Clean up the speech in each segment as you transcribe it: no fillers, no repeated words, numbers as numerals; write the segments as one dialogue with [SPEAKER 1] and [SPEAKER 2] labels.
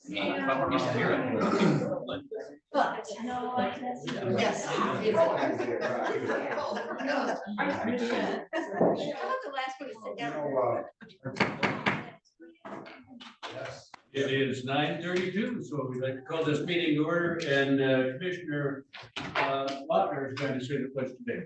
[SPEAKER 1] Used to hear it.
[SPEAKER 2] But no, yes. How about the last one to sit down?
[SPEAKER 3] It is 9:32, so we'd like to call this meeting to order, and Commissioner Lautner is going to say the pledge today.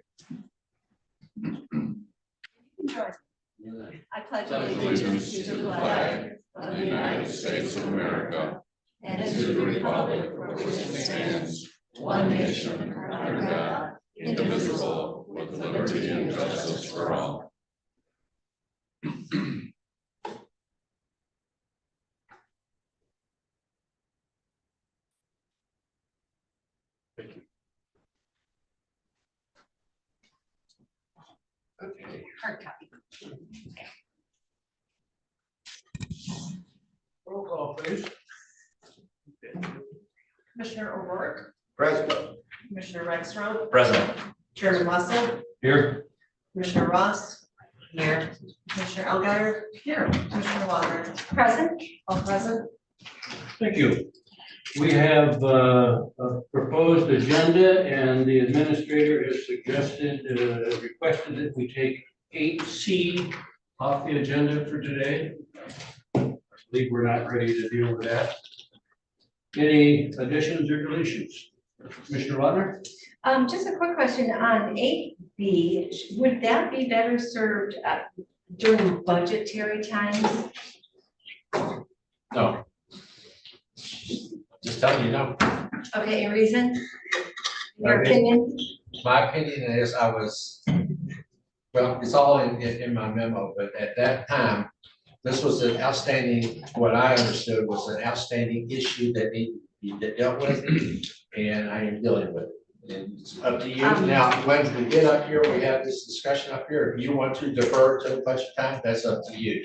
[SPEAKER 2] I pledge allegiance to the flag
[SPEAKER 4] of the United States of America and to the republic for which it stands, one nation, under God, indivisible, with liberty and justice for all.
[SPEAKER 2] Okay, hard copy.
[SPEAKER 3] Roll call, please.
[SPEAKER 5] Commissioner O'Rourke,
[SPEAKER 4] President.
[SPEAKER 5] Commissioner Redstrom,
[SPEAKER 1] President.
[SPEAKER 5] Chairman Russell,
[SPEAKER 3] Here.
[SPEAKER 5] Commissioner Ross, here, Commissioner Elgayer, here, Commissioner Water,
[SPEAKER 2] Present.
[SPEAKER 5] all present.
[SPEAKER 3] Thank you. We have a proposed agenda, and the administrator has suggested, requested that we take 8C off the agenda for today. I believe we're not ready to deal with that. Any additions or deletions? Commissioner Lautner?
[SPEAKER 2] Just a quick question on 8B, would that be better served during budgetary times?
[SPEAKER 4] No. Just telling you no.
[SPEAKER 2] Okay, your reason? Your
[SPEAKER 4] Okay.
[SPEAKER 2] opinion?
[SPEAKER 4] My opinion is well, it's all in my memo, but at that time, this was an outstanding, what I understood was an outstanding issue that needed to be dealt with, and I am dealing with it. And it's up to you. Now, when we get up here, we have this discussion up here. If you want to defer to a budget time, that's up to you.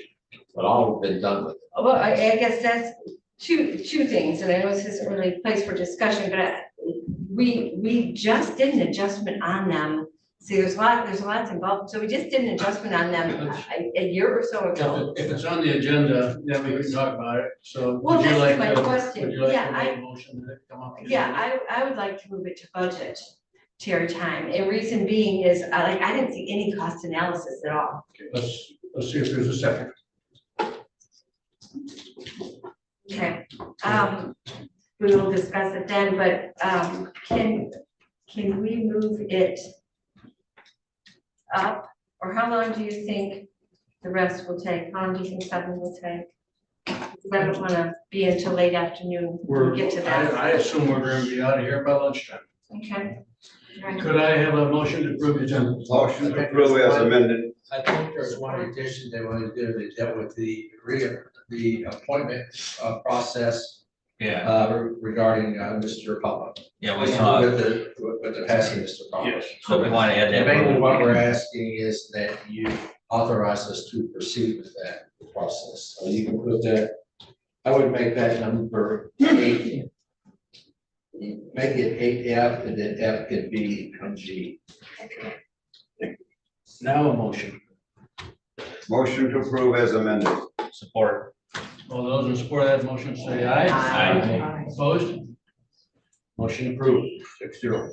[SPEAKER 4] But all have been done with it.
[SPEAKER 2] Well, I guess that's two things, and I know this isn't really a place for discussion, but we just did an adjustment on them. See, there's lots involved, so we just did an adjustment on them a year or so ago.
[SPEAKER 3] If it's on the agenda, then we can talk about it. So
[SPEAKER 2] Well,
[SPEAKER 3] would you
[SPEAKER 2] this is
[SPEAKER 3] like
[SPEAKER 2] my
[SPEAKER 3] to,
[SPEAKER 2] question.
[SPEAKER 3] would you like
[SPEAKER 2] Yeah,
[SPEAKER 3] to make a motion to come up?
[SPEAKER 2] Yeah, I would like to move it to budgetary time, and reason being is, I didn't see any cost analysis at all.
[SPEAKER 3] Okay, let's see if there's a second.
[SPEAKER 2] Okay, we will discuss it then, but, can we move it up? Or how long do you think the rest will take? How long do you think something will take? Because I don't wanna be until late afternoon when we get to
[SPEAKER 3] I
[SPEAKER 2] that.
[SPEAKER 3] assume we're going to be out of here by lunchtime.
[SPEAKER 2] Okay. All right.
[SPEAKER 3] Could I have a motion to approve the agenda?
[SPEAKER 6] Motion to approve as amended.
[SPEAKER 4] I think there's one addition they want to do. They dealt with the appointment process regarding Mr. Papa.
[SPEAKER 1] Yeah, we saw it.
[SPEAKER 4] With the passing of Mr. Papa.
[SPEAKER 3] Yes.
[SPEAKER 1] So we want to add that.
[SPEAKER 4] Mainly what we're asking is that you authorize us to proceed with that process. So you can put that, I would make that number 8. Make it 8F, and then F can become G.
[SPEAKER 3] Now a motion.
[SPEAKER 6] Motion to approve as amended.
[SPEAKER 1] Support.
[SPEAKER 3] All those in support of that motion say aye.
[SPEAKER 1] Aye.
[SPEAKER 3] Opposed? Motion approved, 6-0.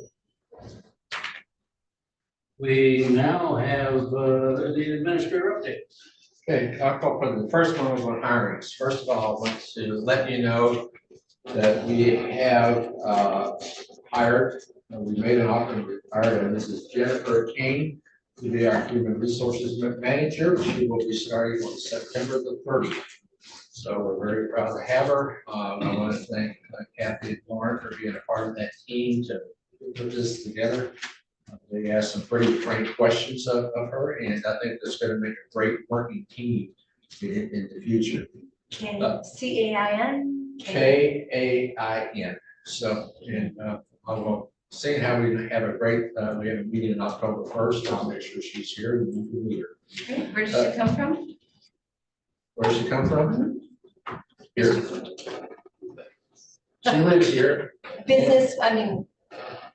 [SPEAKER 3] We now have the administrator update.
[SPEAKER 4] Okay, I'll call for the first one was on hirings. First of all, I want to let you know that we have hired, we made an offer to hire Mrs. Jennifer Kane to be our human resources manager. She will be starting on September the 30th. So we're very proud to have her. I want to thank Kathy and Lauren for being a part of that team to put this together. They asked some pretty frank questions of her, and I think that's going to make a great working team in the future.
[SPEAKER 2] CAIN?
[SPEAKER 4] KAIN. So, and I will say how we have a great, we have a meeting on October 1st. I'll make sure she's here and we can meet her.
[SPEAKER 2] Great. Where does she come from?
[SPEAKER 4] Where does she come from? Here. She lives here,
[SPEAKER 2] Business, I mean,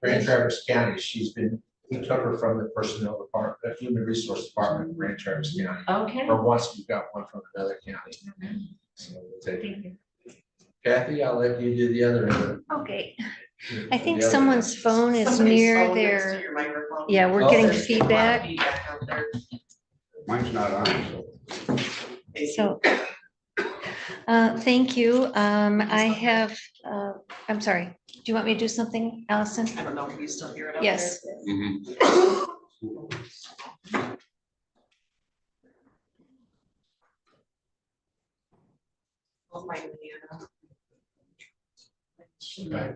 [SPEAKER 4] Grand Traverse County. We took her from the personnel department, the human resource department in Grand Traverse County.
[SPEAKER 2] okay.
[SPEAKER 4] Or once we got one from another county. So we'll take
[SPEAKER 2] Thank you.
[SPEAKER 4] Kathy, I'll let you do the other end.
[SPEAKER 7] Okay,
[SPEAKER 4] The
[SPEAKER 7] I think
[SPEAKER 4] other
[SPEAKER 7] someone's phone is
[SPEAKER 5] Somebody's
[SPEAKER 7] near
[SPEAKER 5] phone next to
[SPEAKER 7] their,
[SPEAKER 5] your microphone.
[SPEAKER 7] yeah, we're
[SPEAKER 4] Oh.
[SPEAKER 7] getting
[SPEAKER 5] There's a lot of
[SPEAKER 7] feedback,
[SPEAKER 5] feedback out there.
[SPEAKER 6] Mine's not on, so.
[SPEAKER 7] so. Thank you. I have, I'm sorry, do you want me to do something, Allison?
[SPEAKER 5] I don't know if you still hear it out there.
[SPEAKER 7] Yes.
[SPEAKER 5] Oh, my Indiana.
[SPEAKER 4] Right.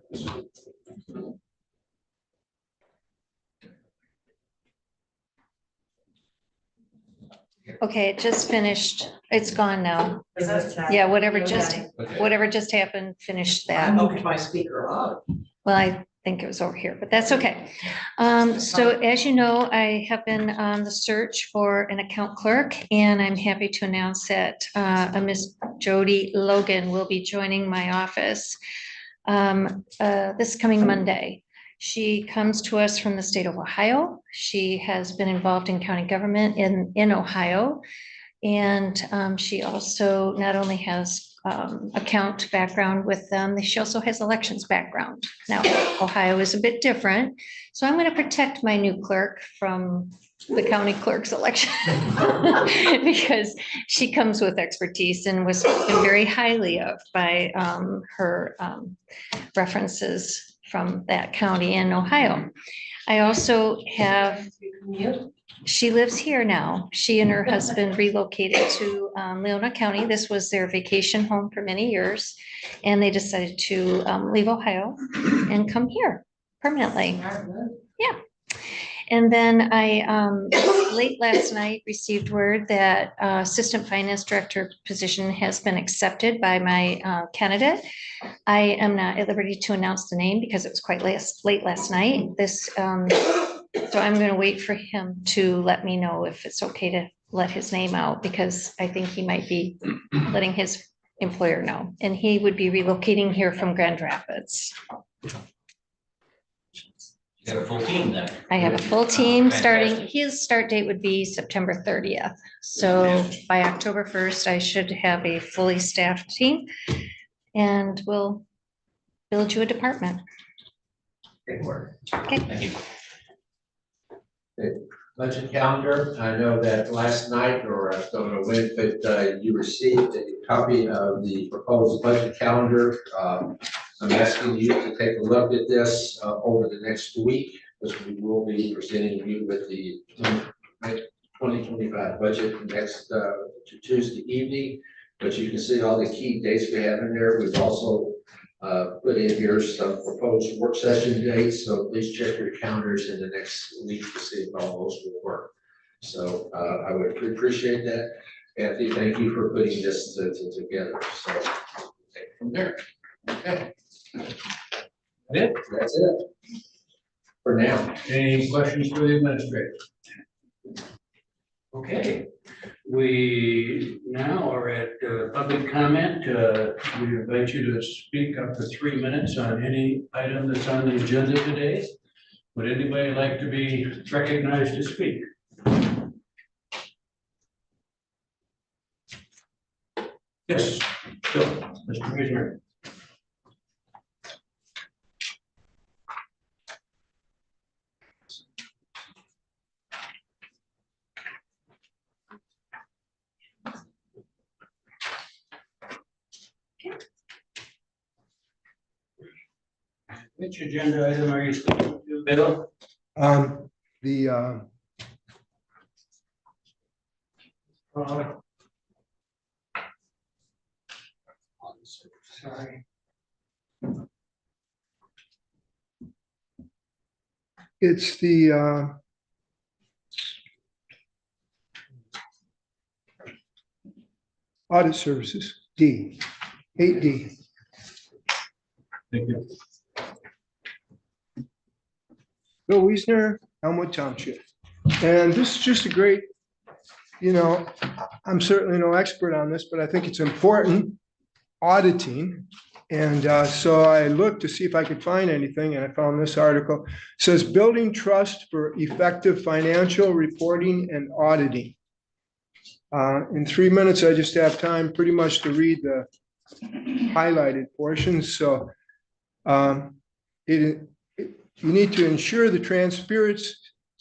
[SPEAKER 7] Okay, it just finished. It's gone now.
[SPEAKER 5] Is that?
[SPEAKER 7] Yeah, whatever just,
[SPEAKER 4] Okay.
[SPEAKER 7] whatever just happened, finished
[SPEAKER 5] I
[SPEAKER 7] that.
[SPEAKER 5] moved my speaker up.
[SPEAKER 7] Well, I think it was over here, but that's okay. So as you know, I have been on the search for an account clerk, and I'm happy to announce that a Miss Jody Logan will be joining my office this coming Monday. She comes to us from the state of Ohio. She has been involved in county government in Ohio. And she also not only has account background with them, she also has elections background. Now, Ohio is a bit different, so I'm going to protect my new clerk from the county clerk's election because she comes with expertise and was spoken very highly of by her references from that county in Ohio. I also have, she lives here now. She and her husband relocated to Leelanau County. This was their vacation home for many years. And they decided to leave Ohio and come here permanently. Yeah. And then I, late last night, received word that Assistant Finance Director position has been accepted by my candidate. I am not at liberty to announce the name because it was quite late last night. So I'm going to wait for him to let me know if it's okay to let his name out, because I think he might be letting his employer know. And he would be relocating here from Grand Rapids.
[SPEAKER 1] You have a full team then.
[SPEAKER 7] I have a full team starting,
[SPEAKER 1] Fantastic.
[SPEAKER 7] his start date would be September 30th. So by October 1st, I should have a fully staffed team and we'll build you a department.
[SPEAKER 4] Great work.
[SPEAKER 7] Okay.
[SPEAKER 1] Thank you.
[SPEAKER 4] Budget calendar, I know that last night, or I don't know when, but you received a copy of the proposed budget calendar. I'm asking you to take a look at this over the next week, because we will be presenting you with the 2025 budget next Tuesday evening. But you can see all the key dates we have in there. We've also put in here some proposed work session dates, so please check your calendars in the next week to see if all those will work. So I would appreciate that. Kathy, thank you for putting this together. So take it from there. Okay. That's it for now.
[SPEAKER 3] Any questions for the administrator? Okay, we now are at public comment. We invite you to speak up for 3 minutes on any item that's on the agenda today. Would anybody like to be recognized to speak? Yes, Bill, Mr. Reisner. Which agenda item are you speaking to, Bill?
[SPEAKER 8] The
[SPEAKER 3] Sorry.
[SPEAKER 8] it's the audit services, D, 8D.
[SPEAKER 3] Thank you.
[SPEAKER 8] Bill Wiesner, Elmwood Township. And this is just a great, I'm certainly no expert on this, but I think it's important auditing. And so I looked to see if I could find anything, and I found this article. It says building trust for effective financial reporting and auditing. In 3 minutes, I just have time pretty much to read the highlighted portions, so you need to ensure the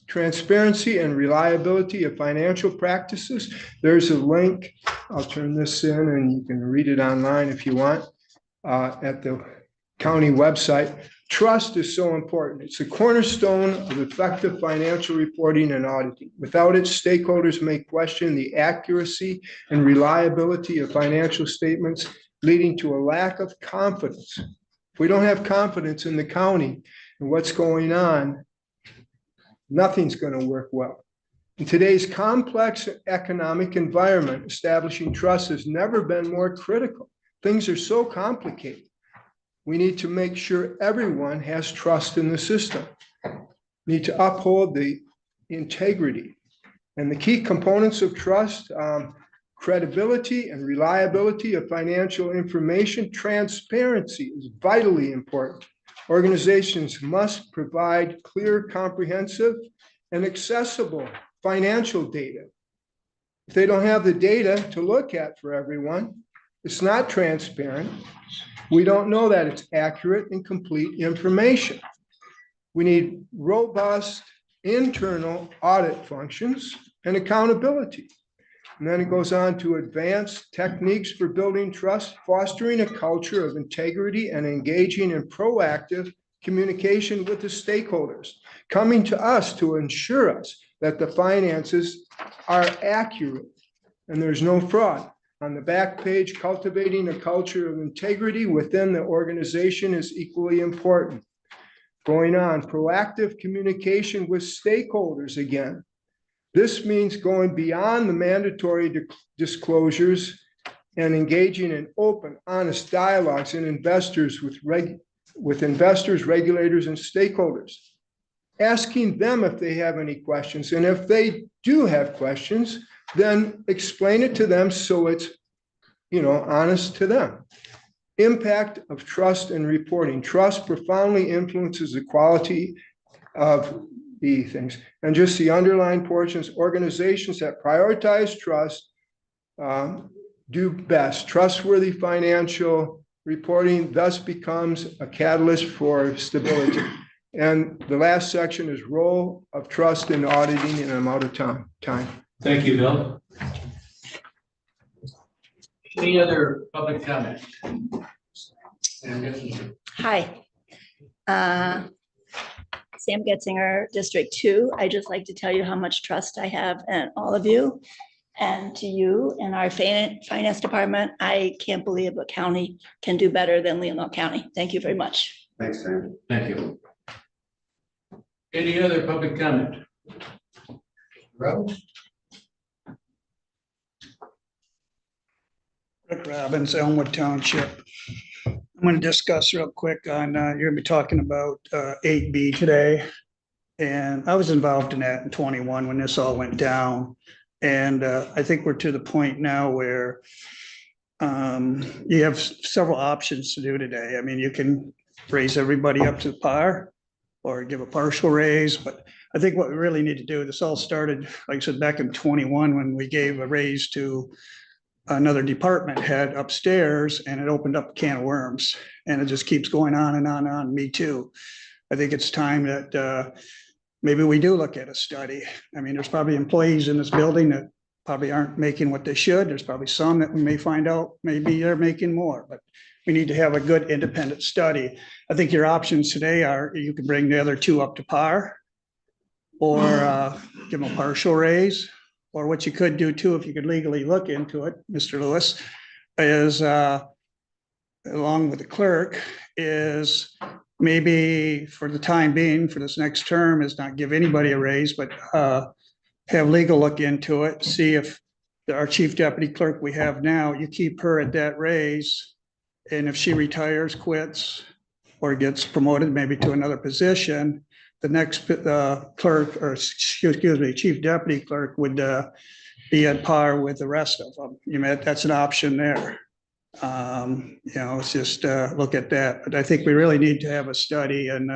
[SPEAKER 8] transparency and reliability of financial practices. There's a link. I'll turn this in and you can read it online if you want at the county website. Trust is so important. It's a cornerstone of effective financial reporting and auditing. Without it, stakeholders may question the accuracy and reliability of financial statements, leading to a lack of confidence. If we don't have confidence in the county and what's going on, nothing's going to work well. In today's complex economic environment, establishing trust has never been more critical. Things are so complicated. We need to make sure everyone has trust in the system. We need to uphold the integrity. And the key components of trust, credibility and reliability of financial information. Transparency is vitally important. Organizations must provide clear, comprehensive, and accessible financial data. If they don't have the data to look at for everyone, it's not transparent. We don't know that it's accurate and complete information. We need robust internal audit functions and accountability. And then it goes on to advanced techniques for building trust, fostering a culture of integrity and engaging in proactive communication with the stakeholders, coming to us to ensure us that the finances are accurate and there's no fraud. On the back page, cultivating a culture of integrity within the organization is equally important. Going on, proactive communication with stakeholders again. This means going beyond the mandatory disclosures and engaging in open, honest dialogues with investors, regulators, and stakeholders. Asking them if they have any questions, and if they do have questions, then explain it to them so it's, honest to them. Impact of trust and reporting. Trust profoundly influences the quality of the things. And just the underlying portions, organizations that prioritize trust do best. Trustworthy financial reporting thus becomes a catalyst for stability. And the last section is role of trust in auditing, and I'm out of time.
[SPEAKER 3] Thank you, Bill. Any other public comments?
[SPEAKER 9] Hi. Sam Getzinger, District 2. I just like to tell you how much trust I have in all of you and to you and our finance department. I can't believe a county can do better than Leelanau County. Thank you very much.
[SPEAKER 6] Thanks, Sam.
[SPEAKER 3] Thank you. Any other public comment? Rob?
[SPEAKER 10] Rick Robbins, Elmwood Township. I'm going to discuss real quick on, you're going to be talking about 8B today. And I was involved in that in 21 when this all went down. And I think we're to the point now where you have several options to do today. I mean, you can raise everybody up to par or give a partial raise. But I think what we really need to do, this all started, like I said, back in 21 when we gave a raise to another department head upstairs, and it opened up a can of worms, and it just keeps going on and on and on. Me too. I think it's time that maybe we do look at a study. I mean, there's probably employees in this building that probably aren't making what they should. There's probably some that we may find out maybe they're making more, but we need to have a good independent study. I think your options today are you can bring the other two up to par, or give them a partial raise. Or what you could do too, if you could legally look into it, Mr. Lewis, is along with the clerk, is maybe for the time being, for this next term, is not give anybody a raise, but have legal look into it, see if our chief deputy clerk we have now, you keep her at that raise. And if she retires, quits, or gets promoted maybe to another position, the next clerk, or excuse me, chief deputy clerk would be at par with the rest of them. That's an option there. It's just look at that. But I think we really need to have a study and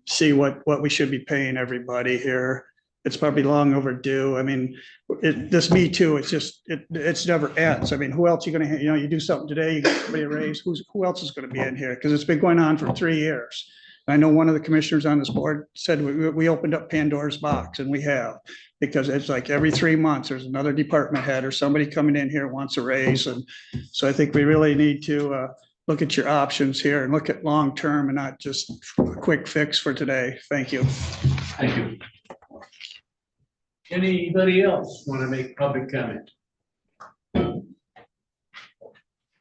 [SPEAKER 10] see what we should be paying everybody here. it's probably long overdue. I mean, this Me Too, it's never ends. I mean, who else you gonna, you do something today, you get somebody a raise, who else is gonna be in here? Because it's been going on for 3 years. I know one of the commissioners on this board said we opened up Pandora's box, and we have, because it's like every 3 months, there's another department head or somebody coming in here wants a raise. And so I think we really need to look at your options here and look at long-term and not just a quick fix for today. Thank you.
[SPEAKER 3] Thank you. Anybody else want to make public comment?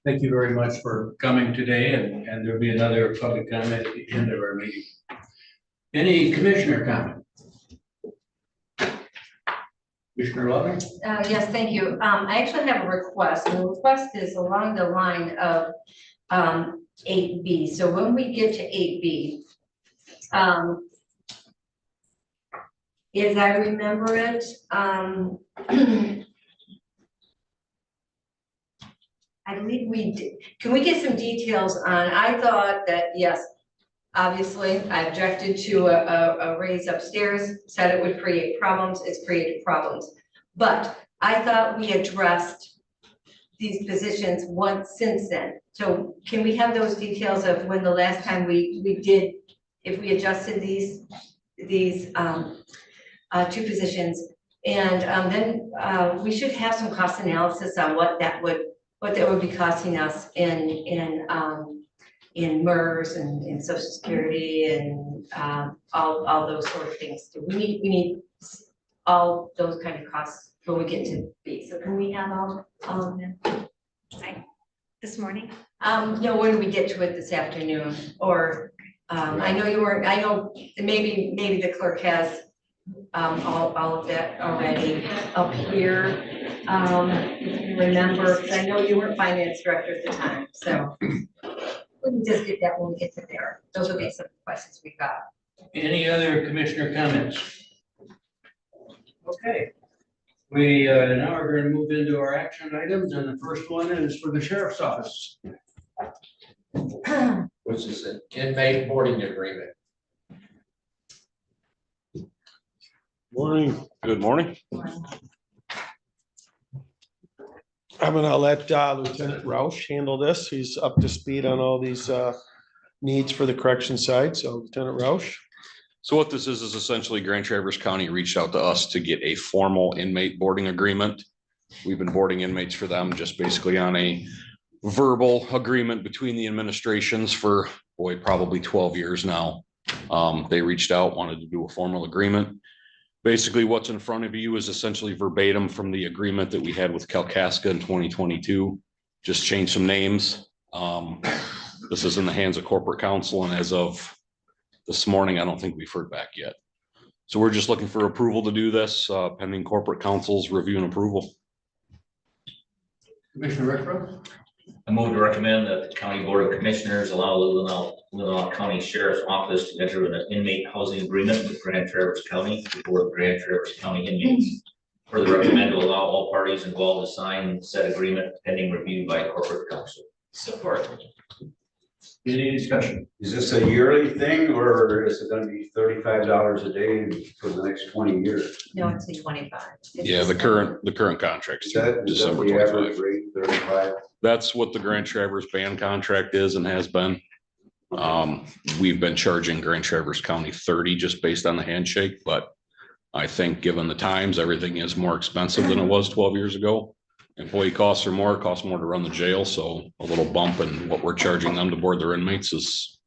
[SPEAKER 3] Thank you very much for coming today, and there'll be another public comment at the end of our meeting. Any commissioner comment? Commissioner Lovin?
[SPEAKER 2] Yes, thank you. I actually have a request, and the request is along the line of 8B. So when we get to 8B, as I remember it, I believe we did. Can we get some details on, I thought that, yes, obviously, I objected to a raise upstairs, said it would create problems, it's created problems. But I thought we addressed these positions once since then. So can we have those details of when the last time we did, if we adjusted these two positions? And then we should have some cost analysis on what that would be costing us in MERS and in Social Security and all those sort of things. We need all those kind of costs when we get to B. So can we have all of them?
[SPEAKER 7] This morning?
[SPEAKER 2] No, when we get to it this afternoon, or I know you weren't. I know maybe the clerk has all of that already up here. If you remember, because I know you were finance director at the time, so we can just get that when we get to there. Those will be some questions we got.
[SPEAKER 3] Any other commissioner comments? Okay. We now are going to move into our action items, and the first one is for the sheriff's office.
[SPEAKER 4] Which is an inmate boarding agreement.
[SPEAKER 11] Morning. Good morning. I'm gonna let Lieutenant Roush handle this. He's up to speed on all these needs for the correction side. So Lieutenant Roush.
[SPEAKER 12] So what this is essentially Grand Traverse County reached out to us to get a formal inmate boarding agreement. We've been boarding inmates for them just basically on a verbal agreement between the administrations for, boy, probably 12 years now. They reached out, wanted to do a formal agreement. Basically, what's in front of you is essentially verbatim from the agreement that we had with Kalkaska in 2022. Just changed some names. This is in the hands of corporate counsel, and as of this morning, I don't think we've heard back yet. So we're just looking for approval to do this, pending corporate counsel's review and approval.
[SPEAKER 3] Commissioner Redford?
[SPEAKER 1] I move to recommend that the County Board of Commissioners allow Leelanau County Sheriff's Office to enter an inmate housing agreement with Grand Traverse County, the Board of Grand Traverse County Inmates. Further recommend to allow all parties involved to sign said agreement pending review by corporate counsel. Support.
[SPEAKER 3] Any discussion?
[SPEAKER 6] Is this a yearly thing or is it gonna be $35 a day for the next 20 years?
[SPEAKER 2] No, it's a 25.
[SPEAKER 12] Yeah, the current contract
[SPEAKER 6] Is
[SPEAKER 12] is
[SPEAKER 6] that
[SPEAKER 12] December
[SPEAKER 6] the
[SPEAKER 12] 25.
[SPEAKER 6] average rate, 35?
[SPEAKER 12] That's what the Grand Traverse band contract is and has been. We've been charging Grand Traverse County 30 just based on the handshake, but I think given the times, everything is more expensive than it was 12 years ago. Employee costs are more, it costs more to run the jail, so a little bump in what we're charging them to board their inmates is.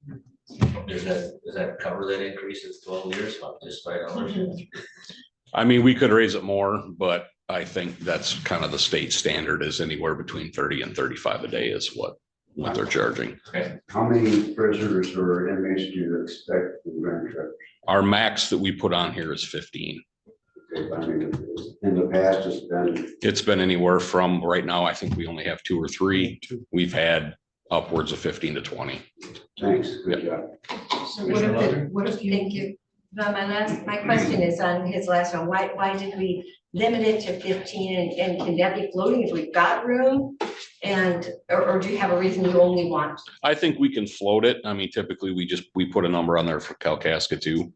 [SPEAKER 1] Does that cover that increase of 12 years, up just $5?
[SPEAKER 12] I mean, we could raise it more, but I think that's kind of the state standard is anywhere between 30 and 35 a day is what they're charging.
[SPEAKER 1] Okay.
[SPEAKER 6] How many prisoners or inmates do you expect in Grand Traverse?
[SPEAKER 12] Our max that we put on here is 15.
[SPEAKER 6] Okay, I mean, in the past,
[SPEAKER 12] It's been anywhere from right now, I think we only have 2 or 3. We've had upwards of 15 to 20.
[SPEAKER 6] thanks, good job.
[SPEAKER 2] So what if, thank you. Now, my question is on his last one. Why did we limit it to 15 and can that be floating if we've got room? And, or do you have a reason you only want?
[SPEAKER 12] I think we can float it. I mean, typically we put a number on there for Kalkaska too.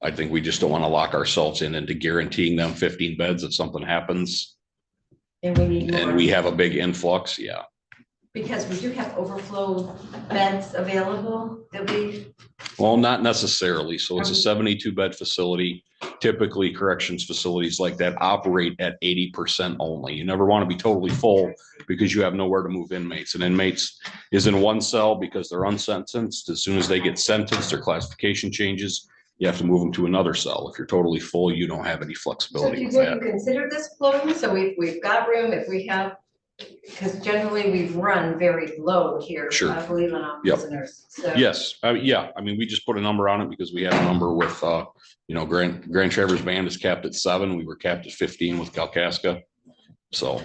[SPEAKER 12] I think we just don't want to lock ourselves into guaranteeing them 15 beds if something happens
[SPEAKER 2] And we need
[SPEAKER 12] and
[SPEAKER 2] more,
[SPEAKER 12] we have a big influx. Yeah.
[SPEAKER 2] because we do have overflow beds available that we,
[SPEAKER 12] Well, not necessarily. So it's a 72 bed facility. Typically corrections facilities like that operate at 80% only. You never want to be totally full because you have nowhere to move inmates, and inmates is in one cell because they're unsentenced. As soon as they get sentenced, their classification changes. You have to move them to another cell. If you're totally full, you don't have any
[SPEAKER 2] so do
[SPEAKER 12] flexibility
[SPEAKER 2] you
[SPEAKER 12] with
[SPEAKER 2] think
[SPEAKER 12] that.
[SPEAKER 2] you consider this floating? So we've got room if we have, because generally we've run very low here.
[SPEAKER 12] Sure.
[SPEAKER 2] I believe in our
[SPEAKER 12] Yep.
[SPEAKER 2] prisoners, so.
[SPEAKER 12] Yes, yeah, I mean, we just put a number on it because we had a number with, Grand Traverse Band is capped at 7. We were capped at 15 with Kalkaska. So,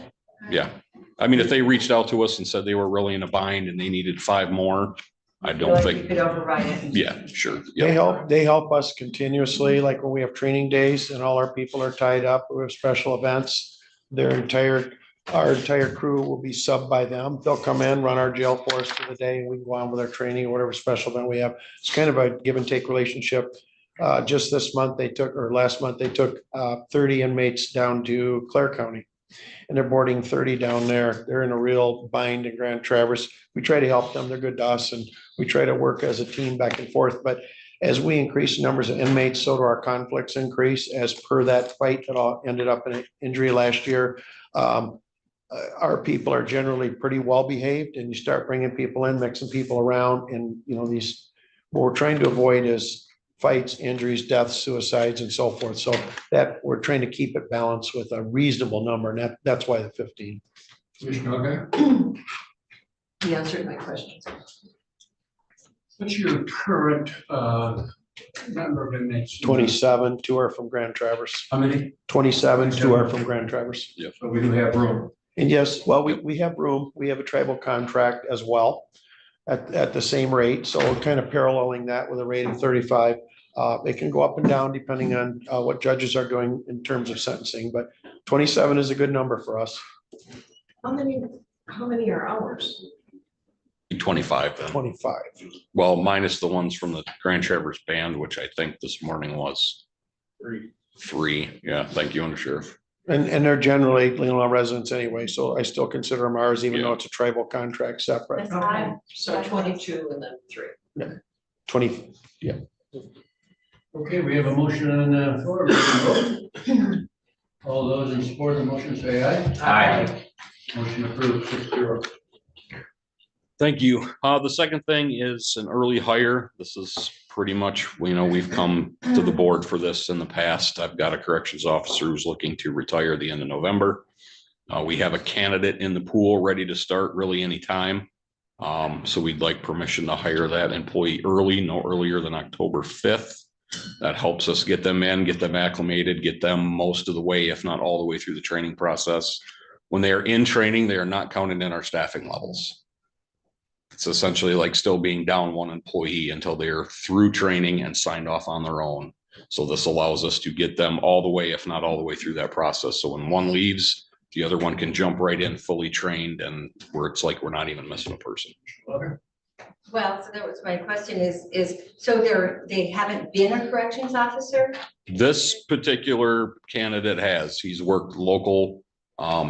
[SPEAKER 12] yeah, I mean, if they reached out to us and said they were really in a bind and they needed 5 more, I
[SPEAKER 2] feel
[SPEAKER 12] don't
[SPEAKER 2] like you
[SPEAKER 12] think,
[SPEAKER 2] could override it.
[SPEAKER 12] yeah, sure.
[SPEAKER 11] They
[SPEAKER 12] Yeah,
[SPEAKER 11] help us continuously, like when we have training days and all our people are tied up, we have special events. Our entire crew will be subbed by them. They'll come in, run our jail for us for the day, and we can go on with our training or whatever special event we have. It's kind of a give and take relationship. Just last month, they took 30 inmates down to Clare County. And they're boarding 30 down there. They're in a real bind in Grand Traverse. We try to help them. They're good to us, and we try to work as a team back and forth. But as we increase numbers of inmates, so do our conflicts increase. As per that fight that all ended up in an injury last year, our people are generally pretty well behaved, and you start bringing people in, mixing people around, and what we're trying to avoid is fights, injuries, deaths, suicides, and so forth. So that we're trying to keep it balanced with a reasonable number, and that's why the 15.
[SPEAKER 3] Commissioner Elgar?
[SPEAKER 2] He answered my questions.
[SPEAKER 3] What's your current number of inmates?
[SPEAKER 11] 27, 2 are from Grand Traverse.
[SPEAKER 3] How many?
[SPEAKER 11] 27, 2 are from Grand Traverse.
[SPEAKER 3] So we do have room.
[SPEAKER 11] And yes, well, we have room. We have a tribal contract as well at the same rate. So we're kind of paralleling that with a rate of 35. It can go up and down depending on what judges are doing in terms of sentencing, but 27 is a good number for us.
[SPEAKER 5] How many are hours?
[SPEAKER 12] 25 then.
[SPEAKER 11] 25.
[SPEAKER 12] Well, minus the ones from the Grand Traverse Band, which I think this morning was 3. Yeah, thank you, Under Sheriff.
[SPEAKER 11] And they're generally Leelanau residents anyway, so I still consider them ours, even though it's a tribal contract separate.
[SPEAKER 2] That's fine.
[SPEAKER 5] So 22 and then 3.
[SPEAKER 11] 20, yeah.
[SPEAKER 3] Okay, we have a motion on the floor. We can vote. All those in support of the motion say aye.
[SPEAKER 1] Aye.
[SPEAKER 3] Motion approved, 6-0.
[SPEAKER 12] Thank you. The second thing is an early hire. This is pretty much, we've come to the board for this in the past. I've got a corrections officer who's looking to retire the end of November. We have a candidate in the pool ready to start really anytime. So we'd like permission to hire that employee early, no earlier than October 5th. That helps us get them in, get them acclimated, get them most of the way, if not all the way through the training process. When they are in training, they are not counted in our staffing levels. It's essentially like still being down 1 employee until they're through training and signed off on their own. So this allows us to get them all the way, if not all the way through that process. So when one leaves, the other one can jump right in fully trained, and where it's like we're not even missing a person.
[SPEAKER 2] Well, so that was my question so they haven't been a corrections officer?
[SPEAKER 12] This particular candidate he's worked local.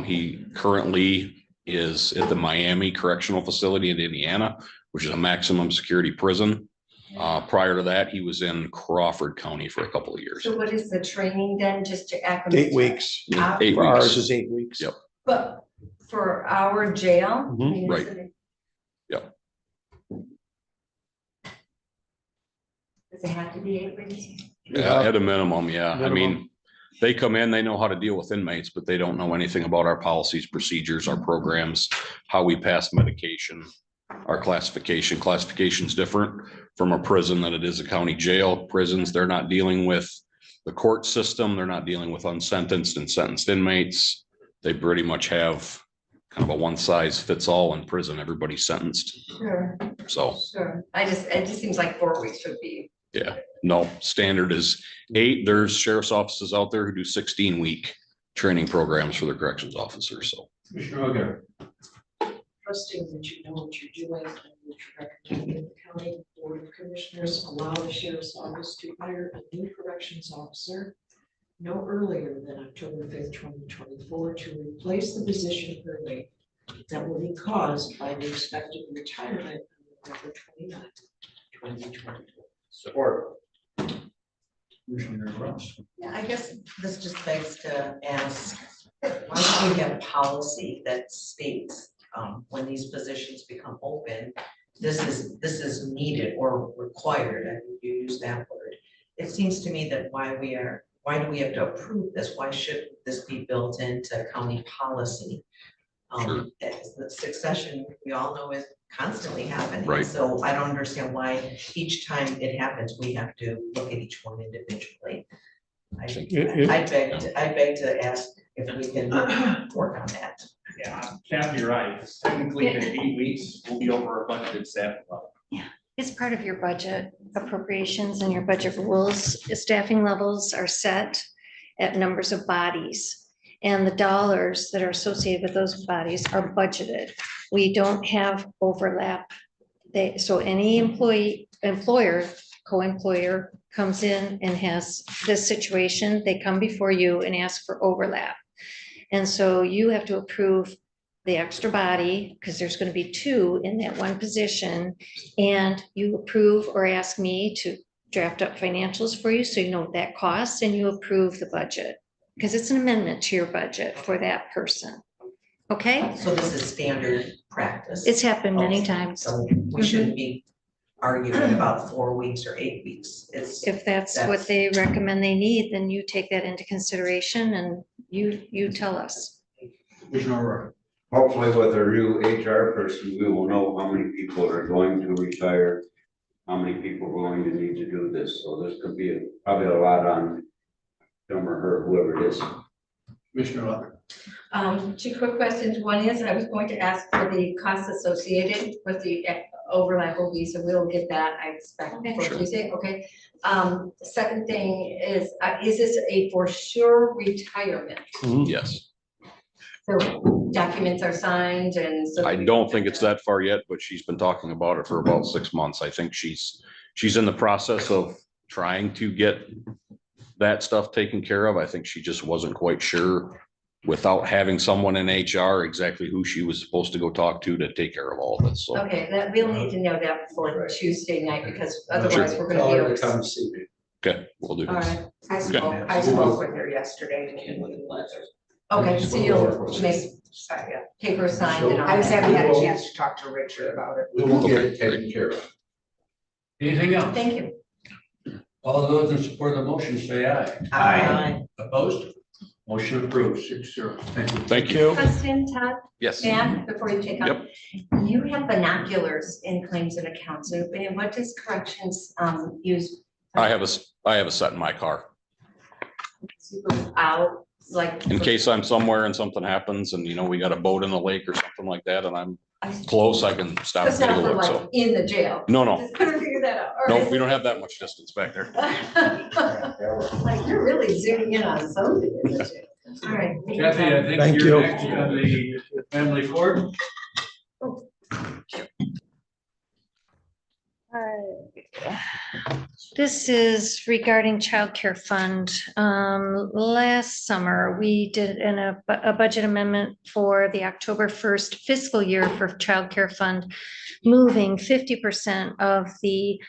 [SPEAKER 12] He currently is at the Miami Correctional Facility in Indiana, which is a maximum security prison. Prior to that, he was in Crawford County for a couple of years.
[SPEAKER 2] So what is the training then, just to acclimate?
[SPEAKER 11] 8 weeks.
[SPEAKER 12] 8
[SPEAKER 11] For ours
[SPEAKER 12] weeks.
[SPEAKER 11] is 8 weeks.
[SPEAKER 12] Yep.
[SPEAKER 2] But for our jail?
[SPEAKER 12] Right. Yep.
[SPEAKER 2] Does it have to be 8 weeks?
[SPEAKER 12] Yeah, at a minimum, yeah. I
[SPEAKER 11] Minimum.
[SPEAKER 12] mean, they come in, they know how to deal with inmates, but they don't know anything about our policies, procedures, our programs, how we pass medication, our classification. Classification's different from a prison than it is a county jail. Prisons, they're not dealing with the court system. They're not dealing with unsentenced and sentenced inmates. They pretty much have kind of a one size fits all. In prison, everybody's sentenced.
[SPEAKER 2] Sure,
[SPEAKER 12] So,
[SPEAKER 2] sure. It just seems like 4 weeks would be.
[SPEAKER 12] yeah, no, standard is 8. There's sheriff's offices out there who do 16-week training programs for their corrections officers. So
[SPEAKER 3] Commissioner Elgar?
[SPEAKER 5] Trusting that you know what you're doing and what you're recommending the county board of commissioners.
[SPEAKER 13] Commissioners allow the sheriff's office to hire a new corrections officer no earlier than October 5th, 2024, to replace the position currently that will be caused by the expected retirement on November 29th, 2024.
[SPEAKER 6] Support.
[SPEAKER 3] Commissioner Ross.
[SPEAKER 5] Yeah, I guess this just begs to ask, why don't we have a policy that states, when these positions become open, this is needed or required, I think you use that word. It seems to me that why do we have to approve this? Why should this be built into county policy?
[SPEAKER 12] Sure.
[SPEAKER 5] The succession, we all know, is constantly happening.
[SPEAKER 12] Right.
[SPEAKER 5] So I don't understand why each time it happens, we have to look at each one individually. I beg to ask if we can work on that.
[SPEAKER 14] Yeah, Kathy, you're right. Technically, in 8 weeks, we'll be over our budgeted staff level.
[SPEAKER 7] It's part of your budget appropriations and your budget rules. Staffing levels are set at numbers of bodies. And the dollars that are associated with those bodies are budgeted. We don't have overlap. So any employer, co-employer comes in and has this situation, they come before you and ask for overlap. And so you have to approve the extra body, because there's going to be 2 in that one position, and you approve or ask me to draft up financials for you, so you know what that costs, and you approve the budget, because it's an amendment to your budget for that person. Okay?
[SPEAKER 5] So this is standard practice.
[SPEAKER 7] It's happened many times.
[SPEAKER 5] So we shouldn't be arguing about 4 weeks or 8 weeks.
[SPEAKER 7] If that's what they recommend they need, then you take that into consideration and you tell us.
[SPEAKER 6] Hopefully with our new HR person, we will know how many people are going to retire, how many people are going to need to do this. So this could be probably a lot on him or her, whoever it is.
[SPEAKER 3] Commissioner Locke.
[SPEAKER 2] 2 quick questions. One is, I was going to ask for the costs associated with the overlap will be, so we'll get that, I expect, for
[SPEAKER 12] Sure.
[SPEAKER 2] Tuesday, okay? Second thing is this a for sure retirement?
[SPEAKER 12] Yes.
[SPEAKER 2] So documents are signed and so.
[SPEAKER 12] I don't think it's that far yet, but she's been talking about it for about 6 months. I think she's in the process of trying to get that stuff taken care of. I think she just wasn't quite sure, without having someone in HR, exactly who she was supposed to go talk to take care of all of this. So
[SPEAKER 2] Okay, that we'll need to know that before Tuesday night, because otherwise we're gonna be able to.
[SPEAKER 4] Come see me.
[SPEAKER 12] okay, we'll do
[SPEAKER 2] All
[SPEAKER 12] this.
[SPEAKER 2] right, I spoke with her yesterday. Okay, so you'll make, sorry, yeah, paper signed and all
[SPEAKER 15] I was
[SPEAKER 2] that.
[SPEAKER 15] haven't had a chance to talk to Richard about it.
[SPEAKER 4] We will get
[SPEAKER 12] Okay,
[SPEAKER 4] it taken care of.
[SPEAKER 3] Anything else?
[SPEAKER 2] Thank you.
[SPEAKER 3] All those in support of the motion, say aye.
[SPEAKER 5] Aye.
[SPEAKER 3] Opposed? Motion approved, 6-0. Thank you.
[SPEAKER 12] Thank you.
[SPEAKER 2] Question, Todd,
[SPEAKER 12] Yes.
[SPEAKER 2] Dan, before you take
[SPEAKER 12] Yep.
[SPEAKER 2] up. You have binoculars in claims and accounts, and what does corrections use?
[SPEAKER 12] I have a set in my car
[SPEAKER 2] Out, like.
[SPEAKER 12] in case I'm somewhere and something happens and, we got a boat in the lake or something like that and I'm close, I can stop and
[SPEAKER 2] That's
[SPEAKER 12] take a
[SPEAKER 2] not for
[SPEAKER 12] look.
[SPEAKER 2] like
[SPEAKER 12] So,
[SPEAKER 2] in the jail.
[SPEAKER 12] no,
[SPEAKER 2] Just couldn't figure that out. All
[SPEAKER 12] no,
[SPEAKER 2] right.
[SPEAKER 12] we don't have that much distance back there.
[SPEAKER 2] Like, you're really zooming in on something in the jail. All right.
[SPEAKER 3] Kathy, I think
[SPEAKER 11] Thank
[SPEAKER 3] you're
[SPEAKER 11] you.
[SPEAKER 3] next on the family court.
[SPEAKER 7] This is regarding childcare fund. Last summer, we did a budget amendment for the October 1st fiscal year for childcare fund, moving 50% of the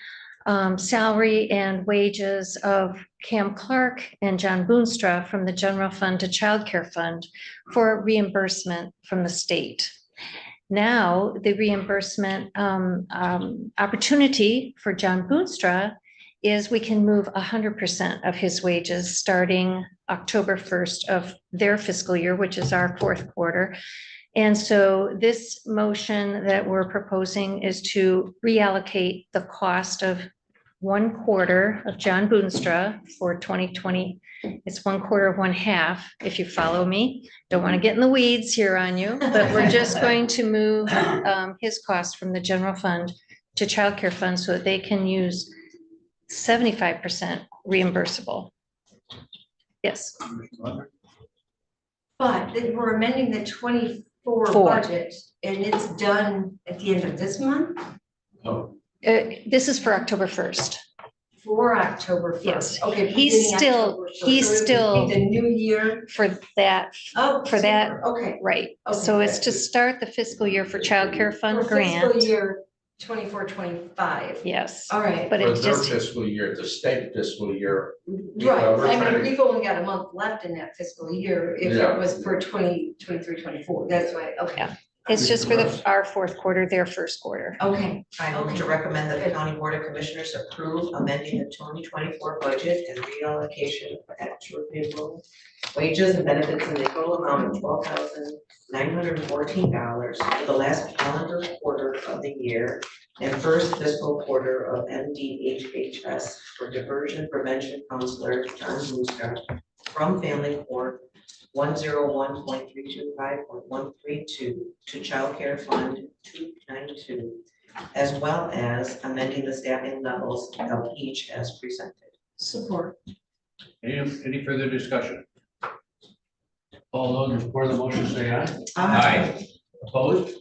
[SPEAKER 7] salary and wages of Cam Clark and John Boonstra from the general fund to childcare fund for reimbursement from the state. Now, the reimbursement opportunity for John Boonstra is we can move 100% of his wages starting October 1st of their fiscal year, which is our 4th quarter. And so this motion that we're proposing is to reallocate the cost of 1/4 of John Boonstra for 2020. It's 1/4 of 1/2, if you follow me. Don't want to get in the weeds here on you, but we're just going to move his cost from the general fund to childcare fund so that they can use 75% reimbursable. Yes.
[SPEAKER 2] But then we're amending the 24
[SPEAKER 7] Four.
[SPEAKER 2] budget, and it's done at the end of this month?
[SPEAKER 3] Oh.
[SPEAKER 7] This is for October 1st.
[SPEAKER 2] For October
[SPEAKER 7] Yes.
[SPEAKER 2] first. Okay.
[SPEAKER 7] He's
[SPEAKER 2] beginning
[SPEAKER 7] still-
[SPEAKER 2] October 1st.
[SPEAKER 7] he's
[SPEAKER 2] So it would be
[SPEAKER 7] still-
[SPEAKER 2] The new year.
[SPEAKER 7] For that,
[SPEAKER 2] Oh.
[SPEAKER 7] for that,
[SPEAKER 2] super. Okay.
[SPEAKER 7] right.
[SPEAKER 2] Okay,
[SPEAKER 7] So it's
[SPEAKER 2] good.
[SPEAKER 7] to start the fiscal year for childcare
[SPEAKER 2] For
[SPEAKER 7] fund
[SPEAKER 2] fiscal
[SPEAKER 7] grant.
[SPEAKER 2] year 24-25.
[SPEAKER 7] Yes,
[SPEAKER 2] All right.
[SPEAKER 7] but
[SPEAKER 4] For
[SPEAKER 7] it's
[SPEAKER 4] their
[SPEAKER 7] just,
[SPEAKER 4] fiscal year, the state fiscal year.
[SPEAKER 2] Right,
[SPEAKER 4] we're
[SPEAKER 2] I
[SPEAKER 4] trying
[SPEAKER 2] mean,
[SPEAKER 4] to-
[SPEAKER 2] we've only got a month left in that fiscal year, if
[SPEAKER 4] Yeah.
[SPEAKER 2] it was for 2023-24. That's why, okay.
[SPEAKER 7] Yeah. it's just for our fourth quarter, their first quarter.
[SPEAKER 2] Okay,
[SPEAKER 5] I move to recommend that the County Board of Commissioners approve amending the 2024 budget and reallocation of actual payroll, wages and benefits in the total amount of $12,914 for the last calendar quarter of the year and first fiscal quarter of MDHHS for diversion prevention counselor John Muska from family court 101.325.132 to childcare fund 292, as well as amending the staffing levels of each as presented.
[SPEAKER 13] Support.
[SPEAKER 3] Any further discussion? All those in support of the motion say aye.
[SPEAKER 1] Aye.
[SPEAKER 3] Opposed?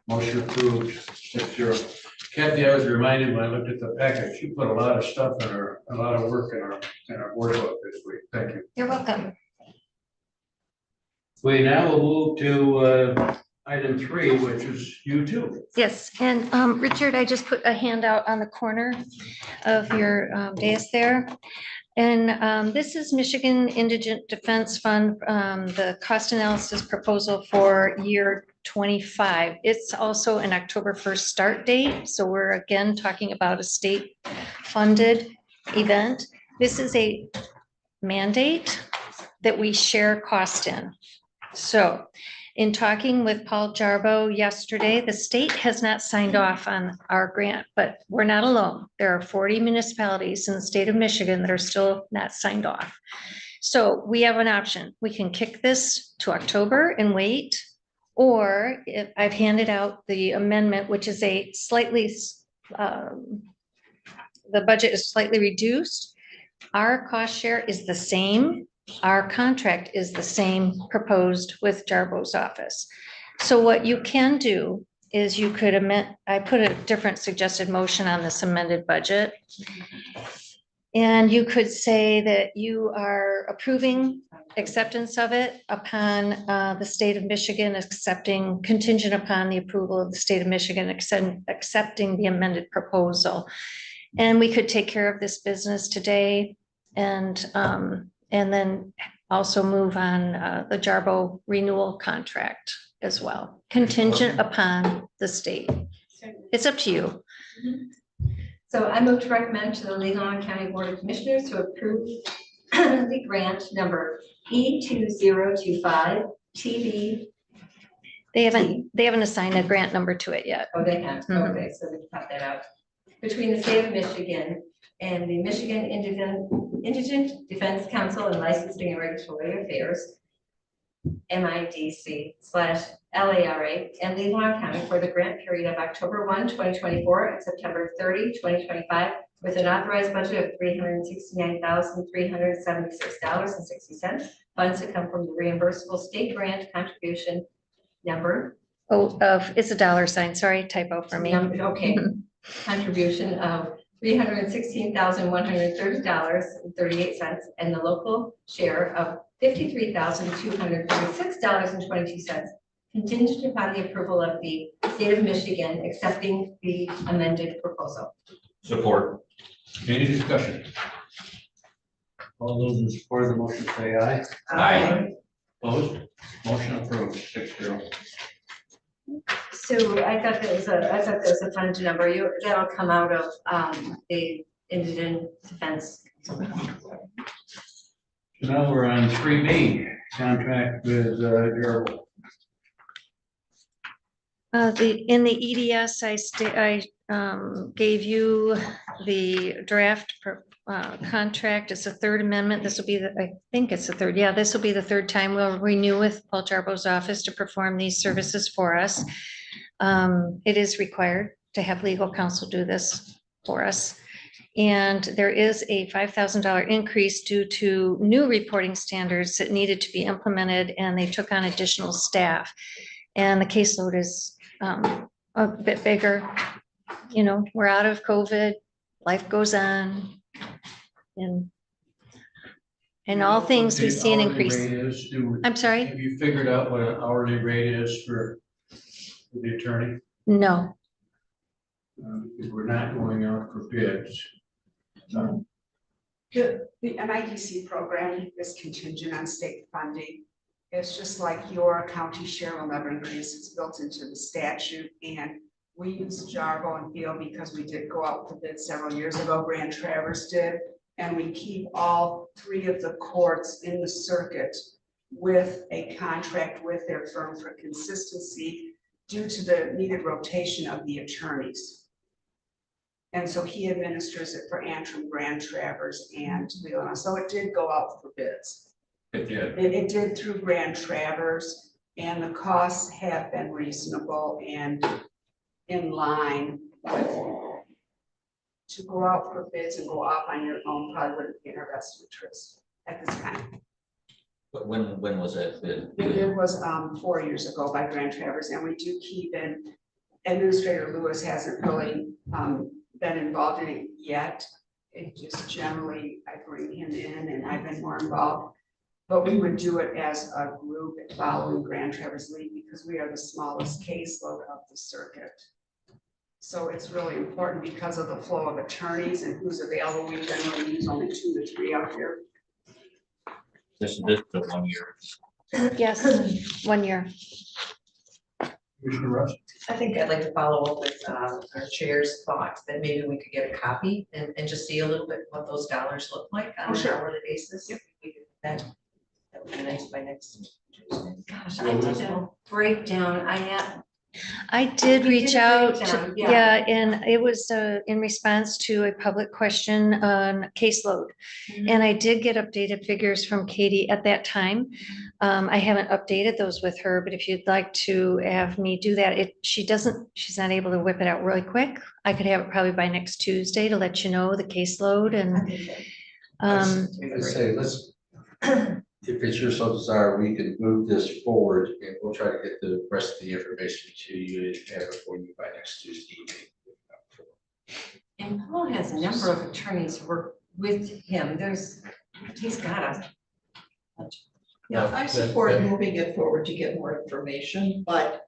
[SPEAKER 3] Motion approved 6-0. Kathy, I was reminded when I looked at the package, you put a lot of stuff in our, a lot of work in our board book this week. Thank you.
[SPEAKER 7] You're welcome.
[SPEAKER 3] We now will move to item 3, which is you too.
[SPEAKER 7] Yes, and Richard, I just put a handout on the corner of your dais there. And this is Michigan Indigent Defense Fund, the cost analysis proposal for year 25. It's also an October 1st start date, so we're again talking about a state-funded event. This is a mandate that we share cost in. So in talking with Paul Jarbo yesterday, the state has not signed off on our grant, but we're not alone. There are 40 municipalities in the state of Michigan that are still not signed off. So we have an option. We can kick this to October and wait, or if I've handed out the amendment, which is a slightly, the budget is slightly reduced. Our cost share is the same. Our contract is the same proposed with Jarbo's office. So what you can do is you could amend, I put a different suggested motion on this amended budget. And you could say that you are approving acceptance of it upon the state of Michigan accepting, contingent upon the approval of the state of Michigan accepting the amended proposal. And we could take care of this business today and then also move on the Jarbo renewal contract as well, contingent upon the state. It's up to you.
[SPEAKER 2] so I move to recommend to the Leelanau County Board of Commissioners to approve the grant number E2025 TB.
[SPEAKER 7] They haven't assigned a grant number to it yet.
[SPEAKER 2] Oh, they have,
[SPEAKER 7] Mhm.
[SPEAKER 2] okay, so we can cut that out. Between the state of Michigan and the Michigan Indigent Defense Council and Licensing and Regulatory Affairs, MIDC/LARA, and Leelanau County for the grant period of October 1, 2024 and September 30, 2025, with an authorized budget of $369,376.60. Funds that come from the reimbursable state grant contribution number.
[SPEAKER 7] It's a dollar sign, sorry, typo for me.
[SPEAKER 2] Okay, contribution of $316,130.38, and the local share of $53,236.22, contingent upon the approval of the state of Michigan accepting the amended proposal.
[SPEAKER 1] Support.
[SPEAKER 3] Any discussion? All those in support of the motion say aye.
[SPEAKER 1] Aye.
[SPEAKER 3] Opposed? Motion approved 6-0.
[SPEAKER 2] So I thought that was a fun number. That'll come out of the indigent defense.
[SPEAKER 3] So now we're on 3B, contract with Jarbo.
[SPEAKER 7] In the EDS, I gave you the draft contract. It's the third amendment. This will be I think it's the third. Yeah, this will be the third time we'll renew with Paul Jarbo's office to perform these services for us. It is required to have legal counsel do this for us. And there is a $5,000 increase due to new reporting standards that needed to be implemented, and they took on additional staff. And the caseload is a bit bigger you know, we're out of COVID, life goes on. And all things we see an increase. I'm sorry?
[SPEAKER 3] Have you figured out what an hourly rate is for the attorney?
[SPEAKER 7] No,
[SPEAKER 3] Because we're not going out for bids.
[SPEAKER 15] The MIDC program is contingent on state funding. It's just like your county share will never increase. It's built into the statute, and we use Jarbo and Field because we did go out for bid several years ago. Grand Traverse did. And we keep all 3 of the courts in the circuit with a contract with their firm for consistency due to the needed rotation of the attorneys. And so he administers it for Antrim, Grand Traverse, and Leelanau. So it did go out for bids.
[SPEAKER 3] It did.
[SPEAKER 15] It did through Grand Traverse, and the costs have been reasonable and in line with. To go out for bids and go off on your own probably wouldn't be in our best interest at this time.
[SPEAKER 1] But when was that bid?
[SPEAKER 15] It was 4 years ago by Grand Traverse, and we do keep in, Administrator Lewis hasn't really been involved in it yet. It just generally, I bring him in and I've been more involved. But we would do it as a group following Grand Traverse lead because we are the smallest caseload of the circuit. So it's really important because of the flow of attorneys and who's available. We generally use only 2 to 3 out here.
[SPEAKER 1] This is the 1 year.
[SPEAKER 7] yes, 1 year.
[SPEAKER 3] Commissioner Russ?
[SPEAKER 5] I think I'd like to follow up with our chair's thoughts that maybe we could get a copy and just see a little bit what those dollars look like on an hourly basis. If we could, that would be nice by next Tuesday.
[SPEAKER 2] Gosh, I did a breakdown.
[SPEAKER 7] I did
[SPEAKER 2] You
[SPEAKER 7] reach
[SPEAKER 2] did a
[SPEAKER 7] out,
[SPEAKER 2] breakdown,
[SPEAKER 7] yeah,
[SPEAKER 2] yeah.
[SPEAKER 7] and it was in response to a public question on caseload. And I did get updated figures from Katie at that time. I haven't updated those with her, but if you'd like to have me do that, she's not able to whip it out really quick. I could have it probably by next Tuesday to let you know the caseload and.
[SPEAKER 4] I say, let's, if it's your so desire, we can move this forward and we'll try to get the rest of the information to you and have it for you by next Tuesday evening.
[SPEAKER 2] And Paul has a number of attorneys who work with him. He's got a.
[SPEAKER 13] Yeah, I support moving it forward to get more information, but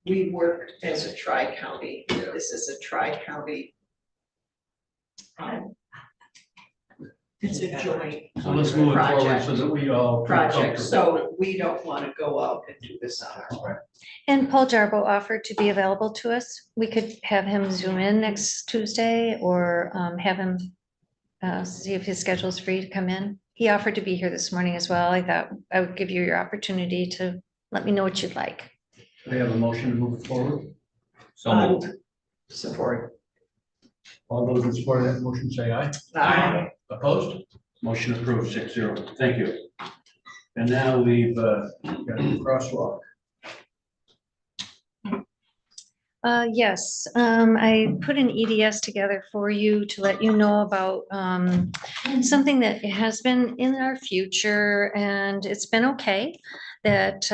[SPEAKER 13] we work as a tri-county. This is a tri-county. It's a joint.
[SPEAKER 3] So let's move it forward
[SPEAKER 13] project.
[SPEAKER 3] so that we all. feel
[SPEAKER 13] Project,
[SPEAKER 3] comfortable.
[SPEAKER 13] so we don't want to go out and do this on our own.
[SPEAKER 7] And Paul Jarbo offered to be available to us. We could have him zoom in next Tuesday or have him see if his schedule's free to come in. He offered to be here this morning as well. I thought I would give you your opportunity to let me know what you'd like.
[SPEAKER 3] We have a motion to move it forward.
[SPEAKER 1] So moved.
[SPEAKER 13] Support.
[SPEAKER 3] All those in support of that motion say aye.
[SPEAKER 13] Aye.
[SPEAKER 3] Opposed? Motion approved 6-0. Thank you. And now we've got a crosswalk.
[SPEAKER 7] Yes, I put an EDS together for you to let you know about something that has been in our future and it's been okay that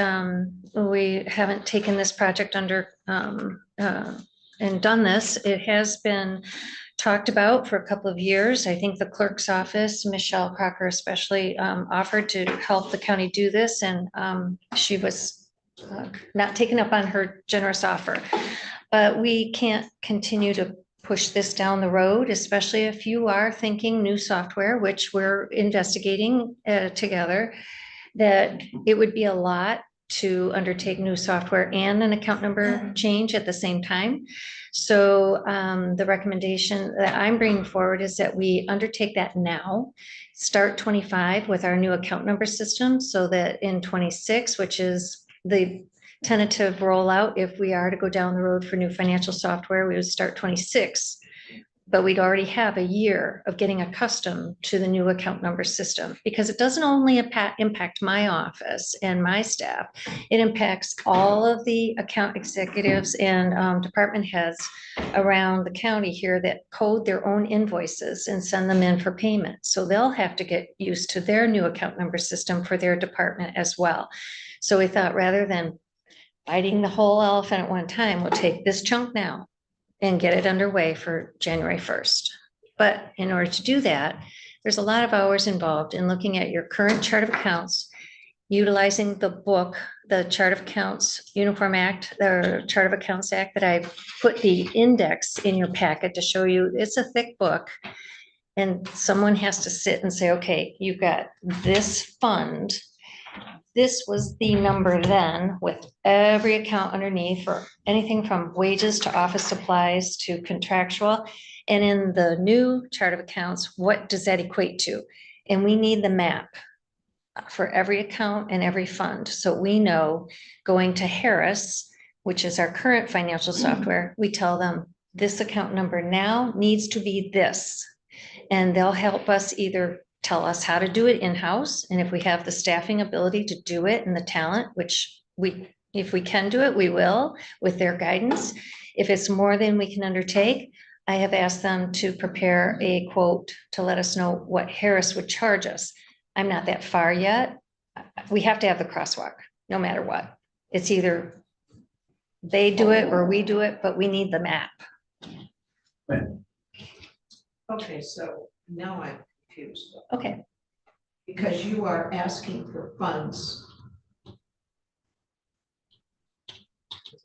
[SPEAKER 7] we haven't taken this project under and done this. It has been talked about for a couple of years. I think the clerk's office, Michelle Crocker especially, offered to help the county do this and she was not taken up on her generous offer. But we can't continue to push this down the road, especially if you are thinking new software, which we're investigating together, that it would be a lot to undertake new software and an account number change at the same time. So the recommendation that I'm bringing forward is that we undertake that now, start 25 with our new account number system so that in 26, which is the tentative rollout, if we are to go down the road for new financial software, we would start 26. But we'd already have a year of getting accustomed to the new account number system because it doesn't only impact my office and my staff, it impacts all of the account executives and department heads around the county here that code their own invoices and send them in for payment. So they'll have to get used to their new account number system for their department as well. So we thought rather than biting the whole elephant at one time, we'll take this chunk now and get it underway for January 1st. But in order to do that, there's a lot of hours involved in looking at your current chart of accounts, utilizing the book, the Chart of Accounts Uniform Act, the Chart of Accounts Act that I put the index in your packet to show you. It's a thick book. And someone has to sit and say, okay, you've got this fund. This was the number then with every account underneath for anything from wages to office supplies to contractual. And in the new chart of accounts, what does that equate to? And we need the map for every account and every fund. So we know going to Harris, which is our current financial software, we tell them this account number now needs to be this. And they'll help us either tell us how to do it in-house. And if we have the staffing ability to do it and the talent, which if we can do it, we will with their guidance. If it's more than we can undertake, I have asked them to prepare a quote to let us know what Harris would charge us. I'm not that far yet. We have to have the crosswalk, no matter what. It's either they do it or we do it, but we need the map.
[SPEAKER 13] Okay, so now I'm confused.
[SPEAKER 7] Okay.
[SPEAKER 13] Because you are asking for funds.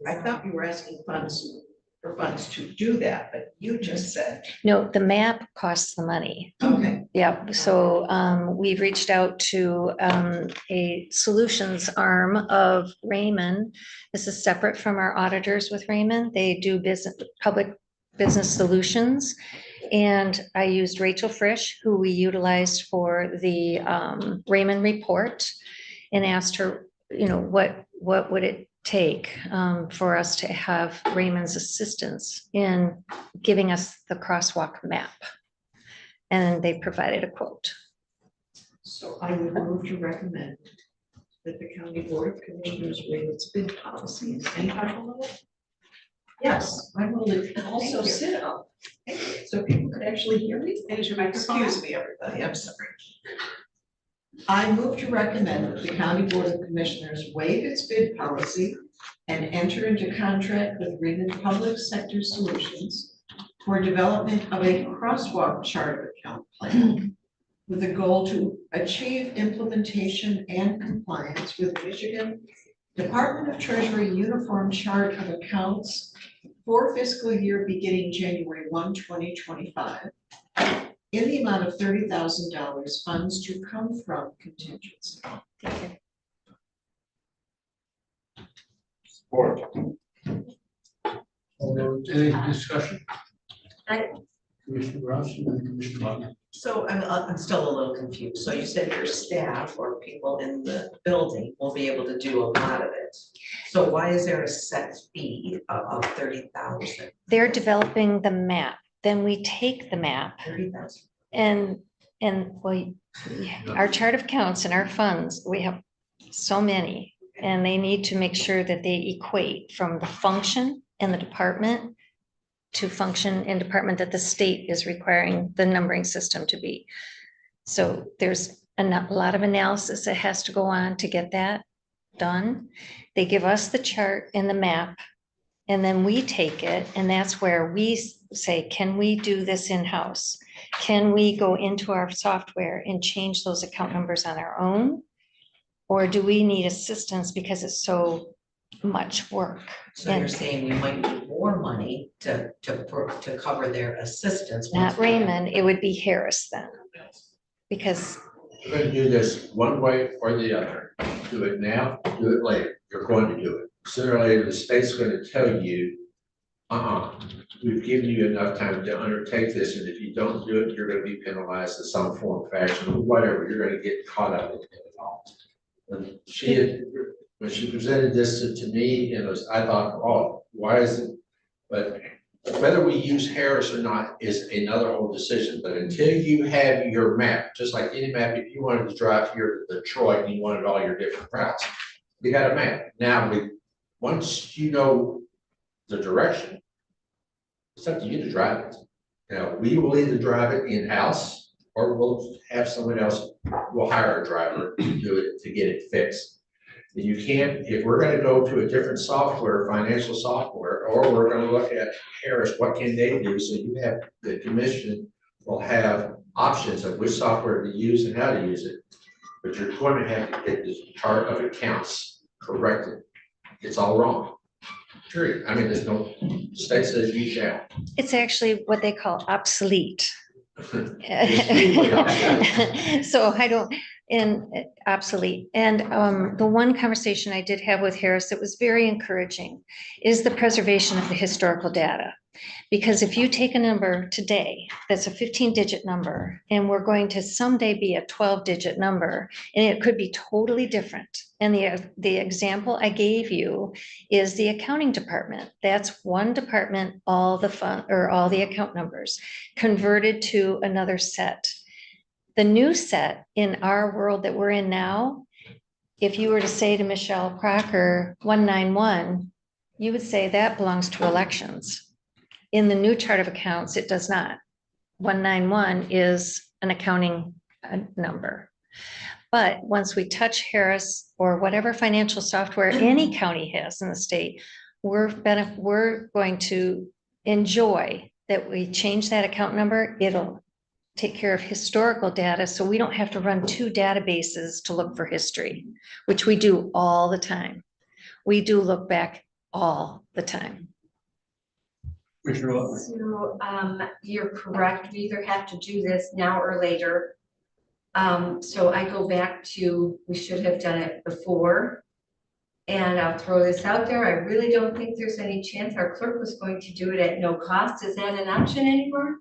[SPEAKER 13] I thought you were asking for funds to do that, but you just said.
[SPEAKER 7] No, the map costs the money.
[SPEAKER 13] Okay.
[SPEAKER 7] Yeah, so we've reached out to a solutions arm of Raymond. This is separate from our auditors with Raymond. They do public business solutions. And I used Rachel Frisch, who we utilized for the Raymond report, and asked her, what would it take for us to have Raymond's assistance in giving us the crosswalk map? And they provided a quote.
[SPEAKER 13] So I would move to recommend that the county board of commissioners waive its bid policies. Any problem with it? Yes, I will also sit up so people could actually hear me. Excuse me, everybody, I'm sorry. I move to recommend that the county board of commissioners waive its bid policy and enter into contract with Raymond Public Sector Solutions for development of a crosswalk chart of account plan with a goal to achieve implementation and compliance with Michigan Department of Treasury Uniform Chart of Accounts for fiscal year beginning January 1, 2025, in the amount of $30,000, funds to come from contingency.
[SPEAKER 6] Support.
[SPEAKER 3] Any discussion?
[SPEAKER 5] I-
[SPEAKER 3] Commissioner Ross and then Commissioner Wagner.
[SPEAKER 5] So I'm still a little confused. So you said your staff or people in the building will be able to do a lot of it. So why is there a set fee of 30,000?
[SPEAKER 7] They're developing the map. Then we take the map
[SPEAKER 5] 30,000.
[SPEAKER 7] and our chart of accounts and our funds, we have so many, and they need to make sure that they equate from the function and the department to function and department that the state is requiring the numbering system to be. So there's a lot of analysis that has to go on to get that done. They give us the chart and the map, and then we take it, and that's where we say, can we do this in-house? Can we go into our software and change those account numbers on our own? Or do we need assistance because it's so much work?
[SPEAKER 5] So you're saying we might need more money to cover their assistance.
[SPEAKER 7] Not Raymond, it would be Harris then. Because
[SPEAKER 4] You're gonna do this one way or the other. Do it now, do it later. You're going to do it. Sooner or later, the state's gonna tell you, we've given you enough time to undertake this, and if you don't do it, you're gonna be penalized in some form, fashion, or whatever. You're gonna get caught up in it all. When she presented this to me, I thought, oh, why is it? But whether we use Harris or not is another whole decision. But until you have your map, just like any map, if you wanted to drive here to Detroit and you wanted all your different routes, you got a map. Now, once you know the direction, it's up to you to drive it. Now, we will either drive it in-house or we'll have someone else, we'll hire a driver to do it, to get it fixed. You can't, if we're gonna go to a different software, financial software, or we're gonna look at Harris, what can they do? So you have, the commission will have options of which software to use and how to use it. But you're going to have to get this chart of accounts corrected. It's all wrong. Period. I mean, there's no, the state says you shall.
[SPEAKER 7] It's actually what they call obsolete.
[SPEAKER 4] It's legally obsolete.
[SPEAKER 7] So I don't, and obsolete. And the one conversation I did have with Harris that was very encouraging is the preservation of the historical data. Because if you take a number today, that's a 15-digit number, and we're going to someday be a 12-digit number, and it could be totally different. And the example I gave you is the accounting department. That's one department, all the fund or all the account numbers converted to another set. The new set in our world that we're in now, if you were to say to Michelle Crocker 191, you would say that belongs to elections. In the new chart of accounts, it does not. 191 is an accounting number. But once we touch Harris or whatever financial software any county has in the state, we're going to enjoy that we change that account number. It'll take care of historical data, so we don't have to run two databases to look for history, which we do all the time. We do look back all the time.
[SPEAKER 2] So, you're correct. We either have to do this now or later. So I go back to, we should have done it before. And I'll throw this out there. I really don't think there's any chance our clerk was going to do it at no cost. Is that an option anymore?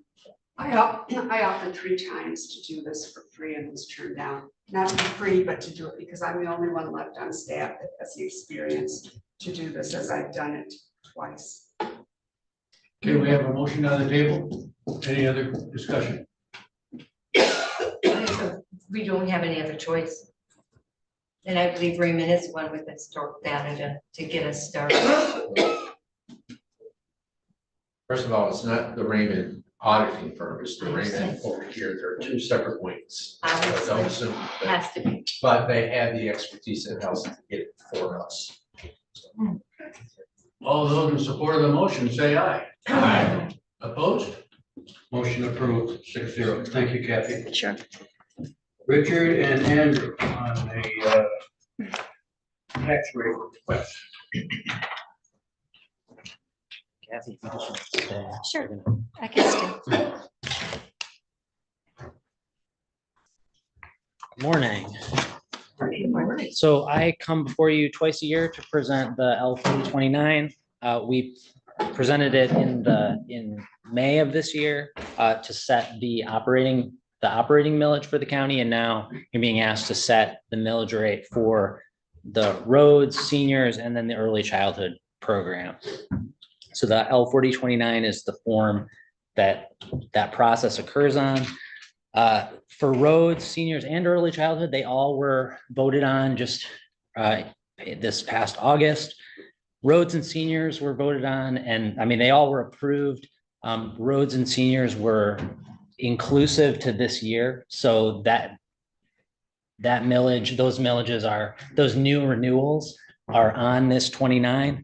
[SPEAKER 15] I offered 3 times to do this for free and was turned down. Not for free, but to do it because I'm the only one left on staff that has the experience to do this, as I've done it twice.
[SPEAKER 3] Okay, we have a motion on the table. Any other discussion?
[SPEAKER 2] We don't have any other choice. And I believe Raymond is one with historical data to get us started.
[SPEAKER 4] First of all, it's not the Raymond auditing firm, it's the Raymond over here. There are 2 separate wings.
[SPEAKER 2] Obviously, has to be.
[SPEAKER 4] But they have the expertise in house to get it for us.
[SPEAKER 3] All those in support of the motion, say aye. Aye. Opposed? Motion approved, 6-0. Thank you, Kathy.
[SPEAKER 7] Sure.
[SPEAKER 3] Richard and Andrew on the tax rate request.
[SPEAKER 16] Kathy, if you just want to stay.
[SPEAKER 7] Sure, I can stay.
[SPEAKER 16] Morning. So I come before you twice a year to present the L-4029. We presented it in May of this year to set the operating millage for the county, and now you're being asked to set the millage rate for the roads, seniors, and then the early childhood program. So the L-4029 is the form that process occurs on. For roads, seniors, and early childhood, they all were voted on just this past August. Roads and seniors were voted on, and I mean, they all were approved. Roads and seniors were inclusive to this year, so that millage, those millages are, those new renewals are on this 29.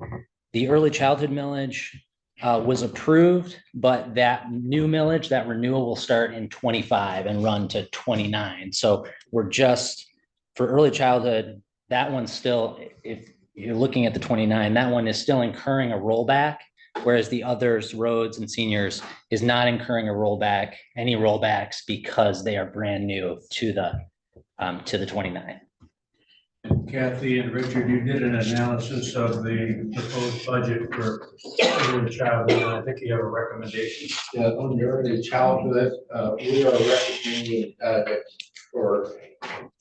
[SPEAKER 16] The early childhood millage was approved, but that new millage, that renewal will start in 25 and run to 29. So we're just, for early childhood, that one's still, if you're looking at the 29, that one is still incurring a rollback, whereas the others, roads and seniors, is not incurring a rollback, any rollbacks, because they are brand new to the 29.
[SPEAKER 3] Kathy and Richard, you did an analysis of the proposed budget for early childhood. I think you have a recommendation.
[SPEAKER 4] Yeah, on the early childhood, we are recommending that for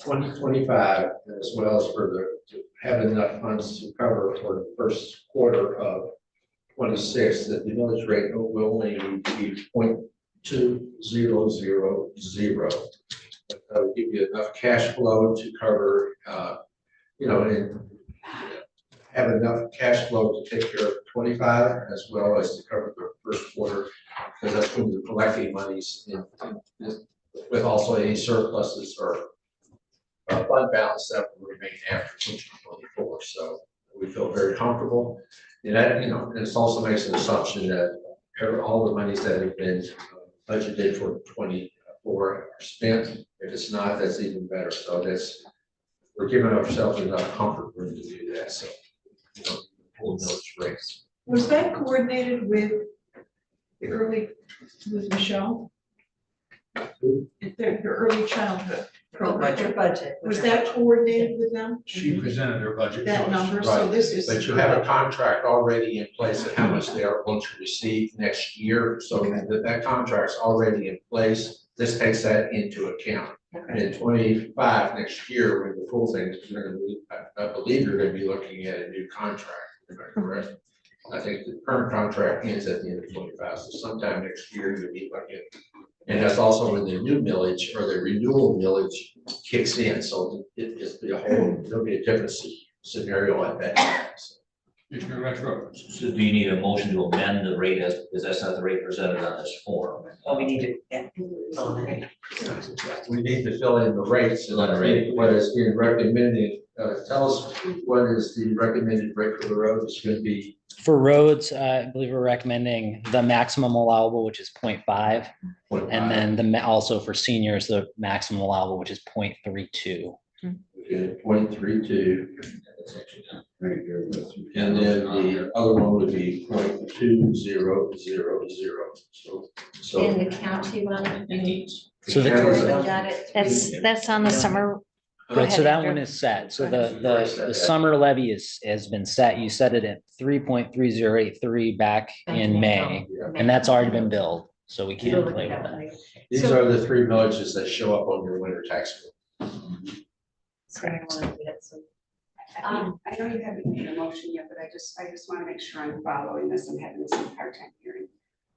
[SPEAKER 4] 2025, as well as for to have enough funds to cover for the first quarter of 26, that the millage rate will only need to be 0.2000. That will give you enough cash flow to cover, and have enough cash flow to take care of 25, as well as to cover the first quarter, because that's when you're collecting monies with also any surpluses or fund balance that will remain after 2024. so we feel very comfortable. And that, this also makes an assumption that all the monies that have been budgeted for 24 are spent. If it's not, that's even better. So we're giving ourselves enough comfort room to do that, so. Full millage rates.
[SPEAKER 13] Was that coordinated with Michelle? The early childhood program,
[SPEAKER 2] Their budget.
[SPEAKER 13] was that coordinated with them?
[SPEAKER 3] She presented her budget. to
[SPEAKER 13] That
[SPEAKER 3] us.
[SPEAKER 13] number, so
[SPEAKER 4] Right.
[SPEAKER 13] this is.
[SPEAKER 4] But you have a contract already in place of how much they are going to receive next year, so that contract's already in place. This takes that into account. And in 25 next year, when the full thing is going to be, I believe you're going to be looking at a new contract, am I correct? I think the current contract ends at the end of 25, so sometime next year you'll be looking. And that's also when the new millage or the renewal millage kicks in, so there'll be a different scenario at that time. So.
[SPEAKER 3] Commissioner Retro.
[SPEAKER 1] So do you need a motion to amend the rate because that's not the rate presented on this form?
[SPEAKER 5] Oh, we need to, yeah.
[SPEAKER 4] We need to fill in the rates and
[SPEAKER 1] Fill in the rate.
[SPEAKER 4] what is being recommended. Tell us what is the recommended rate for the road? It's going to be.
[SPEAKER 16] For roads, I believe we're recommending the maximum allowable, which is 0.5. And then also for seniors, the maximum allowable, which is 0.32.
[SPEAKER 4] 0.32. And then the other one would be 0.2000. So.
[SPEAKER 2] In the county one.
[SPEAKER 16] So
[SPEAKER 2] Got it.
[SPEAKER 7] That's on the summer. Go
[SPEAKER 16] Right, so
[SPEAKER 7] ahead,
[SPEAKER 16] that
[SPEAKER 7] Andrew.
[SPEAKER 16] one is set. So the summer levy has been set. You set it at 3.3083 back in May, and that's already been billed, so we can't play with that.
[SPEAKER 4] These are the three villages that show up on your winter tax bill.
[SPEAKER 2] Correct.
[SPEAKER 15] I know you haven't made a motion yet, but I just want to make sure I'm following this. I'm having this hard time hearing.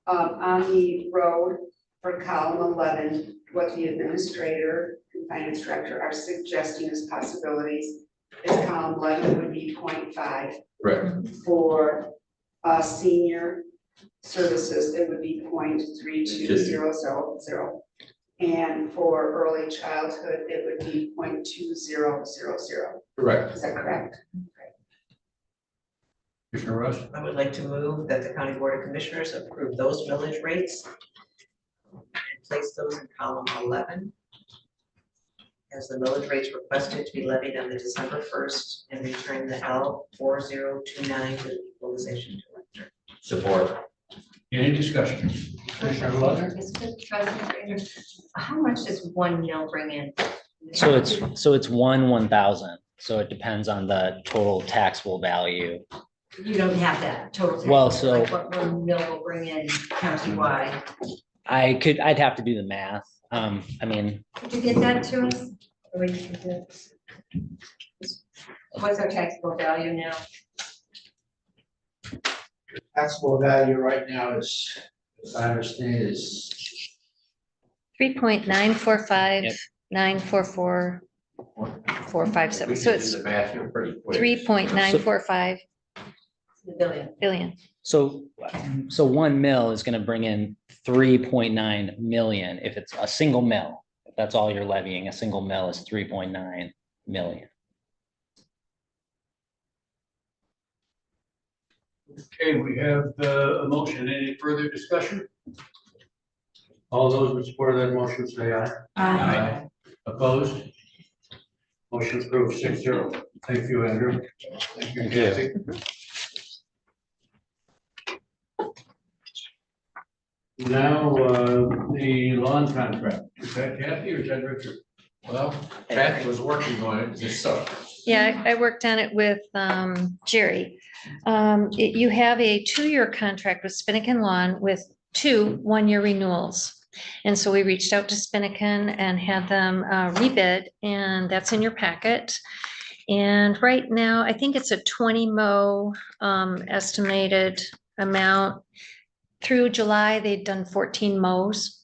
[SPEAKER 15] On the road for column 11, what the administrator and finance director are suggesting as possibilities is column 11 would be 0.5.
[SPEAKER 4] Right.
[SPEAKER 15] For senior services, it would be 0.3200. And for early childhood, it would be 0.2000.
[SPEAKER 4] Correct.
[SPEAKER 15] Is that correct?
[SPEAKER 3] Commissioner Rush.
[SPEAKER 5] I would like to move that the County Board of Commissioners approve those millage rates and place those in column 11 as the millage rates requested to be levied on the December 1st and return the L4029 to the equalization director.
[SPEAKER 1] Support.
[SPEAKER 3] Any discussion? Commissioner Luther.
[SPEAKER 2] Mr. President, how much does 1 mil bring in?
[SPEAKER 16] So it's 1/1000. So it depends on the total taxable value.
[SPEAKER 2] You don't have that total. tax,
[SPEAKER 16] Well, so-
[SPEAKER 2] like what 1 mil will bring in countywide.
[SPEAKER 16] I'd have to do the math. I mean,
[SPEAKER 2] Could you get that to us? Or you can do it? What's our taxable value now?
[SPEAKER 4] Taxable value right now is, as I understand, is
[SPEAKER 7] 3.945,944,457. So it's
[SPEAKER 4] the math here pretty quick.
[SPEAKER 7] 3.945 billion.
[SPEAKER 16] so 1 mil is gonna bring in 3.9 million if it's a single mil. If that's all you're levying, a single mil is 3.9 million.
[SPEAKER 3] Okay, we have a motion. Any further discussion? All those in support of that motion say aye.
[SPEAKER 2] Aye.
[SPEAKER 3] Opposed? Motion approved 6-0. Thank you, Andrew. Thank you,
[SPEAKER 16] Thank you.
[SPEAKER 3] Kathy. Now, the lawn contract. Is that Kathy or is that Richard?
[SPEAKER 4] Well, Kathy was working on it this summer.
[SPEAKER 7] Yeah, I worked on it with Jerry. You have a 2-year contract with Spinnaken Lawn with 2 1-year renewals. And so we reached out to Spinnaken and had them rebid, and that's in your packet. And right now, I think it's a 20 mow estimated amount. Through July, they'd done 14 mows.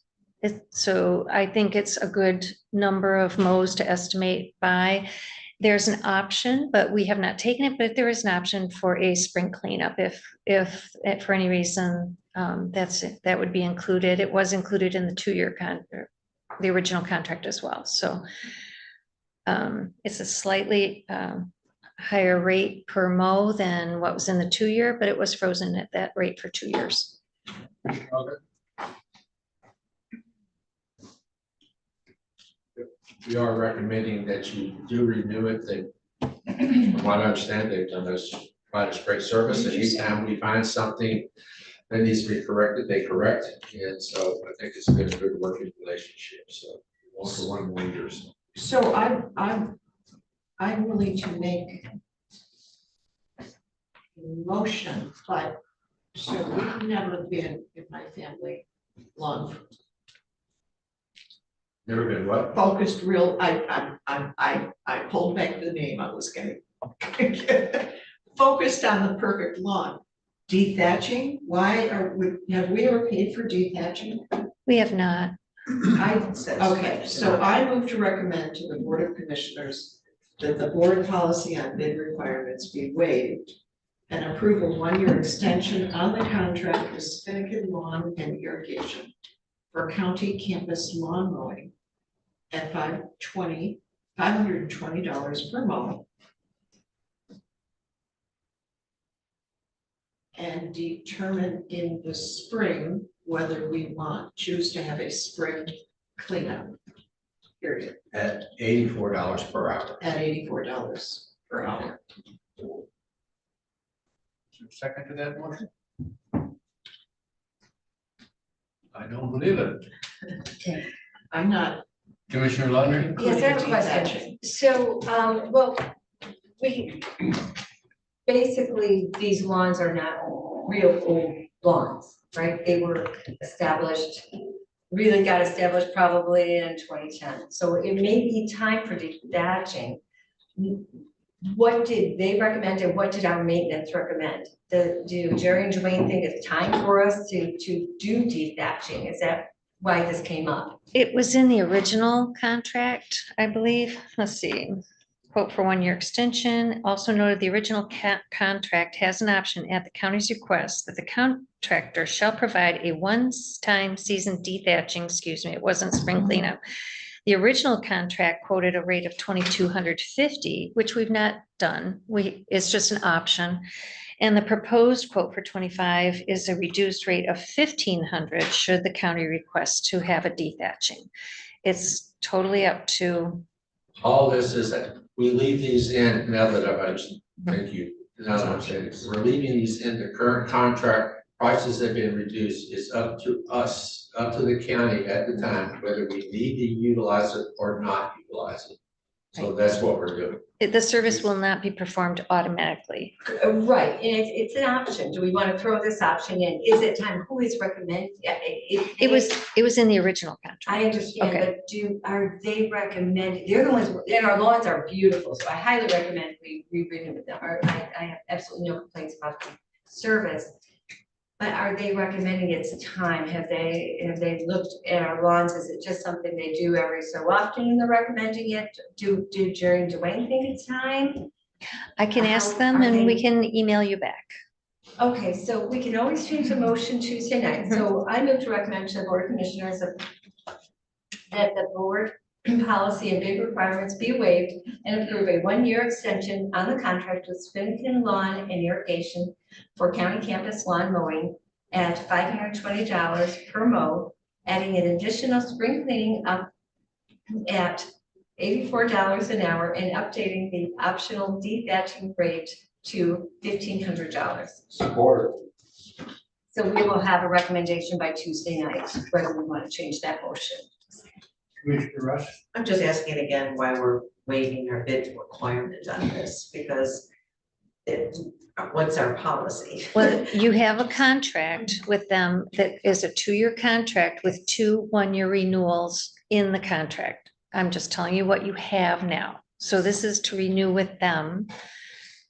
[SPEAKER 7] So I think it's a good number of mows to estimate by. There's an option, but we have not taken it, but there is an option for a spring cleanup if for any reason that would be included. It was included in the 2-year contract, the original contract as well. So it's a slightly higher rate per mow than what was in the 2-year, but it was frozen at that rate for 2 years.
[SPEAKER 4] We are recommending that you do renew it. They, from what I understand, they've done us quite a great service. And anytime we find something that needs to be corrected, they correct. And so I think it's been a good working relationship. So one for one more years.
[SPEAKER 13] So I'm willing to make a motion, but so we've never been in my family long
[SPEAKER 4] Never been what?
[SPEAKER 13] focused real, I pulled back the name I was gonna. Focused on the perfect lawn. Dethatching, have we ever paid for dethatching?
[SPEAKER 7] We have not.
[SPEAKER 13] Okay, so I move to recommend to the Board of Commissioners that the board policy on bid requirements be waived and approve a 1-year extension on the contract with Spinnaken Lawn and Irrigation for county campus lawn mowing at $520 per mow. And determine in the spring whether we choose to have a spring cleanup. Period.
[SPEAKER 4] At $84 per hour.
[SPEAKER 13] At $84 per hour.
[SPEAKER 3] Second to that motion? I don't believe it.
[SPEAKER 2] Okay.
[SPEAKER 13] I'm not.
[SPEAKER 3] Commissioner Laundrie?
[SPEAKER 2] Yes, I have a question. So, well, we, basically, these lawns are not real old lawns, right? They were established, really got established probably in 2010. So it may be time for dethatching. What did they recommend and what did our maintenance recommend? Do Jerry and Dwayne think it's time for us to do dethatching? Is that why this came up?
[SPEAKER 7] It was in the original contract, I believe. Let's see. Quote for 1-year extension. Also noted the original contract has an option at the county's request that the contractor shall provide a one-time season dethatching, it wasn't spring cleanup. The original contract quoted a rate of $2,250, which we've not done. It's just an option. And the proposed quote for 25 is a reduced rate of $1,500 should the county request to have a dethatching. It's totally up to.
[SPEAKER 4] All this is that we leave these in, now that I've understood, thank you. Now that I'm saying this, we're leaving these in the current contract, prices have been reduced, it's up to us, up to the county at the time, whether we need to utilize it or not utilize it. So that's what we're doing.
[SPEAKER 7] The service will not be performed automatically.
[SPEAKER 2] Right, and it's an option. Do we want to throw this option in? Is it time? Who is recommending?
[SPEAKER 7] It was in the original contract.
[SPEAKER 2] I understand,
[SPEAKER 7] Okay.
[SPEAKER 2] but are they recommending, they're the ones, and our lawns are beautiful, so I highly recommend we renew with them. I have absolutely no complaints about the service. But are they recommending it's time? Have they looked at our lawns? Is it just something they do every so often and they're recommending it? Do Jerry and Dwayne think it's time?
[SPEAKER 7] I can ask
[SPEAKER 2] How
[SPEAKER 7] them
[SPEAKER 2] are
[SPEAKER 7] and we
[SPEAKER 2] they-
[SPEAKER 7] can email you back.
[SPEAKER 2] Okay, so we can always change the motion Tuesday night. So I move to recommend to the Board of Commissioners that the board policy and big requirements be waived and approve a 1-year extension on the contract with Spinnaken Lawn and Irrigation for county campus lawn mowing at $520 per mow, adding an additional spring cleaning up at $84 an hour and updating the optional dethatching rate to $1,500.
[SPEAKER 4] Support.
[SPEAKER 2] So we will have a recommendation by Tuesday night, whether we want to change that motion.
[SPEAKER 3] Commissioner Rush?
[SPEAKER 5] I'm just asking again why we're waiving our bid requirement on this, because what's our policy?
[SPEAKER 7] Well, you have a contract with them that is a 2-year contract with 2 1-year renewals in the contract. I'm just telling you what you have now. So this is to renew with them.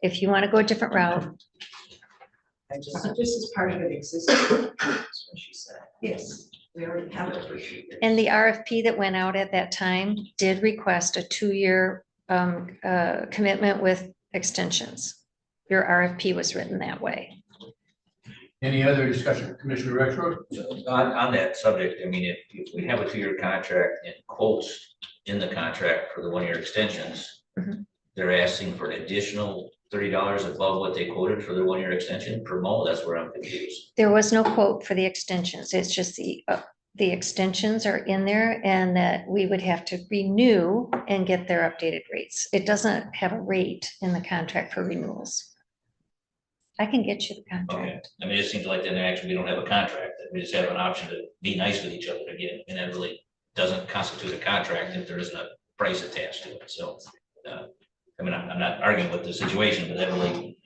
[SPEAKER 7] If you want to go a different route.
[SPEAKER 13] So this is part of an existing, that's what she said. Yes, we already have it for 2 years.
[SPEAKER 7] And the RFP that went out at that time did request a 2-year commitment with extensions. Your RFP was written that way.
[SPEAKER 3] Any other discussion? Commissioner Rexroad?
[SPEAKER 1] On that subject, I mean, if we have a 2-year contract and quotes in the contract for the 1-year extensions,
[SPEAKER 7] Mhm.
[SPEAKER 1] they're asking for an additional $30 above what they quoted for their 1-year extension per mow. That's where I'm confused.
[SPEAKER 7] There was no quote for the extensions. It's just the extensions are in there and that we would have to renew and get their updated rates. It doesn't have a rate in the contract for renewals. I can get you the
[SPEAKER 1] Okay,
[SPEAKER 7] contract.
[SPEAKER 1] I mean, it seems like then actually we don't have a contract, that we just have an option to be nice with each other again, and that really doesn't constitute a contract if there isn't a price attached to it, so. I mean, I'm not arguing with the situation, but that really,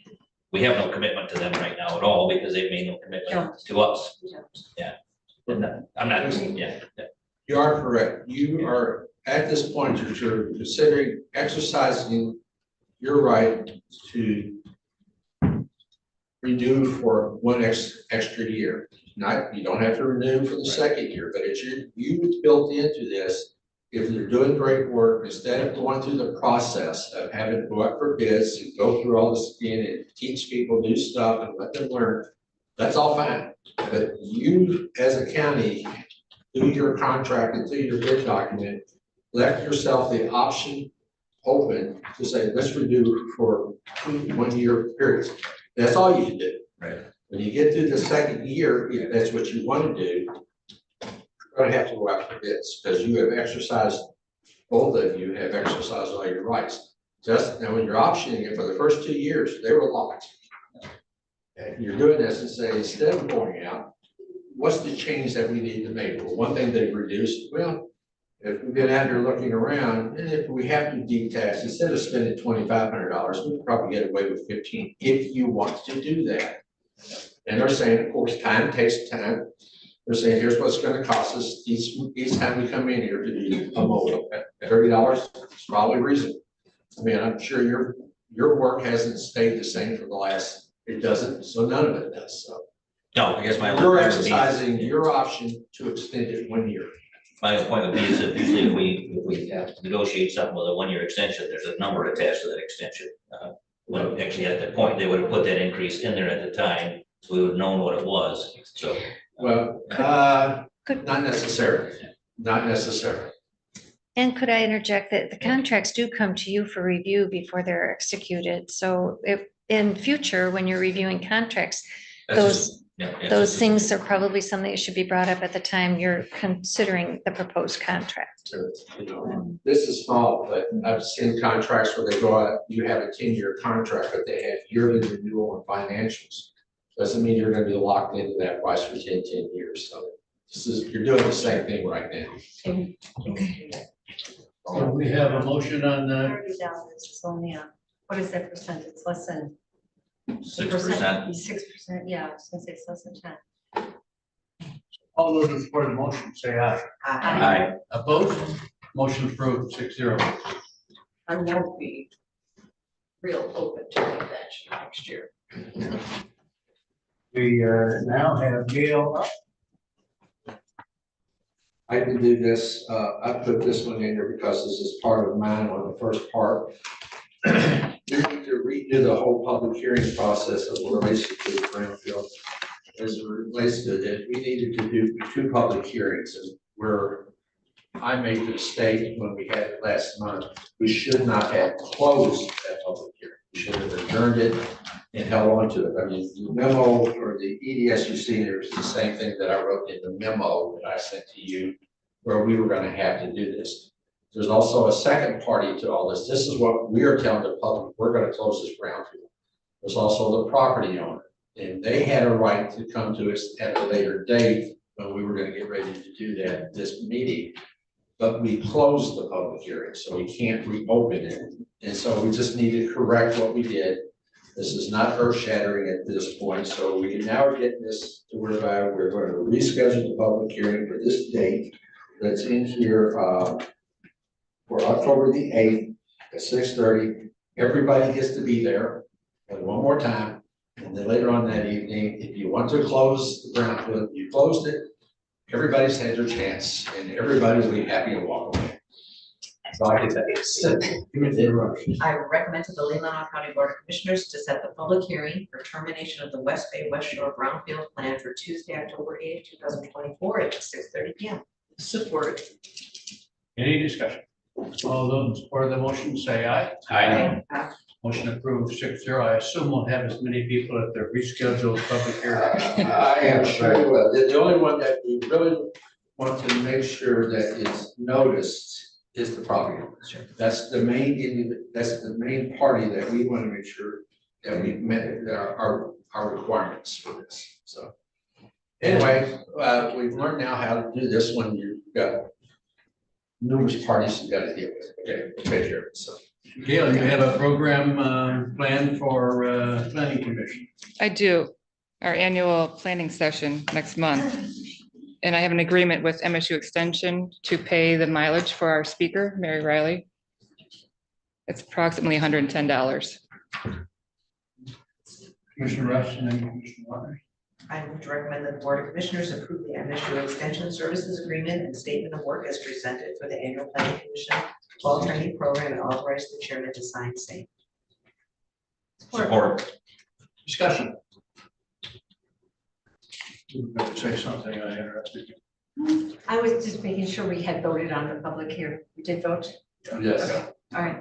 [SPEAKER 1] we have no commitment to them right now at all, because they've made no commitment to us. Yeah. And I'm not, yeah.
[SPEAKER 4] You are correct. You are, at this point, you're considering exercising your right to renew for one extra year. Not, you don't have to renew for the second year, but it's you built into this. If you're doing great work, instead of going through the process of having to go out for bids and go through all this again and teach people new stuff and let them learn, that's all fine. But you, as a county, through your contract and through your bid document, left yourself the option open to say, let's renew for 1-year periods. That's all you can do.
[SPEAKER 1] Right.
[SPEAKER 4] When you get to the second year, if that's what you want to do, you're gonna have to go out for bids, because you have exercised, both of you have exercised all your rights. Just now, when you're optioning it for the first 2 years, they were locked. And you're doing this and say, instead of going out, what's the change that we need to make? Well, one thing they've reduced, well, if we've been out here looking around, and if we have to detach, instead of spending $2,500, we could probably get away with 15 if you want to do that. And they're saying, of course, time takes time. They're saying, here's what's gonna cost us each time we come in here to do a mow. At $30, it's probably reasonable. I mean, I'm sure your work hasn't stayed the same for the last, it doesn't, so none of it does, so.
[SPEAKER 1] No, I guess my.
[SPEAKER 4] You're exercising your option to extend it 1 year.
[SPEAKER 1] My point would be is that usually if we have to negotiate something with a 1-year extension, there's a number attached to that extension. Well, actually, at that point, they would have put that increase in there at the time, so we would have known what it was, so.
[SPEAKER 4] Well, not necessarily, not necessarily.
[SPEAKER 7] And could I interject that the contracts do come to you for review before they're executed? So if in future, when you're reviewing contracts, those things are probably something that should be brought up at the time you're considering the proposed contract.
[SPEAKER 4] You know, this is small, but I've seen contracts where they go out, you have a 10-year contract, but they have yearly renewal and financials. Doesn't mean you're gonna be locked into that price for 10 years. So this is, you're doing the same thing right now.
[SPEAKER 2] Okay.
[SPEAKER 3] So we have a motion on that.
[SPEAKER 2] $30 is only what is that percent? It's less than.
[SPEAKER 1] 6%.
[SPEAKER 2] 6%, yeah, I was gonna say it's less than 10.
[SPEAKER 3] All those in support of the motion, say aye.
[SPEAKER 1] Aye.
[SPEAKER 3] Opposed? Motion approved, 6-0.
[SPEAKER 13] I won't be real open to that next year.
[SPEAKER 3] We now have Gail up.
[SPEAKER 4] I can do this, I put this one in here because this is part of mine on the first part. We need to redo the whole public hearing process as it relates to the brownfield. As it relates to it, we needed to do 2 public hearings, and where I made the mistake when we had it last month, we should not have closed that public hearing. We should have adjourned it and held on to it. I mean, the memo or the EDS you see there is the same thing that I wrote in the memo that I sent to you, where we were gonna have to do this. There's also a second party to all this. This is what we are telling the public, we're gonna close this brownfield. There's also the property owner, and they had a right to come to us at a later date when we were gonna get ready to do that, this meeting. But we closed the public hearing, so we can't reopen it. And so we just need to correct what we did. This is not earth shattering at this point, so we now are getting this to whereby we're going to reschedule the public hearing for this date that's in here, for October the 8th at 6:30. Everybody gets to be there. And one more time, and then later on that evening, if you want to close the brownfield, you closed it. Everybody's had their chance, and everybody will be happy and walk away. So I can tell you.
[SPEAKER 5] I recommend to the Leelanau County Board of Commissioners to set the public hearing for termination of the West Bay West Shore Brownfield Plan for Tuesday, October 8th, 2024 at 6:30 p.m.
[SPEAKER 13] Support.
[SPEAKER 3] Any discussion? All those in support of the motion, say aye.
[SPEAKER 1] Aye.
[SPEAKER 3] Motion approved 6-0. I assume we'll have as many people at the rescheduled public hearing.
[SPEAKER 4] I am sure you will. The only one that we really want to make sure that is noticed is the property owners. That's the main party that we want to make sure that we met our requirements for this, so. Anyway, we've learned now how to do this when you've got numerous parties you gotta deal with. Okay, we'll take care of it, so.
[SPEAKER 3] Gail, you have a program planned for planning commission.
[SPEAKER 17] I do, our annual planning session next month. And I have an agreement with MSU Extension to pay the mileage for our speaker, Mary Riley. It's approximately $110.
[SPEAKER 3] Commissioner Rush and then Commissioner Waters.
[SPEAKER 5] I would recommend that the Board of Commissioners approve the MSU Extension Services Agreement and Statement of Work as presented for the annual planning commission fall training program and authorize the chairman to sign same.
[SPEAKER 1] Support.
[SPEAKER 3] Discussion. You were going to say something, I interrupted you.
[SPEAKER 2] I was just making sure we had voted on the public here. We did vote?
[SPEAKER 4] Yes.
[SPEAKER 2] Okay. All right.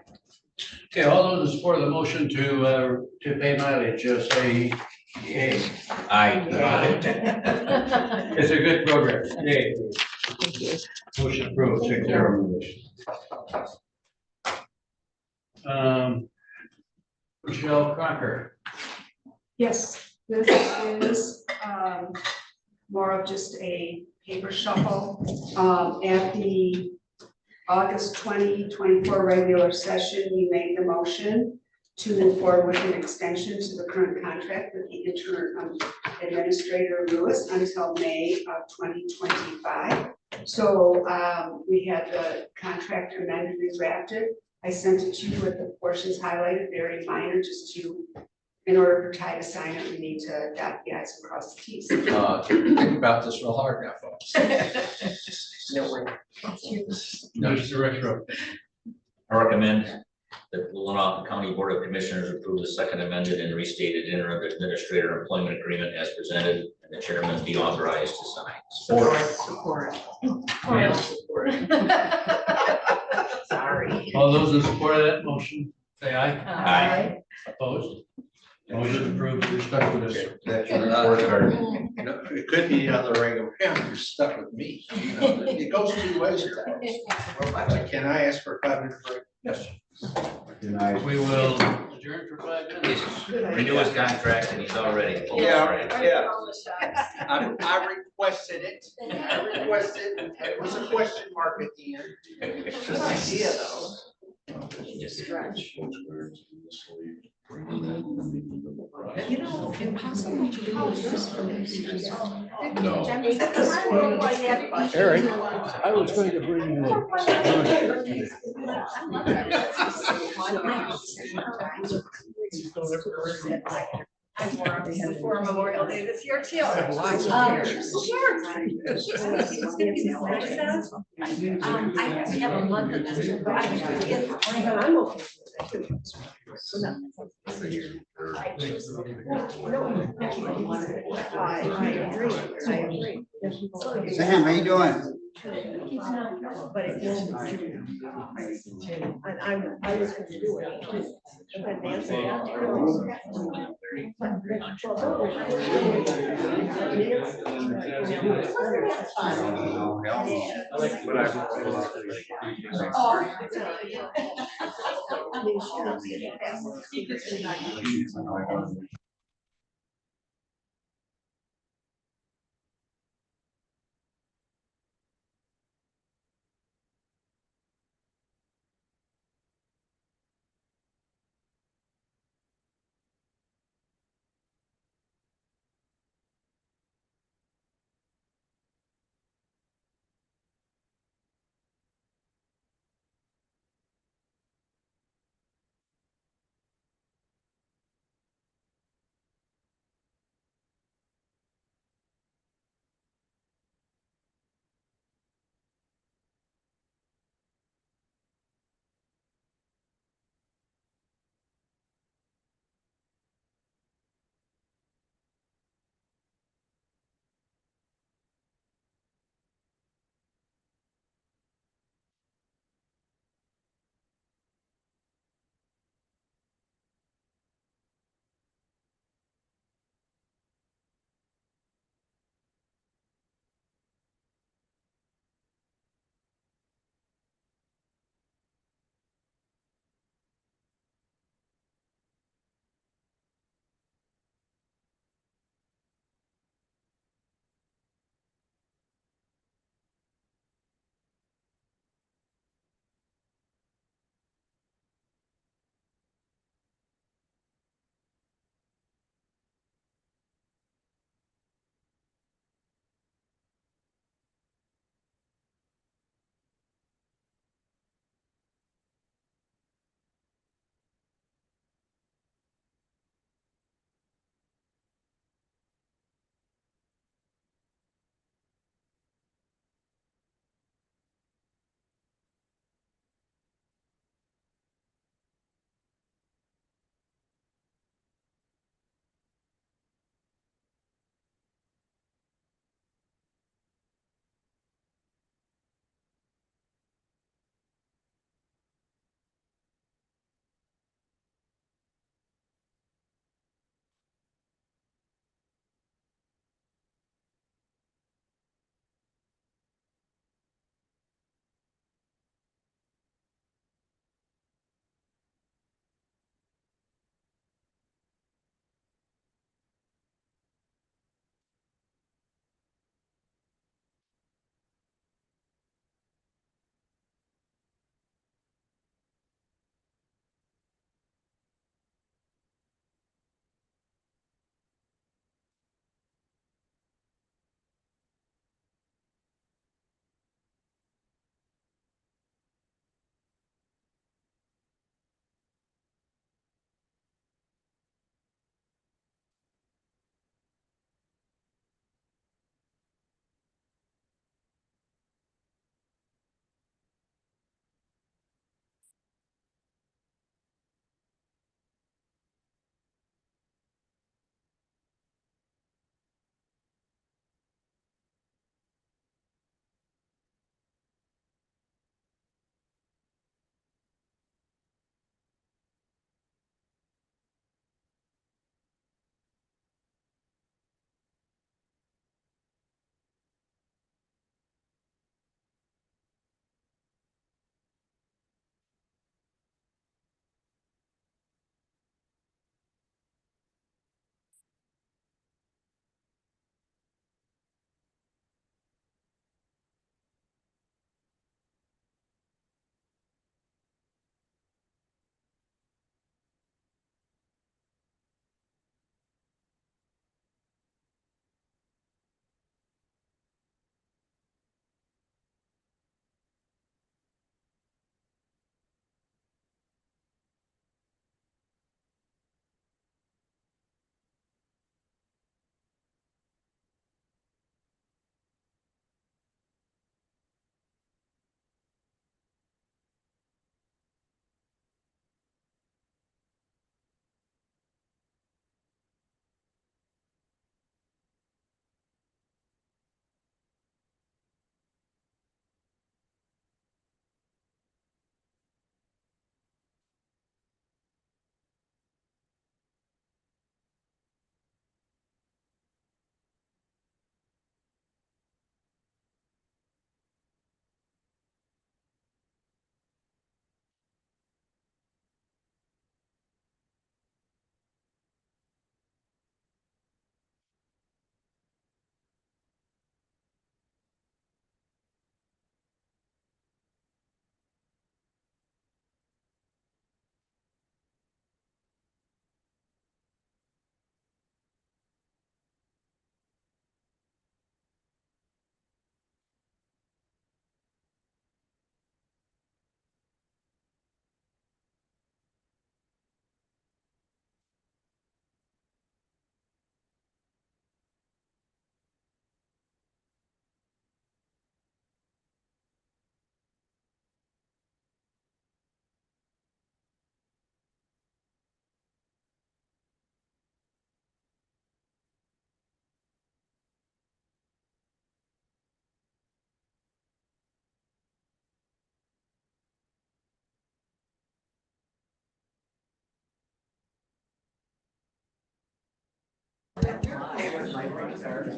[SPEAKER 3] Okay, all those in support of the motion to pay mileage, say yay.
[SPEAKER 1] Aye.
[SPEAKER 3] It's a good program. Yay.
[SPEAKER 2] Thank you.
[SPEAKER 3] Motion approved, 6-0. Michelle Crocker.
[SPEAKER 15] Yes, this is more of just a paper shuffle. At the August 2024 regular session, we made the motion to move forward with an extension to the current contract with the interim administrator Lewis until May of 2025. So we had the contract amended and drafted. I sent it to you with the portions highlighted, very minor, just to, in order for Ty to sign it, we need to dot the i's and cross the t's.
[SPEAKER 4] Think about this real hard now, folks.
[SPEAKER 5] No way.
[SPEAKER 3] Mr. Retro.
[SPEAKER 1] I recommend that Leelanau County Board of Commissioners approve the second amended and restated interim administrator employment agreement as presented, and the chairman be authorized to sign.
[SPEAKER 5] Support. Sorry.
[SPEAKER 3] All those in support of that motion, say aye.
[SPEAKER 1] Aye.
[SPEAKER 3] Opposed? Motion approved, you're stuck with us.
[SPEAKER 4] That's right. You know, it could be the other way around, you're stuck with me. You know, it goes 2 ways. Can I ask for a 5-minute break?
[SPEAKER 3] Yes.
[SPEAKER 6] Denied.
[SPEAKER 3] We will adjourn for 5 minutes.
[SPEAKER 1] Renew his contract and he's already.
[SPEAKER 4] Yeah. I requested it. It was a question mark at the end.
[SPEAKER 5] Good idea, though. You know, impossible to
[SPEAKER 4] No.
[SPEAKER 11] Eric, I was going to bring you.
[SPEAKER 2] For Memorial Day this year too. Sure. I have a month of this. I'm okay.
[SPEAKER 6] Sam, how you doing?
[SPEAKER 2] But it is. And I was gonna do it. But Nancy got
[SPEAKER 6] Oh.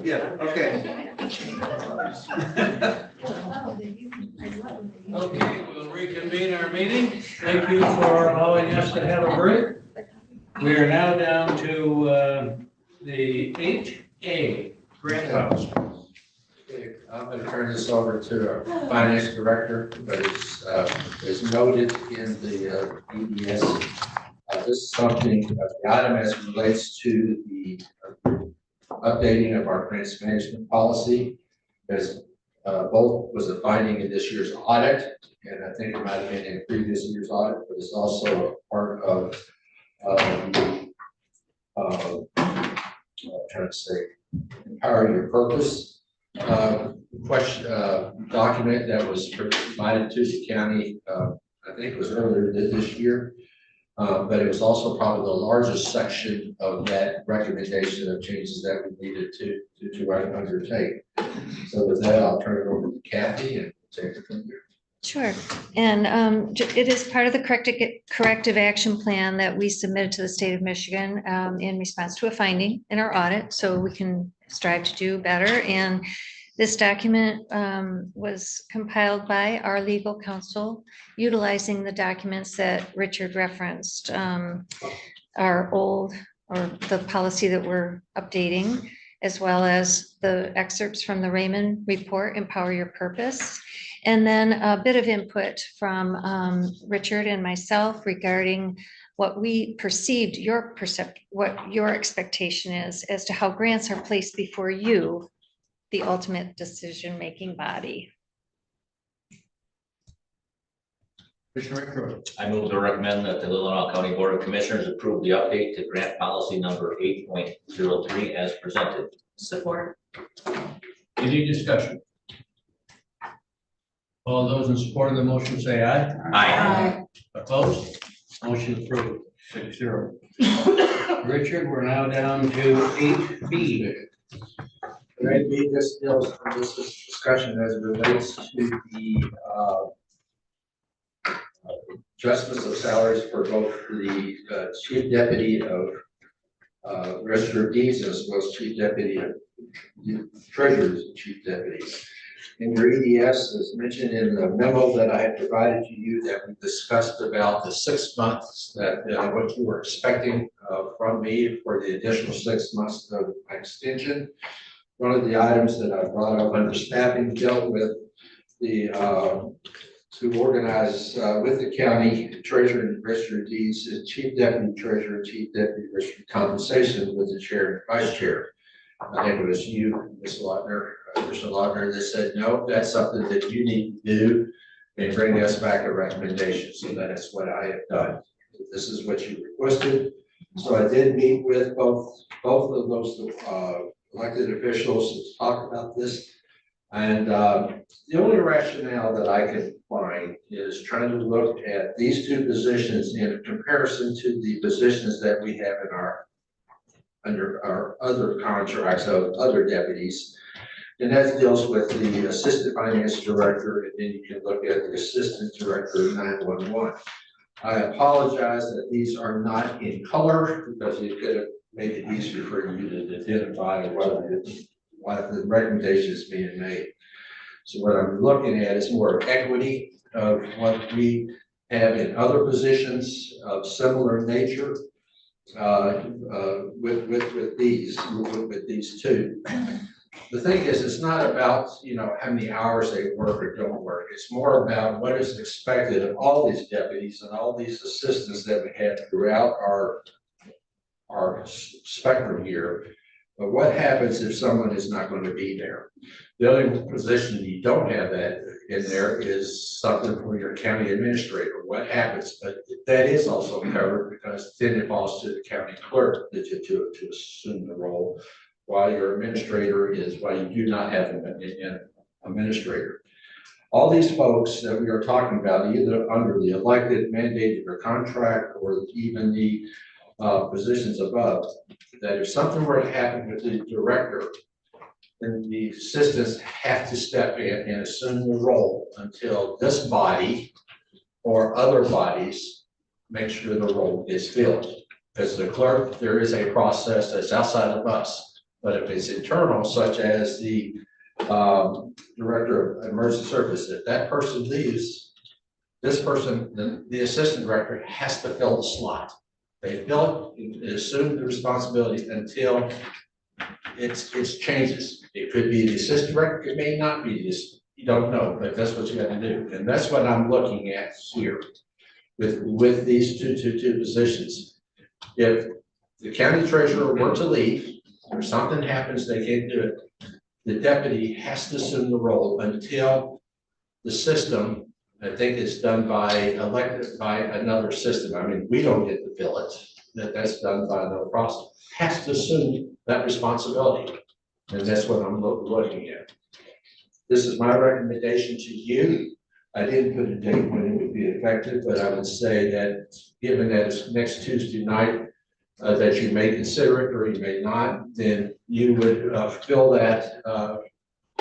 [SPEAKER 4] Yeah, okay.
[SPEAKER 3] Okay, we'll reconvene our meeting. Thank you for allowing us to have a break. We are now down to the 8A grant house.
[SPEAKER 4] Okay, I'm gonna turn this over to our finance director, but it's noted in the EDS. This is something, the item as it relates to the updating of our grants management policy. As both was a finding in this year's audit, and I think it might have been in previous year's audit, but it's also a part of the trying to say, empower your purpose document that was provided to the county, I think it was earlier this year. But it was also probably the largest section of that recommendation of changes that we needed to undertake. So with that, I'll turn it over to Kathy and take it from there.
[SPEAKER 7] Sure. And it is part of the corrective action plan that we submitted to the state of Michigan in response to a finding in our audit, so we can strive to do better. And this document was compiled by our legal counsel, utilizing the documents that Richard referenced, our old, or the policy that we're updating, as well as the excerpts from the Raymond report, Empower Your Purpose. And then a bit of input from Richard and myself regarding what we perceived, what your expectation is as to how grants are placed before you, the ultimate decision-making body.
[SPEAKER 4] Commissioner,
[SPEAKER 1] I move to recommend that the Leelanau County Board of Commissioners approve the update to grant policy number 8.03 as presented.
[SPEAKER 2] Support.
[SPEAKER 3] Any discussion? All those in support of the motion say aye.
[SPEAKER 1] Aye.
[SPEAKER 3] Opposed? Motion approved, 6-0. Richard, we're now down to 8B.
[SPEAKER 4] Right, this deals, this is discussion as it relates to the adjustments of salaries for both the chief deputy of register of deeds as well as chief deputy of treasurer's chief deputy. In your EDS, as mentioned in the memo that I had provided to you, that we discussed about the 6 months that what you were expecting from me for the additional 6 months of extension. One of the items that I brought up under staffing dealt with the to organize with the county treasurer and register of deeds, chief deputy treasurer, chief deputy register compensation with the chair and vice chair. I think it was you, Ms. Lautner, Mr. Lautner, that said, no, that's something that you need to do and bring us back a recommendation. So that is what I have done. This is what you requested. So I did meet with both of those elected officials to talk about this. And the only rationale that I can find is trying to look at these two positions in comparison to the positions that we have in under our other contracts of other deputies. And that deals with the assistant finance director, and then you can look at the assistant director of 911. I apologize that these are not in color because it could have made it easier for you to identify what the recommendation is being made. So what I'm looking at is more equity of what we have in other positions of similar nature with these two. The thing is, it's not about, you know, how many hours they work or don't work. It's more about what is expected of all these deputies and all these assistants that we have throughout our spectrum here. But what happens if someone is not going to be there? The only position you don't have that in there is something for your county administrator. What happens? But that is also covered because then it falls to the county clerk to assume the role, while your administrator is, while you do not have an administrator. All these folks that we are talking about, either under the elected, mandated, or contract, or even the positions above, that if something were to happen with the director, then the assistants have to step in and assume the role until this body or other bodies make sure the role is filled. As the clerk, there is a process that's outside of us. But if it's internal, such as the director of emergency services, if that person leaves, this person, the assistant director has to fill the slot. They fill it, assume the responsibility until it's changes. It could be the assistant director, it may not be this, you don't know, but that's what you got to do. And that's what I'm looking at here with these two positions. If the county treasurer were to leave, or something happens, they can't do it, the deputy has to assume the role until the system, I think it's done by elected by another system. I mean, we don't get to fill it, that's done by another process. Has to assume that responsibility. And that's what I'm looking at. This is my recommendation to you. I didn't put a date when it would be effective, but I would say that given that it's next Tuesday night, that you may consider it or you may not, then you would fill that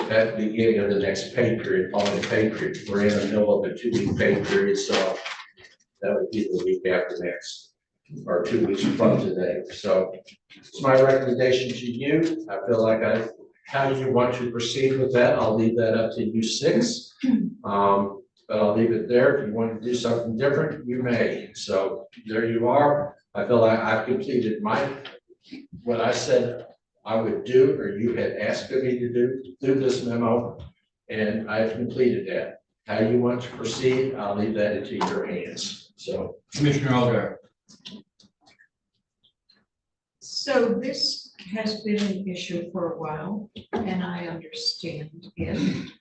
[SPEAKER 4] at the beginning of the next pay period, following pay period. We're in the middle of a 2-week pay period, so that would be the week after next, or 2 weeks from today. So it's my recommendation to you. I feel like how you want to proceed with that, I'll leave that up to you six. But I'll leave it there. If you want to do something different, you may. So there you are. I feel like I've completed what I said I would do, or you had asked me to do through this memo, and I've completed that. How you want to proceed, I'll leave that into your hands. So
[SPEAKER 3] Commissioner Algar.
[SPEAKER 13] So this has been an issue for a while, and I understand it.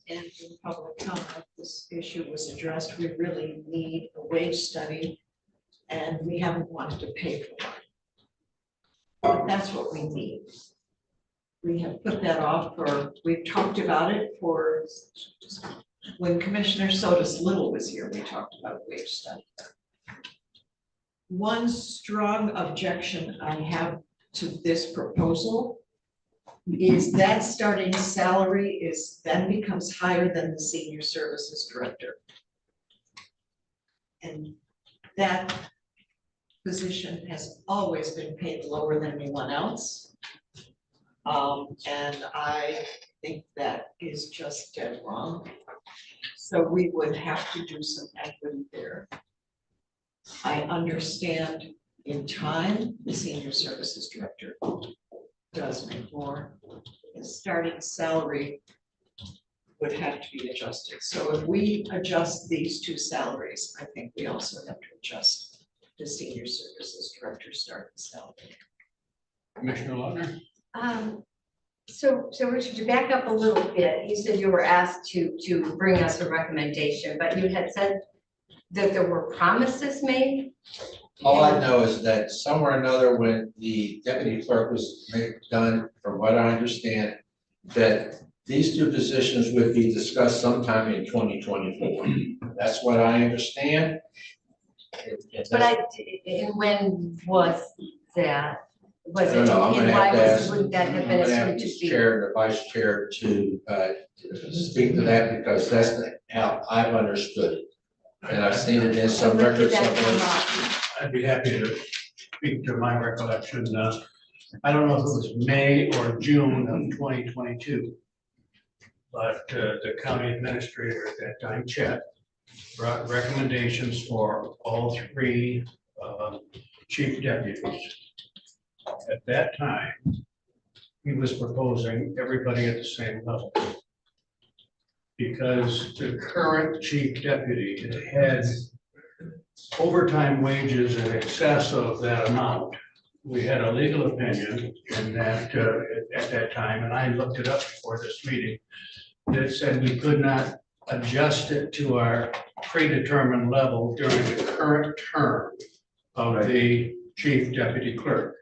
[SPEAKER 13] And in public comment, this issue was addressed. We really need a wage study, and we haven't wanted to pay for one. But that's what we need. We have put that off we've talked about it for, when Commissioner Sotis Little was here, we talked about a wage study. One strong objection I have to this proposal is that starting salary then becomes higher than the senior services director. And that position has always been paid lower than anyone else. And I think that is just dead wrong. So we would have to do some equity there. I understand in time, the senior services director does make more. The starting salary would have to be adjusted. So if we adjust these two salaries, I think we also have to adjust the senior services director starting salary.
[SPEAKER 3] Commissioner Lautner.
[SPEAKER 2] So Richard, to back up a little bit, you said you were asked to bring us a recommendation, but you had said that there were promises made.
[SPEAKER 4] all I know is that somewhere or another, when the deputy clerk was done, from what I understand, that these two positions would be discussed sometime in 2024. That's what I understand.
[SPEAKER 2] But and when was that? Was
[SPEAKER 4] I don't
[SPEAKER 2] it,
[SPEAKER 4] know, I'm
[SPEAKER 2] and
[SPEAKER 4] gonna
[SPEAKER 2] why
[SPEAKER 4] have to ask,
[SPEAKER 2] wouldn't that have
[SPEAKER 4] I'm
[SPEAKER 2] been
[SPEAKER 4] gonna have
[SPEAKER 2] assumed
[SPEAKER 4] the
[SPEAKER 2] to be?
[SPEAKER 4] chair, the vice chair to speak to that, because that's how I've understood it. And I've seen it in some
[SPEAKER 2] When did
[SPEAKER 4] records.
[SPEAKER 2] that come up?
[SPEAKER 3] I'd be happy to speak to my recollection. I don't know if it was May or June of 2022. But the county administrator at that time, Chet, brought recommendations for all three chief deputies. At that time, he was proposing everybody at the same level. Because the current chief deputy had overtime wages in excess of that amount. We had a legal opinion in that at that time, and I looked it up before this meeting, that said we could not adjust it to our predetermined level during the current term of the chief deputy clerk.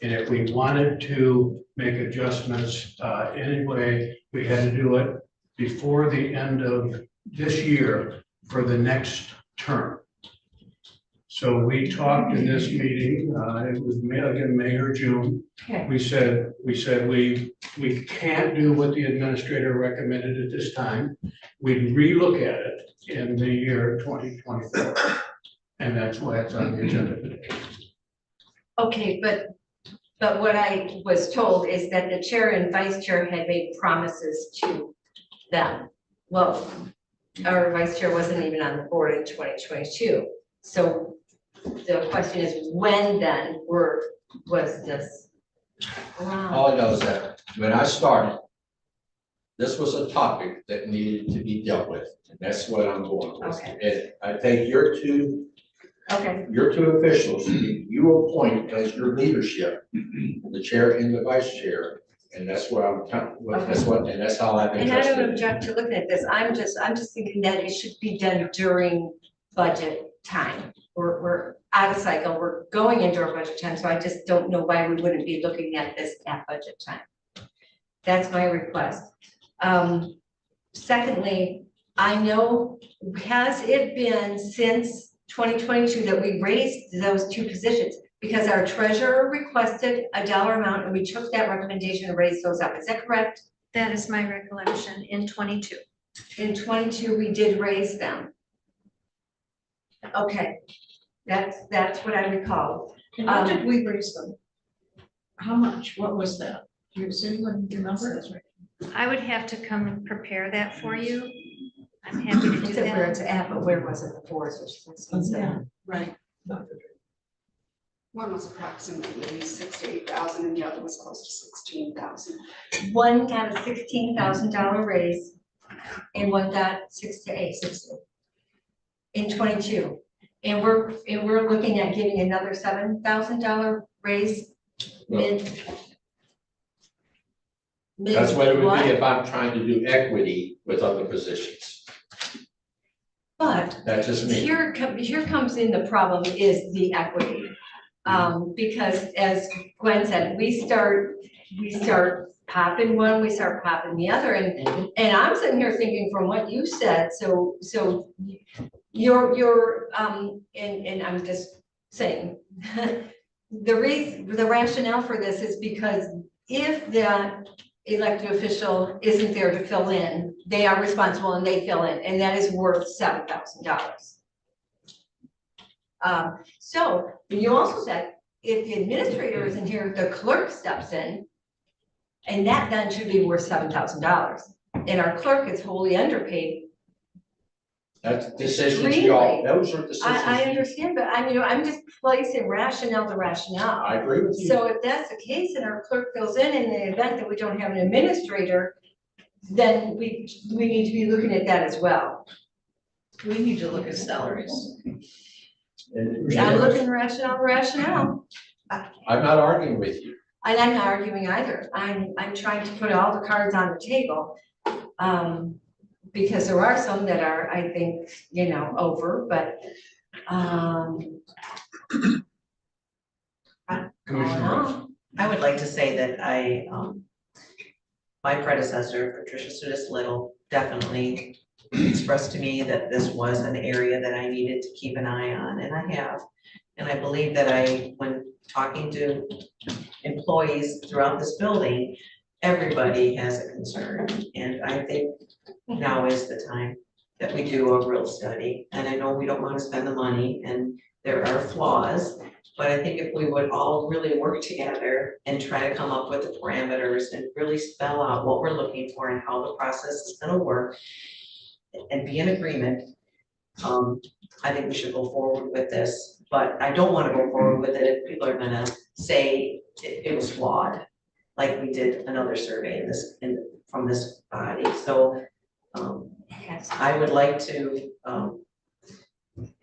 [SPEAKER 3] And if we wanted to make adjustments anyway, we had to do it before the end of this year for the next term. So we talked in this meeting, it was May or June.
[SPEAKER 2] Okay.
[SPEAKER 3] We said we can't do what the administrator recommended at this time. We'd relook at it in the year 2024. And that's why it's on the agenda today.
[SPEAKER 2] Okay, but what I was told is that the chair and vice chair had made promises to them. Well, our vice chair wasn't even on the board in 2022. So the question is, when then was this around?
[SPEAKER 4] All I know is that when I started, this was a topic that needed to be dealt with, and that's what I'm going with.
[SPEAKER 2] Okay.
[SPEAKER 4] And I think your two
[SPEAKER 2] Okay,
[SPEAKER 4] officials, you appoint as your leadership, the chair and the vice chair, and that's what and that's how I've been
[SPEAKER 2] and I don't
[SPEAKER 4] trusted.
[SPEAKER 2] object to looking at this. I'm just thinking that it should be done during budget time. We're out of cycle. We're going into our budget time, so I just don't know why we wouldn't be looking at this at budget time. That's my request. Secondly, I know, has it been since 2022 that we raised those two positions? Because our treasurer requested a dollar amount and we took that recommendation and raised those up. Is that correct?
[SPEAKER 7] That is my recollection in 22.
[SPEAKER 2] In 22, we did raise them. Okay, that's what I recall.
[SPEAKER 13] And how did we raise them? How much? What was that? Does anyone remember?
[SPEAKER 7] I would have to come and prepare that for you. I'm happy to do
[SPEAKER 2] It's where
[SPEAKER 7] that.
[SPEAKER 2] it's at, but where was it before? So
[SPEAKER 13] Yeah, right.
[SPEAKER 15] One was approximately 6,000 to 8,000 and the other was close to 16,000.
[SPEAKER 2] one got a $16,000 raise and one got 6 to 8. In 22. And we're looking at getting another $7,000 raise
[SPEAKER 4] That's what it would
[SPEAKER 2] what?
[SPEAKER 4] be if I'm trying to do equity with other positions.
[SPEAKER 2] But
[SPEAKER 4] That's just me.
[SPEAKER 2] here comes in the problem is the equity. Because as Gwen said, we start popping one, we start popping the other, and I'm sitting here thinking from what you said, so you're and I'm just saying, the rationale for this is because if the elected official isn't there to fill in, they are responsible and they fill in, and that is worth $7,000. So you also said if the administrator isn't here, the clerk steps in, and that then should be worth $7,000. And our clerk is wholly underpaid.
[SPEAKER 4] That's decisions y'all, those are decisions.
[SPEAKER 2] I understand, but I'm just placing rationale to rationale.
[SPEAKER 4] I agree with you.
[SPEAKER 2] So if that's the case and our clerk fills in the event that we don't have an administrator, then we need to be looking at that as well.
[SPEAKER 5] We need to look at salaries.
[SPEAKER 2] I'm looking rationale.
[SPEAKER 4] I'm not arguing with you.
[SPEAKER 2] And I'm not arguing either. I'm trying to put all the cards on the table. Because there are some that are, I think, over, but,
[SPEAKER 3] Commissioner
[SPEAKER 5] I would like to say that my predecessor, Patricia Sudis Little, definitely expressed to me that this was an area that I needed to keep an eye on, and I have. And I believe that when talking to employees throughout this building, everybody has a concern, and I think now is the time that we do a real study. And I know we don't want to spend the money and there are flaws, but I think if we would all really work together and try to come up with the parameters and really spell out what we're looking for and how the process is gonna work and be in agreement, I think we should go forward with this. But I don't want to go forward with it if people are gonna say it was flawed, like we did another survey from this body. So I would like to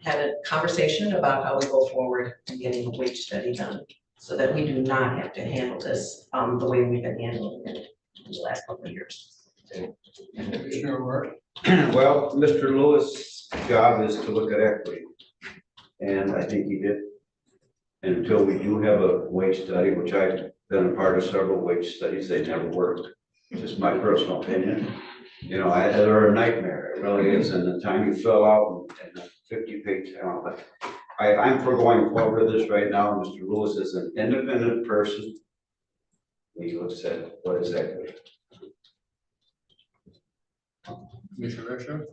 [SPEAKER 5] have a conversation about how we go forward in getting a wage study done, so that we do not have to handle this the way we've been handling it in the last couple of years.
[SPEAKER 6] Well, Mr. Lewis' job is to look at equity. And I think he did. And until we do have a wage study, which I've been a part of several wage studies, they never worked. Just my personal opinion. They're a nightmare. It really is. And the time you fill out and the 50-page, but I'm for going forward with this right now. Mr. Lewis is an independent person. He looks at what is equity.
[SPEAKER 4] Commissioner Richard?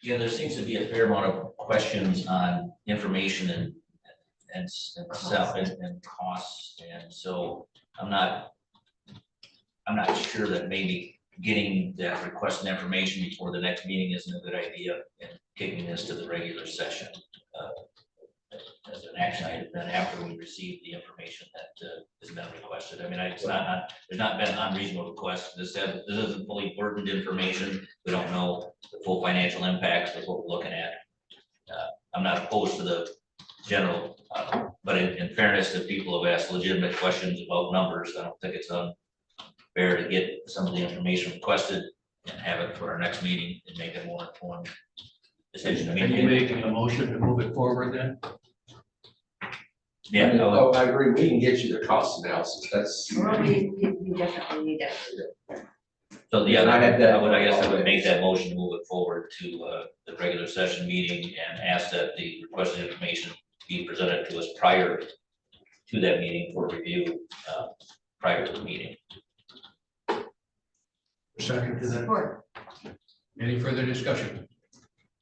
[SPEAKER 1] There seems to be a fair amount of questions on information and and stuff and costs, and so I'm not sure that maybe getting that requested information before the next meeting isn't a good idea, and kicking this to the regular session as an action item, then after we receive the information that has been requested. I mean, it's not, there's not been unreasonable requests. This isn't fully burdened information. We don't know the full financial impacts of what we're looking at. I'm not opposed to the general, but in fairness to people who have asked legitimate questions about numbers, I don't think it's unfair to get some of the information requested and have it for our next meeting and make a more informed decision.
[SPEAKER 3] Are you making a motion to move it forward then?
[SPEAKER 1] Yeah,
[SPEAKER 4] Oh, I agree. We can get you the cost analysis. That's.
[SPEAKER 2] Well, we definitely need it.
[SPEAKER 1] So yeah,
[SPEAKER 4] And I had that-
[SPEAKER 1] I guess I would make that motion to move it forward to the regular session meeting and ask that the requested information be presented to us prior to that meeting for review, prior to the meeting.
[SPEAKER 3] Second to that.
[SPEAKER 2] Support.
[SPEAKER 3] Any further discussion?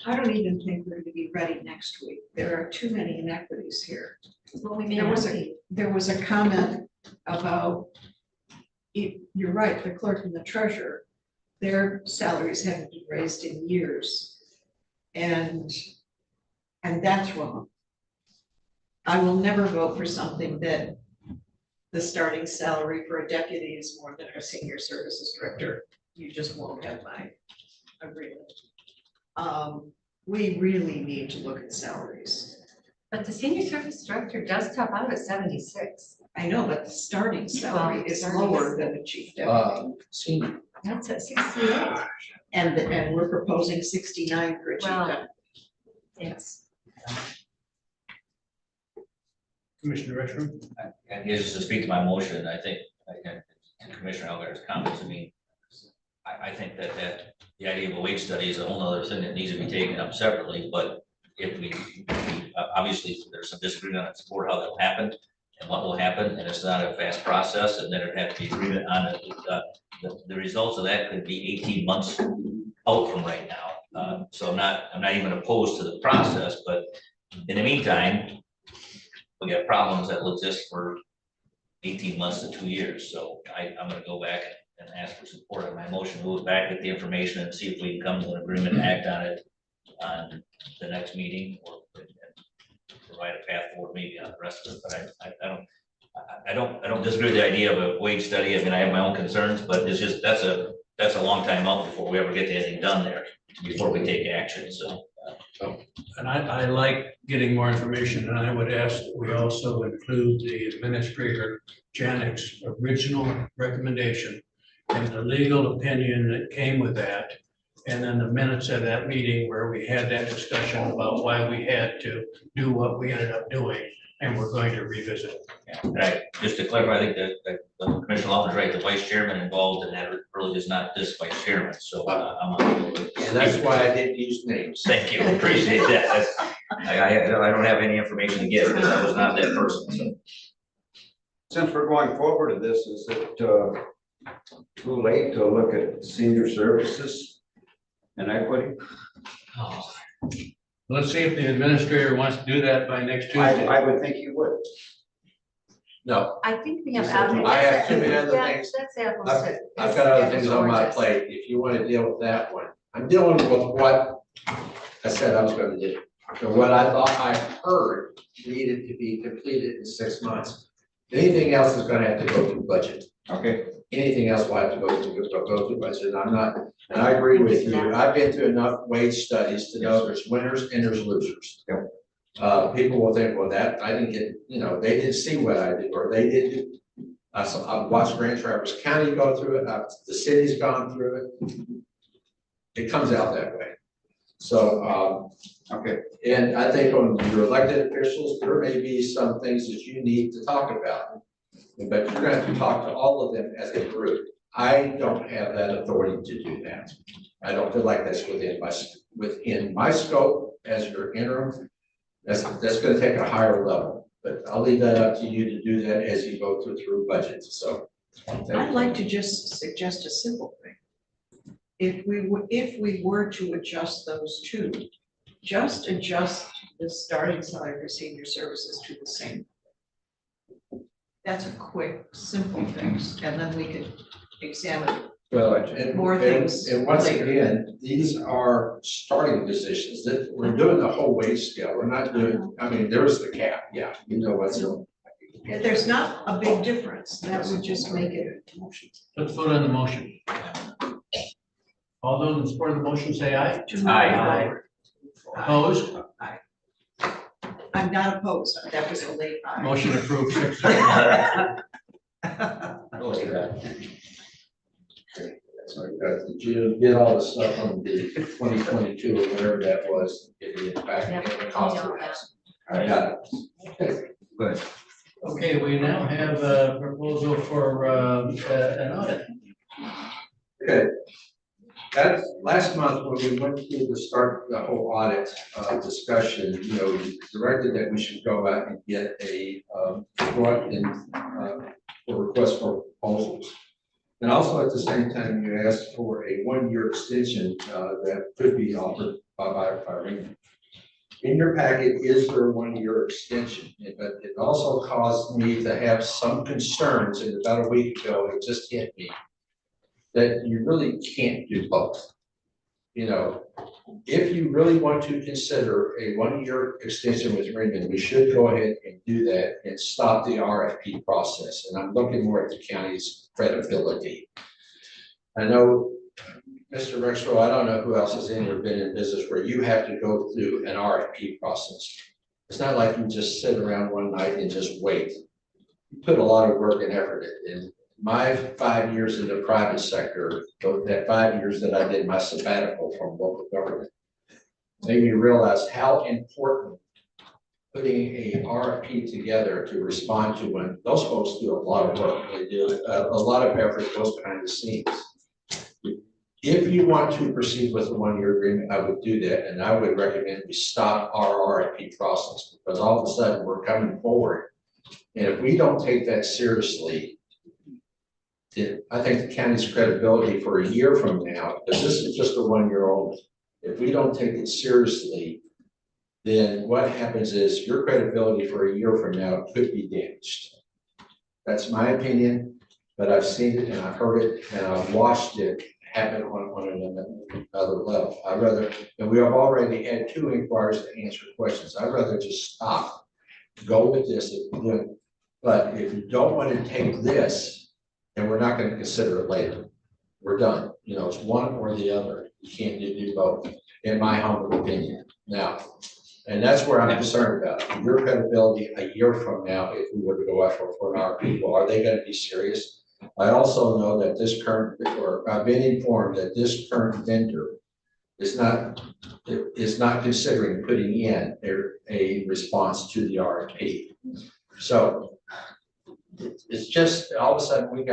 [SPEAKER 13] I don't even think we're gonna be ready next week. There are too many inequities here.
[SPEAKER 2] Well, we may
[SPEAKER 13] There
[SPEAKER 2] not
[SPEAKER 13] was
[SPEAKER 2] be.
[SPEAKER 13] there was a comment about, you're right, the clerk and the treasurer, their salaries haven't been raised in years. And that's wrong. I will never vote for something that the starting salary for a deputy is more than our senior services director. You just won't have my agreement. We really need to look at salaries.
[SPEAKER 2] But the senior service director does top out at 76.
[SPEAKER 13] I know, but the starting salary is
[SPEAKER 2] starting
[SPEAKER 13] lower than the chief deputy.
[SPEAKER 4] Senior.
[SPEAKER 2] That's at 68.
[SPEAKER 13] And we're proposing 69 for a chief
[SPEAKER 2] Well,
[SPEAKER 13] deputy.
[SPEAKER 2] yes.
[SPEAKER 3] Commissioner Redstrom?
[SPEAKER 1] And just to speak to my motion, I think, and to Commissioner Alvarez's comments, I mean, I think that the idea of a wage study is a whole other thing that needs to be taken up separately, but if we obviously, there's some disagreement on support how that'll happen and what will happen, and it's not a fast process, and then it'd have to be agreement on it. The results of that could be 18 months out from right now. So I'm not even opposed to the process, but in the meantime, we got problems that will exist for 18 months to 2 years. So I'm gonna go back and ask for support on my motion, move it back, get the information and see if we can come to an agreement and act on it on the next meeting, or and provide a path forward maybe on the rest of it. But I don't disagree with the idea of a wage study. I mean, I have my own concerns, but it's just, that's a long time out before we ever get anything done there, before we take action, so.
[SPEAKER 3] And I like getting more information, and I would ask that we also include the administrator Janek's original recommendation and the legal opinion that came with that. And then the minutes of that meeting where we had that discussion about why we had to do what we ended up doing, and we're going to revisit it.
[SPEAKER 1] Yeah, just to clarify, I think that Commissioner Lawton is right, the vice chairman involved in that really is not this vice chairman, so I'm.
[SPEAKER 4] And that's why I didn't use names.
[SPEAKER 1] Thank you, appreciate that. I don't have any information to give, because I was not that person, so.
[SPEAKER 6] Since we're going forward to this, is it too late to look at senior services and equity?
[SPEAKER 3] Let's see if the administrator wants to do that by next Tuesday.
[SPEAKER 6] I would think you would.
[SPEAKER 4] No,
[SPEAKER 2] I think we have.
[SPEAKER 4] I have too many other things.
[SPEAKER 2] That's apples to.
[SPEAKER 4] I've got other things on my
[SPEAKER 2] oranges.
[SPEAKER 4] plate. If you want to deal with that one, I'm dealing with what I said I was going to do. So what I thought I heard needed to be completed in 6 months. Anything else is going to have to go through budget.
[SPEAKER 6] Okay.
[SPEAKER 4] Anything else will have to go through budget. I'm not, and I agree with you. I've been through enough wage studies to know there's winners and there's losers.
[SPEAKER 6] Yep.
[SPEAKER 4] People will think, well, that I didn't get, they didn't see what I did, or they did. I've watched Grand Traverse County go through it. The city's gone through it. It comes out that way. So, okay. And I think on your elected officials, there may be some things that you need to talk about. But you're gonna have to talk to all of them as a group. I don't have that authority to do that. I don't feel like that's within my scope as your interim. That's gonna take a higher level, but I'll leave that up to you to do that as you go through budgets, so.
[SPEAKER 13] I'd like to just suggest a simple thing. If we were to adjust those two, just adjust the starting salary for senior services to the same. That's a quick, simple fix, and then we could examine.
[SPEAKER 4] Well, and
[SPEAKER 13] More things
[SPEAKER 4] and once
[SPEAKER 13] later.
[SPEAKER 4] again, these are starting positions that we're doing the whole wage scale. We're not doing, I mean, there's the cap, yeah, you know what's in.
[SPEAKER 13] If there's not a big difference, that would just make it.
[SPEAKER 3] Let's vote on the motion. All those in support of the motion say aye.
[SPEAKER 1] Aye.
[SPEAKER 3] Opposed?
[SPEAKER 13] I'm not opposed, that was a late. aye.
[SPEAKER 3] Motion approved, 6-0.
[SPEAKER 4] Sorry, guys, did you get all the stuff on the 2022 or whatever that was, getting it back in the cost of the house? I got it. Okay, good.
[SPEAKER 3] Okay, we now have a proposal for an audit.
[SPEAKER 4] Okay. That's last month when we went through the start, the whole audit discussion, you know, you directed that we should go out and get a request for proposals. And also at the same time, you asked for a 1-year extension that could be offered by Raymond. In your packet is their 1-year extension, but it also caused me to have some concerns, and about a week ago, it just hit me that you really can't do both. You know, if you really want to consider a 1-year extension with Raymond, we should go ahead and do that and stop the RFP process. And I'm looking more at the county's credibility. I know, Mr. Rexrow, I don't know who else has ever been in business where you have to go through an RFP process. It's not like you just sit around one night and just wait. You put a lot of work and effort in. My 5 years in the private sector, that 5 years that I did my sabbatical from local government, made me realize how important putting a RFP together to respond to when those folks do a lot of work. They do a lot of effort, those kind of scenes. If you want to proceed with a 1-year agreement, I would do that, and I would recommend we stop our RFP process because all of a sudden we're coming forward, and if we don't take that seriously, I think the county's credibility for a year from now, because this is just a 1-year old, if we don't take it seriously, then what happens is your credibility for a year from now could be damaged. That's my opinion, but I've seen it and I've heard it and I've watched it happen on another level. I'd rather, and we have already had 2 inquiries to answer questions. I'd rather just stop, go with this, but if you don't want to take this, and we're not going to consider it later. We're done. You know, it's one or the other. You can't do both, in my humble opinion. Now, and that's where I'm concerned about your credibility a year from now. If we were to go after for our people, are they going to be serious? I also know that this current, or I've been informed that this current vendor is not considering putting in a response to the RFP. So it's just all of a sudden we've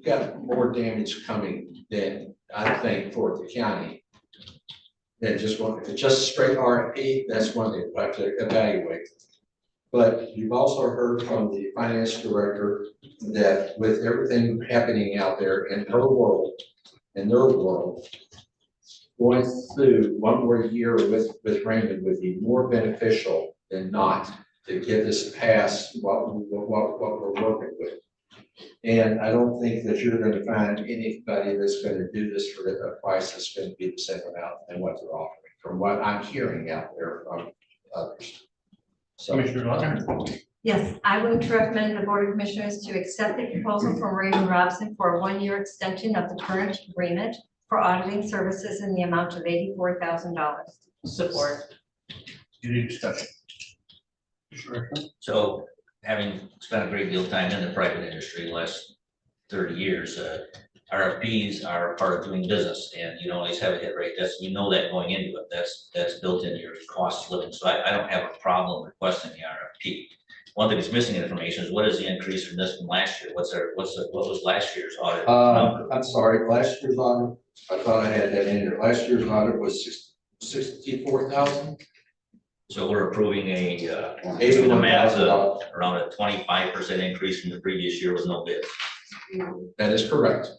[SPEAKER 4] got more damage coming than I think for the county. Than just one, if it's just straight RFP, that's one thing we have to evaluate. But you've also heard from the finance director that with everything happening out there in her world, in their world, going through 1 more year with Raymond would be more beneficial than not to get this past what we're working with. And I don't think that you're going to find anybody that's going to do this for a price that's going to be the same amount than what they're offering, from what I'm hearing out there from others. So,
[SPEAKER 3] Commissioner Lautner?
[SPEAKER 2] Yes, I would recommend the Board of Commissioners to accept the proposal from Raymond Robson for a 1-year extension of the current agreement for auditing services in the amount of $84,000.
[SPEAKER 5] Support.
[SPEAKER 3] Any discussion?
[SPEAKER 1] So having spent a great deal of time in the private industry the last 30 years, RFPs are part of doing business and you don't always have a hit rate. That's, you know, that going into it, that's built into your cost of living. So I don't have a problem requesting the RFP. One thing that's missing information is what is the increase from this from last year? What was last year's audit?
[SPEAKER 4] I'm sorry, last year's audit, I thought I had that in there. Last year's audit was 64,000.
[SPEAKER 1] So we're approving a around a 25% increase from the previous year with no bids.
[SPEAKER 4] That is correct.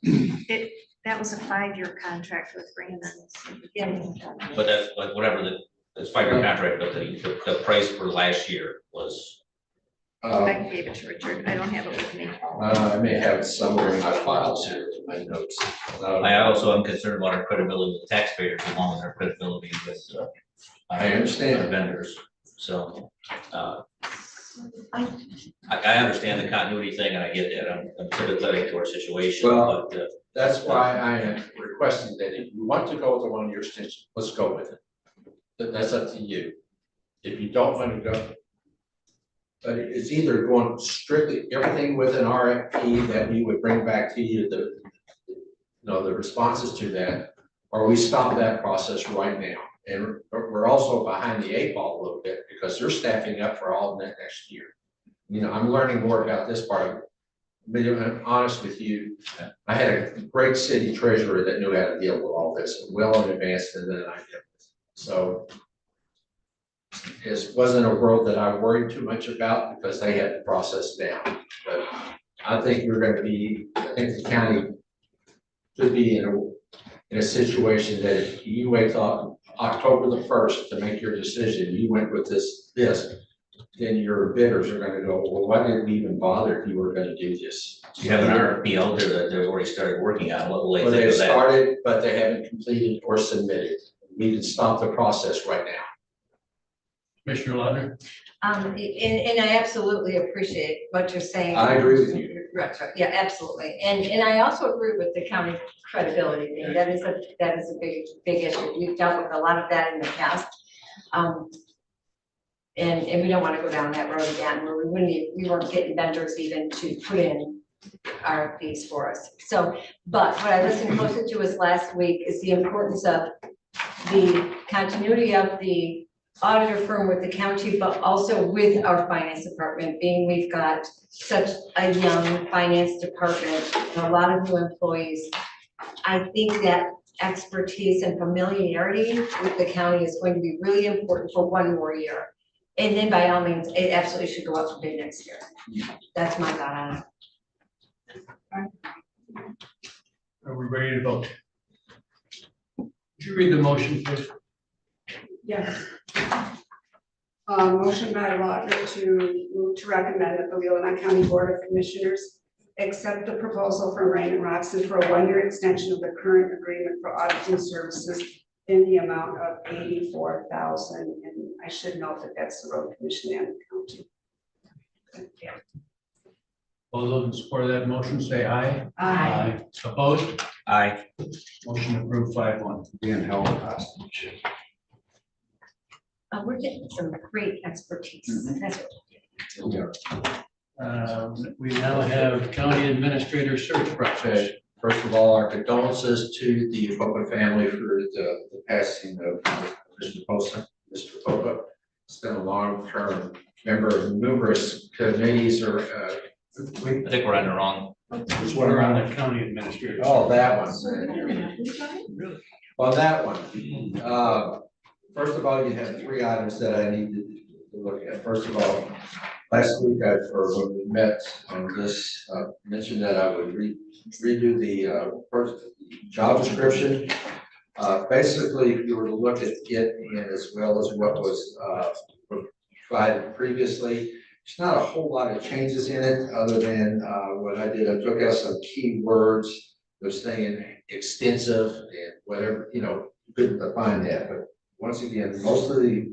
[SPEAKER 7] That was a 5-year contract with Raymond.
[SPEAKER 1] But that's, but whatever it's 5-year contract, but the price for last year was,
[SPEAKER 7] I gave it to Richard. I don't have it with me.
[SPEAKER 4] I may have it somewhere in my files here, my notes.
[SPEAKER 1] I also am concerned about our credibility with taxpayers along with our credibility with,
[SPEAKER 4] I understand.
[SPEAKER 1] our vendors, so, I understand the continuity thing, and I get that, I'm sympathetic to our situation,
[SPEAKER 4] Well,
[SPEAKER 1] but,
[SPEAKER 4] That's why I am requesting that if you want to go with the 1-year extension, let's go with it. That's up to you. If you don't want to go. But it's either going strictly everything with an RFP that we would bring back to you, the responses to that, or we stop that process right now. And we're also behind the 8 ball a little bit because they're staffing up for all of that next year. I'm learning more about this part of it. Being honest with you, I had a great city treasurer that knew how to deal with all this well in advance than I did. So it wasn't a world that I worried too much about because they had the process down. But I think I think the county could be in a situation that if you wait till October the 1st to make your decision, you went with this, then your bidders are gonna go, well, why did we even bother if you were gonna do this?
[SPEAKER 1] you have an RFP out there that they've already started working on, what will they
[SPEAKER 4] Well,
[SPEAKER 1] think
[SPEAKER 4] they've
[SPEAKER 1] of that?
[SPEAKER 4] started, but they haven't completed or submitted. We can stop the process right now.
[SPEAKER 3] Commissioner Lautner?
[SPEAKER 2] And I absolutely appreciate what you're saying.
[SPEAKER 4] I agree with you.
[SPEAKER 2] Right, yeah, absolutely. And I also agree with the county credibility thing. That is a big issue. We've dealt with a lot of that in the past. And we don't want to go down that road again where we weren't getting vendors even to put in RFPs for us. So, but what I listened closer to was last week is the importance of the continuity of the auditor firm with the county, but also with our finance department, being we've got such a young finance department and a lot of new employees. I think that expertise and familiarity with the county is going to be really important for 1 more year. And then by all means, it absolutely should go up for bid next year. That's my thought on it.
[SPEAKER 3] Are we ready to vote? Would you read the motion, please?
[SPEAKER 15] Yes. Motion by Lautner to move to recommend that the Leelanau County Board of Commissioners accept the proposal from Raymond Robson for a 1-year extension of the current agreement for auditing services in the amount of $84,000. And I should note that that's the road commission and the county. Yeah.
[SPEAKER 3] All those in support of that motion say aye.
[SPEAKER 15] Aye.
[SPEAKER 3] Opposed?
[SPEAKER 1] Aye.
[SPEAKER 3] Motion approved 5-1.
[SPEAKER 6] Being held hostage.
[SPEAKER 2] We're getting some great expertise. That's what
[SPEAKER 3] We now have county administrator search process.
[SPEAKER 4] Okay, first of all, our condolences to the Popa family for the passing of Mr. Posa, Mr. Popa. It's been a long-term member of numerous committees or,
[SPEAKER 1] I think we're on the wrong.
[SPEAKER 4] which one
[SPEAKER 3] We're
[SPEAKER 4] around
[SPEAKER 3] on the county administrator.
[SPEAKER 4] Oh, that one.
[SPEAKER 3] Really?
[SPEAKER 4] On that one, first of all, you have 3 items that I need to look at. First of all, last week, or when we met on this, mentioned that I would redo the first job description. Basically, if you were to look at it and as well as what was provided previously, there's not a whole lot of changes in it other than what I did. I took out some key words. They're saying extensive and whatever, couldn't define that. But once again, most of the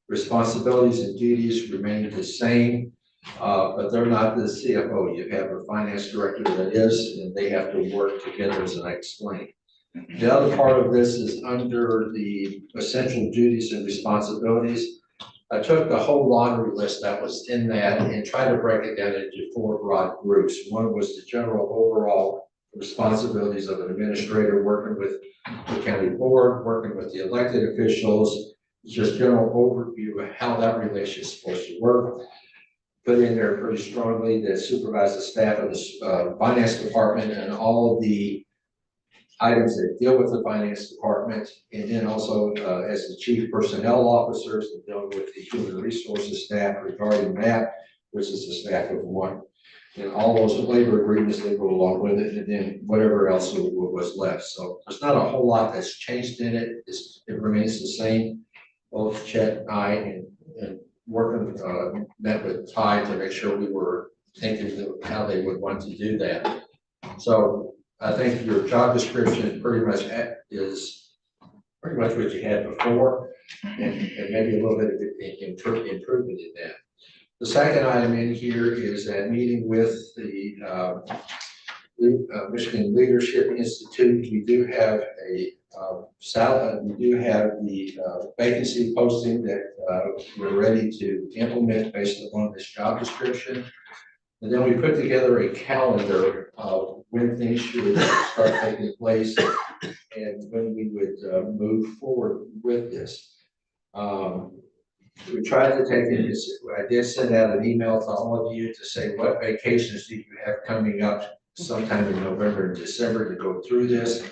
[SPEAKER 4] responsibilities and duties remain the same, but they're not the CFO. You have a finance director that is, and they have to work together, as I explained. The other part of this is under the essential duties and responsibilities. I took the whole laundry list that was in that and tried to break it down into 4 broad groups. One was the general overall responsibilities of an administrator working with the county board, working with the elected officials, just general overview of how that relation is supposed to work. Put in there pretty strongly to supervise the staff of the finance department and all of the items that deal with the finance department, and then also as the chief personnel officers to deal with the human resources staff regarding that, which is a staff of 1. and all those labor agreements that go along with it, and then whatever else was left. So there's not a whole lot that's changed in it. It remains the same. Both Chet and I and working, met with Ty to make sure we were thinking of how they would want to do that. So I think your job description pretty much is pretty much what you had before, and maybe a little bit of improvement in that. The second item in here is that meeting with the Michigan Leadership Institute. We do have a we do have the vacancy posting that we're ready to implement based upon this job description. And then we put together a calendar of when things should start taking place and when we would move forward with this. We tried to take it, I did send out an email to all of you to say, what vacations do you have coming up sometime in November and December to go through this?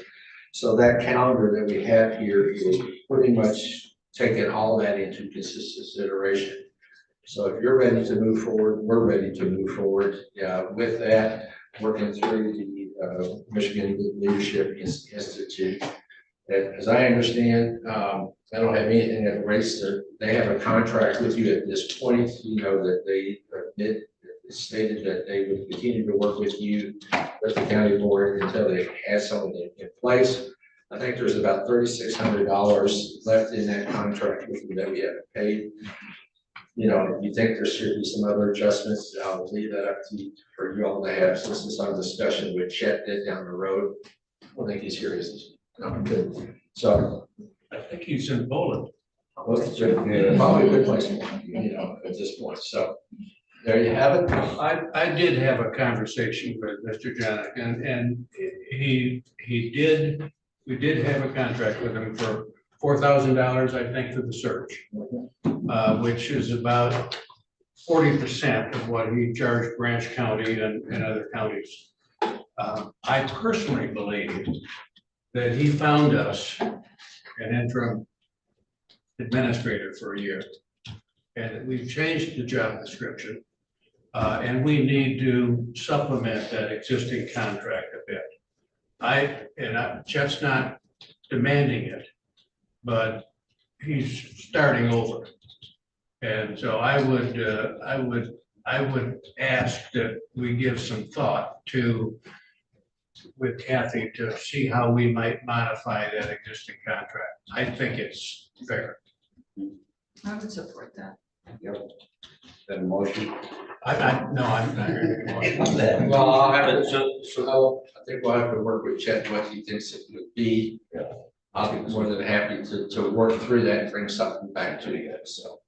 [SPEAKER 4] So that calendar that we have here is pretty much taking all that into consideration. So if you're ready to move forward, we're ready to move forward with that, working through the Michigan Leadership Institute. As I understand, I don't have anything that rates that they have a contract with you at this point. You know that they stated that they would continue to work with you, with the county board, until they had something in place. I think there's about $3,600 left in that contract with you that we haven't paid. You know, if you think there should be some other adjustments, I'll leave that up to you for you all to have. So this is some discussion with Chet did down the road. I don't think he's here, is he? No, good. So
[SPEAKER 3] I think he's in Poland.
[SPEAKER 4] well, it's probably a good place, you know, at this point. So there you have it.
[SPEAKER 3] I did have a conversation with Mr. Janik, and we did have a contract with him for $4,000, I think, for the search, which is about 40% of what he charged Branch County and other counties. I personally believe that he found us an interim administrator for a year, and that we've changed the job description, and we need to supplement that existing contract a bit. Chet's not demanding it, but he's starting over. And so I would ask that we give some thought to, with Kathy, to see how we might modify that existing contract. I think it's fair.
[SPEAKER 13] I would support that.
[SPEAKER 6] Yep. That motion.
[SPEAKER 3] No, I'm not hearing a motion.
[SPEAKER 4] Well, I'll have to, so I think we'll have to work with Chet what he thinks it would be. I'll be more than happy to work through that and bring something back to you. So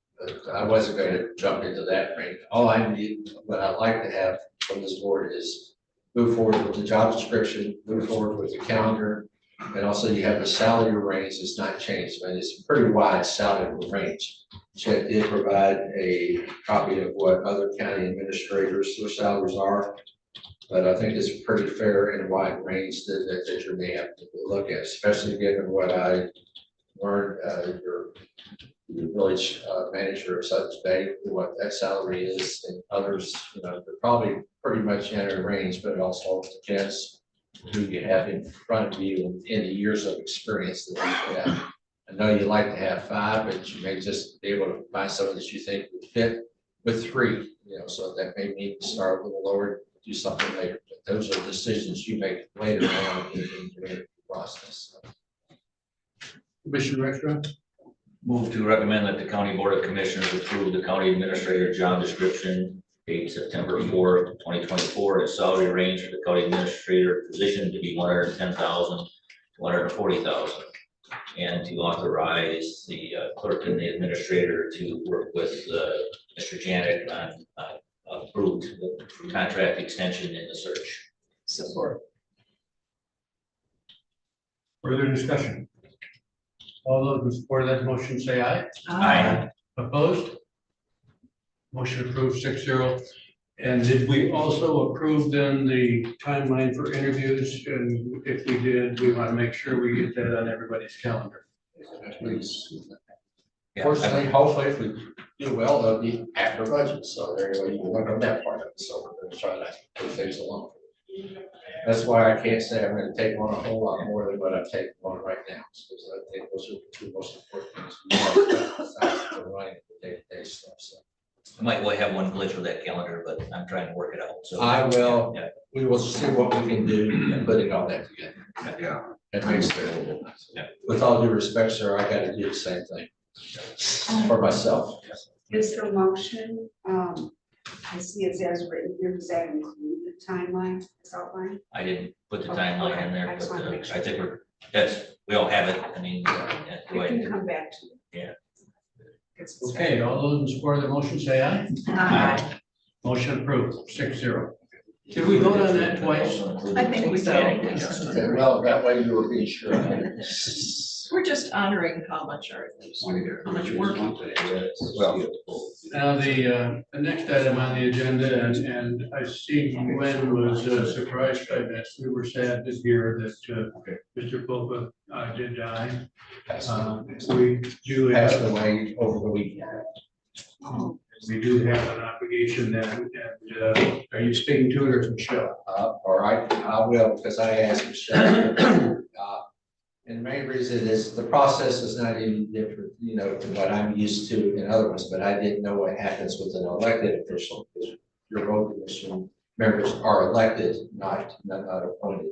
[SPEAKER 4] I wasn't going to jump into that ring. All I need, what I'd like to have from this board is move forward with the job description, move forward with the calendar, and also you have the salary range that's not changed, but it's a pretty wide salary range. Chet did provide a copy of what other county administrators, their salaries are, but I think it's pretty fair and wide range that you may have to look at, especially given what I learned, your village manager of Sutton's Bay, what that salary is, and others, you know, they're probably pretty much in a range, but it also depends who you have in front of you and the years of experience that you have. I know you like to have 5, but you may just be able to find someone that you think would fit with 3, you know, so that may mean start a little lower, do something later. But those are decisions you make later on in the interview process.
[SPEAKER 3] Commissioner Rexroth?
[SPEAKER 1] Move to recommend that the County Board of Commissioners approve the county administrator job description, date September 4th, 2024, and salary range for the county administrator position to be $110,000 to $140,000, and to authorize the clerk and the administrator to work with Mr. Janik on approved contract extension in the search.
[SPEAKER 13] Support.
[SPEAKER 3] Further discussion? All those in support of that motion say aye.
[SPEAKER 1] Aye.
[SPEAKER 3] Opposed? Motion approved 6-0. And did we also approve then the timeline for interviews? And if we did, we want to make sure we get that on everybody's calendar.
[SPEAKER 4] Please. Fortunately, hopefully, if we do well, they'll be after budget, so there you go, you can work on that part of it, so we're gonna try to move things along. That's why I can't say I'm gonna take on a whole lot more than what I'm taking on right now, because I think those are the two most important things. Besides the running the day-to-day stuff, so.
[SPEAKER 1] I might well have one glitch with that calendar, but I'm trying to work it out, so.
[SPEAKER 4] I will,
[SPEAKER 1] Yeah.
[SPEAKER 4] we will see what we can do and putting all that together.
[SPEAKER 6] Yeah.
[SPEAKER 4] It makes it,
[SPEAKER 1] Yeah.
[SPEAKER 4] with all due respect, sir, I gotta do the same thing for myself.
[SPEAKER 15] Is the motion, I see it as written here, does that include the timeline, this outline?
[SPEAKER 1] I didn't put the
[SPEAKER 15] Okay,
[SPEAKER 1] timeline in
[SPEAKER 15] I
[SPEAKER 1] there,
[SPEAKER 15] just
[SPEAKER 1] but
[SPEAKER 15] wanna make sure.
[SPEAKER 1] I think we all have it. I mean,
[SPEAKER 15] We can come back to it.
[SPEAKER 1] Yeah.
[SPEAKER 15] It's-
[SPEAKER 3] Okay, all those in support of the motion, say aye.
[SPEAKER 15] Aye.
[SPEAKER 3] Motion approved, 6-0. Did we vote on that twice?
[SPEAKER 13] I think so.
[SPEAKER 4] Okay, well, that way you will be sure.
[SPEAKER 13] We're just honoring how much how much work you put into it.
[SPEAKER 6] Well,
[SPEAKER 3] Now, the next item on the agenda, and I see Gwen was surprised by this. We were sad to hear that Mr. Popa did die. We do
[SPEAKER 4] Passed
[SPEAKER 3] have,
[SPEAKER 4] away over the weekend.
[SPEAKER 3] we do have an obligation then, and are you speaking to it or to Michelle?
[SPEAKER 4] All right, I will, because I asked Michelle. And the main reason is the process is not any different, you know, than what I'm used to in other ones, but I didn't know what happens with an elected official. Because your road commission members are elected, not appointed.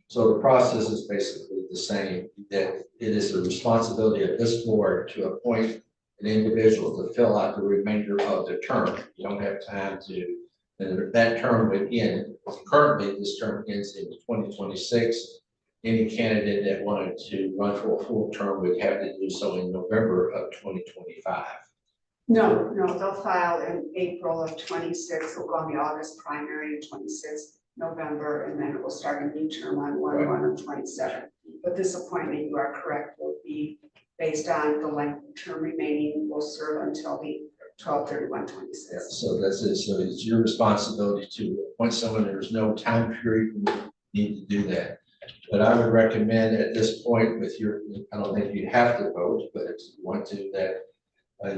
[SPEAKER 4] So the process is basically the same, that it is the responsibility of this board to appoint an individual to fill out the remainder of the term. You don't have time to, and that term would end, currently this term ends in 2026. Any candidate that wanted to run for a full term would have to do so in November of 2025.
[SPEAKER 15] No, they'll file in April of 26, it'll go on the August primary in 26, November, and then it will start a new term on 1/1 of 27. But this appointment, you are correct, will be based on the length of term remaining, will serve until the 12/31/26.
[SPEAKER 4] So that's it. So it's your responsibility to appoint someone. There's no time period you need to do that. But I would recommend at this point with your, I don't think you have to vote, but if you want to, that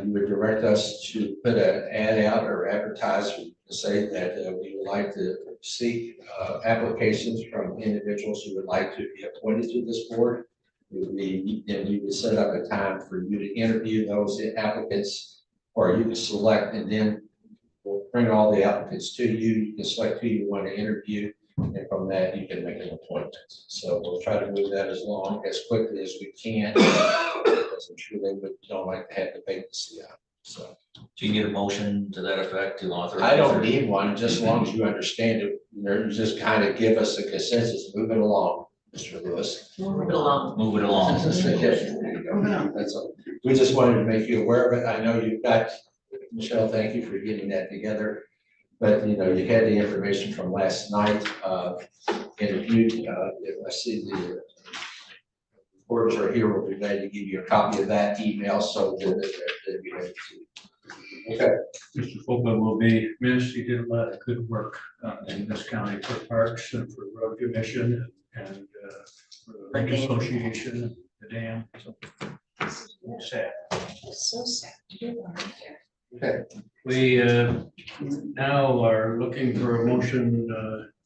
[SPEAKER 4] you would direct us to put an ad out or advertise to say that we would like to seek applications from individuals who would like to be appointed to this board. And you would set up a time for you to interview those applicants, or you can select, and then we'll bring all the applicants to you. You can select who you want to interview. And from that, you can make an appointment. So we'll try to move that as quickly as we can. Because I'm sure they don't like to have the vacancy out. So.
[SPEAKER 1] Do you need a motion to that effect to authorize?
[SPEAKER 4] I don't need one, just as long as you understand it. You just kind of give us a consensus, move it along, Mr. Lewis.
[SPEAKER 5] Move it along.
[SPEAKER 1] Move it along.
[SPEAKER 4] There you go. That's all. We just wanted to make you aware of it. I know you've got, Michelle, thank you for getting that together. But, you know, you had the information from last night, interviewed, I see the reporters are here, we'll be glad to give you a copy of that email, so that you have to. Okay.
[SPEAKER 3] Mr. Popa will be missed. He did a lot of good work in this county for parks and for road commission and for the lake association, and the dam. So sad.
[SPEAKER 13] So sad.
[SPEAKER 4] Okay.
[SPEAKER 3] We now are looking for a motion.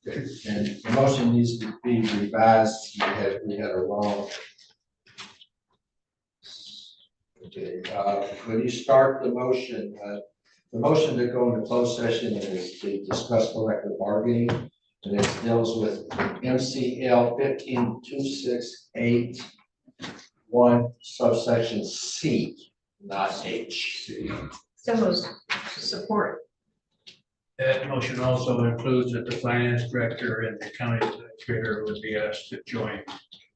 [SPEAKER 4] And the motion needs to be revised. We had a wrong. Okay, when you start the motion to go into closed session is to discuss collective bargaining. And it deals with MCL 15268(1) subsection C, not H.
[SPEAKER 13] So support.
[SPEAKER 3] That motion also includes that the finance director and the county administrator would be asked to join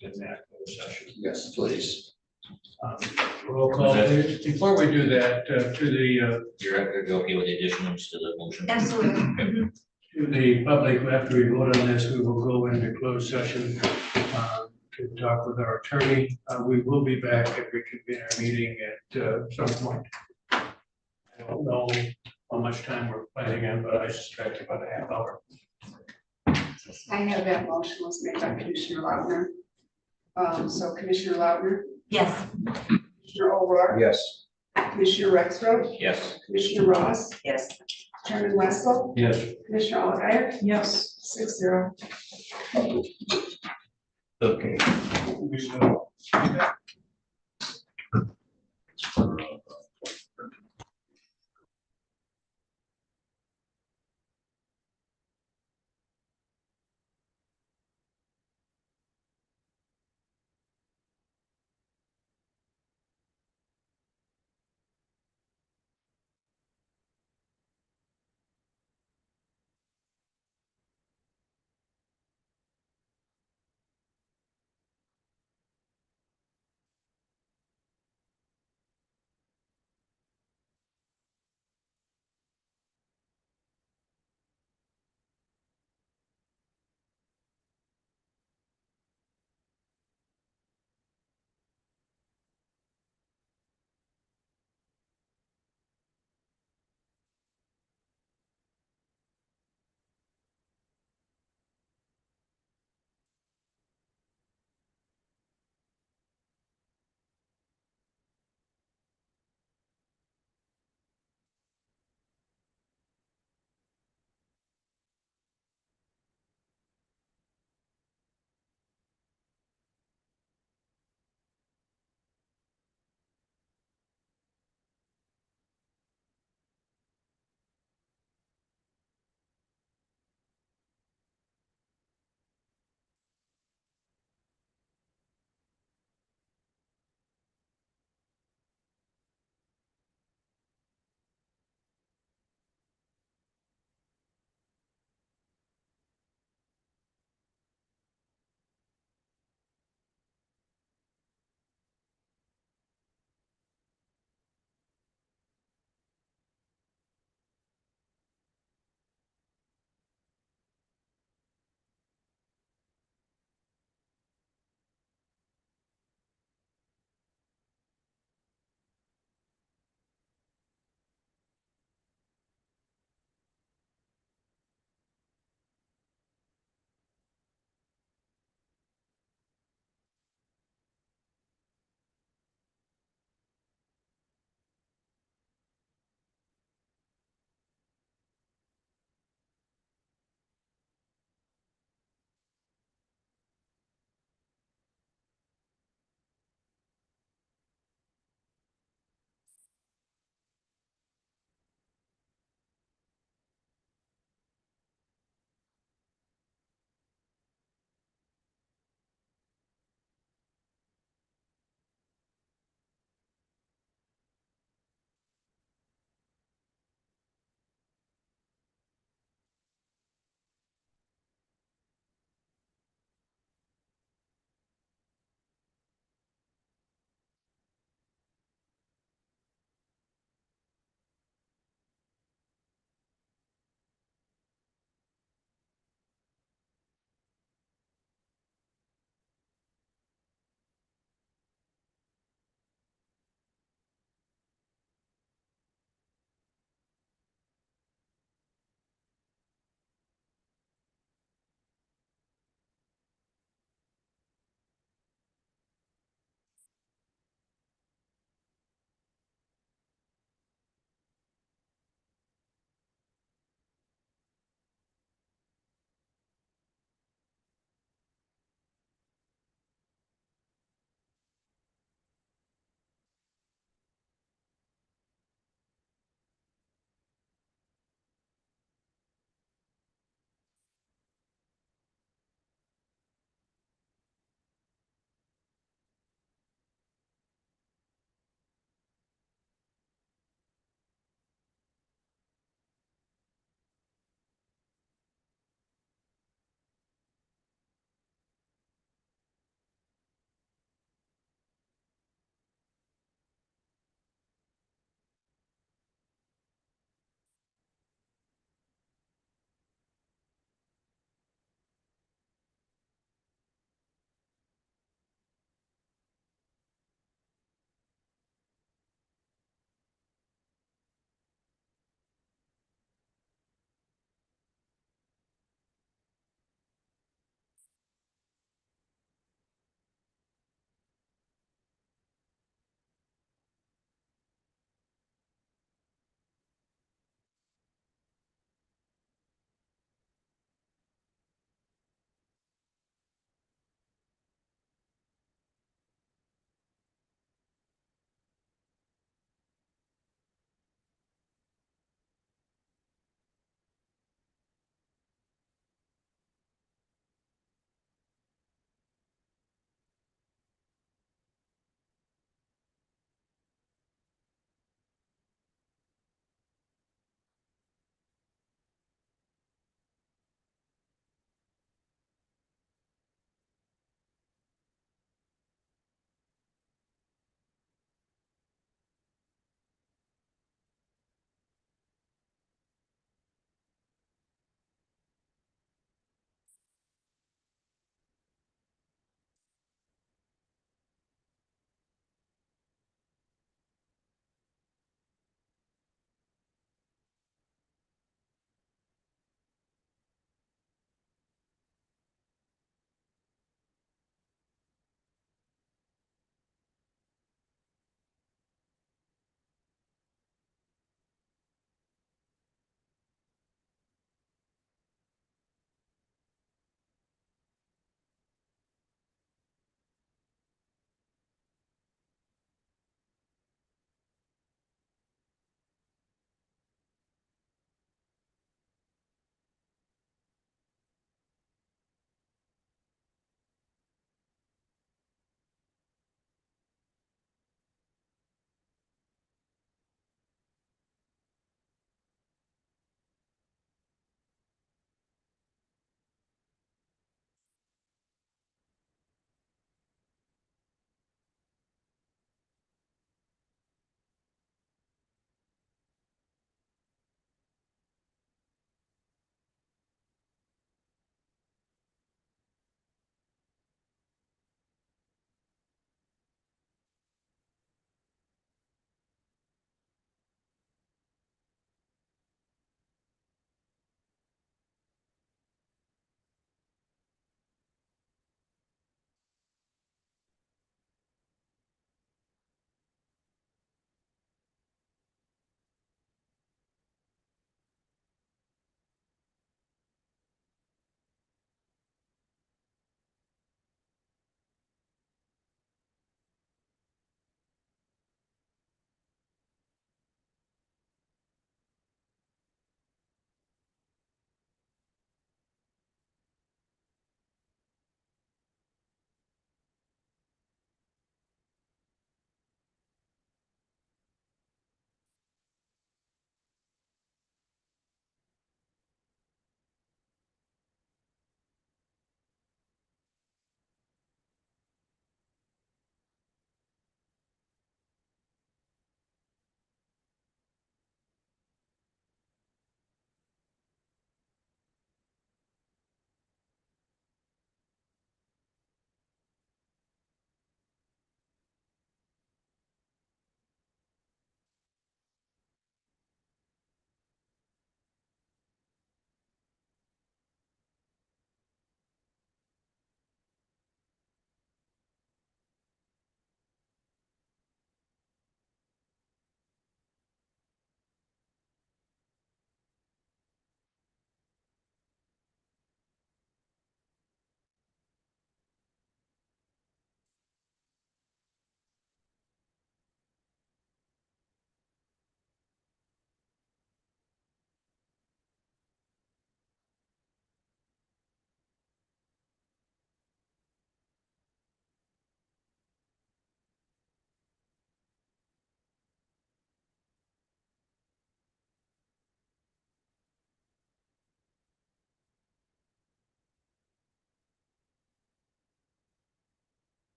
[SPEAKER 3] in that session.
[SPEAKER 4] Yes, please.
[SPEAKER 3] Roll call, please. Before we do that, to the
[SPEAKER 1] You're okay with the additions to the motion?
[SPEAKER 2] Absolutely.
[SPEAKER 3] to the public, after we vote on this, we will go into closed session to talk with our attorney. We will be back if we convene our meeting at some point. I don't know how much time we're planning on, but I suspect about a half hour.
[SPEAKER 15] I have that motion was made by Commissioner Lautner. So Commissioner Lautner,
[SPEAKER 2] Yes.
[SPEAKER 15] Commissioner O'Rourke,
[SPEAKER 6] yes.
[SPEAKER 15] Commissioner Rexroad,
[SPEAKER 1] Yes.
[SPEAKER 15] Commissioner Ross,
[SPEAKER 5] Yes.
[SPEAKER 15] Chairman Wessel,
[SPEAKER 3] Yes.
[SPEAKER 15] Commissioner Alguier,
[SPEAKER 13] Yes.
[SPEAKER 15] 6-0.
[SPEAKER 3] Okay.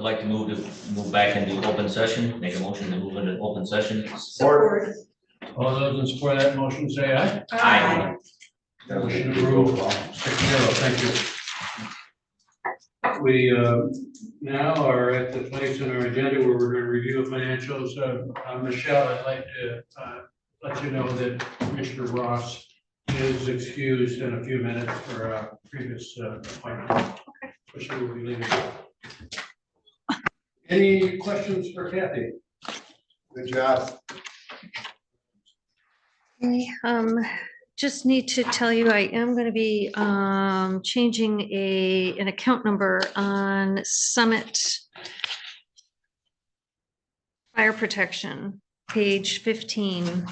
[SPEAKER 1] I'd like to move back into open session, make a motion to move into open session.
[SPEAKER 2] Support.
[SPEAKER 3] All those in support of that motion, say aye.
[SPEAKER 1] Aye.
[SPEAKER 3] Motion approved, 6-0, thank you. We now are at the place in our agenda where we're going to review financials. Michelle, I'd like to let you know that Commissioner Ross is excused in a few minutes for a previous appointment. Okay. So she will be leaving. Any questions for Kathy?
[SPEAKER 6] Good job.
[SPEAKER 7] Okay, just need to tell you, I am going to be changing an account number on Summit Fire Protection, page 15.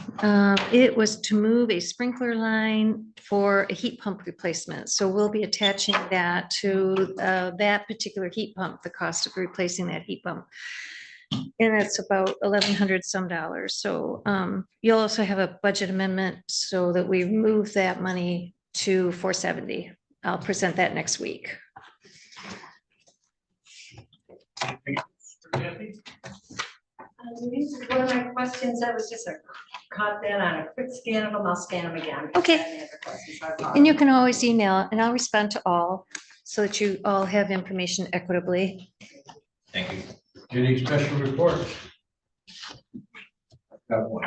[SPEAKER 7] It was to move a sprinkler line for a heat pump replacement. So we'll be attaching that to that particular heat pump, the cost of replacing that heat pump. And it's about $1,100 some dollars. So you'll also have a budget amendment so that we move that money to 470. I'll present that next week.
[SPEAKER 2] These are one of my questions. That was just caught that on a quick scan of them. I'll scan them again.
[SPEAKER 7] Okay. And you can always email and I'll respond to all so that you all have information equitably.
[SPEAKER 1] Thank you.
[SPEAKER 3] Any special reports?
[SPEAKER 4] I've got one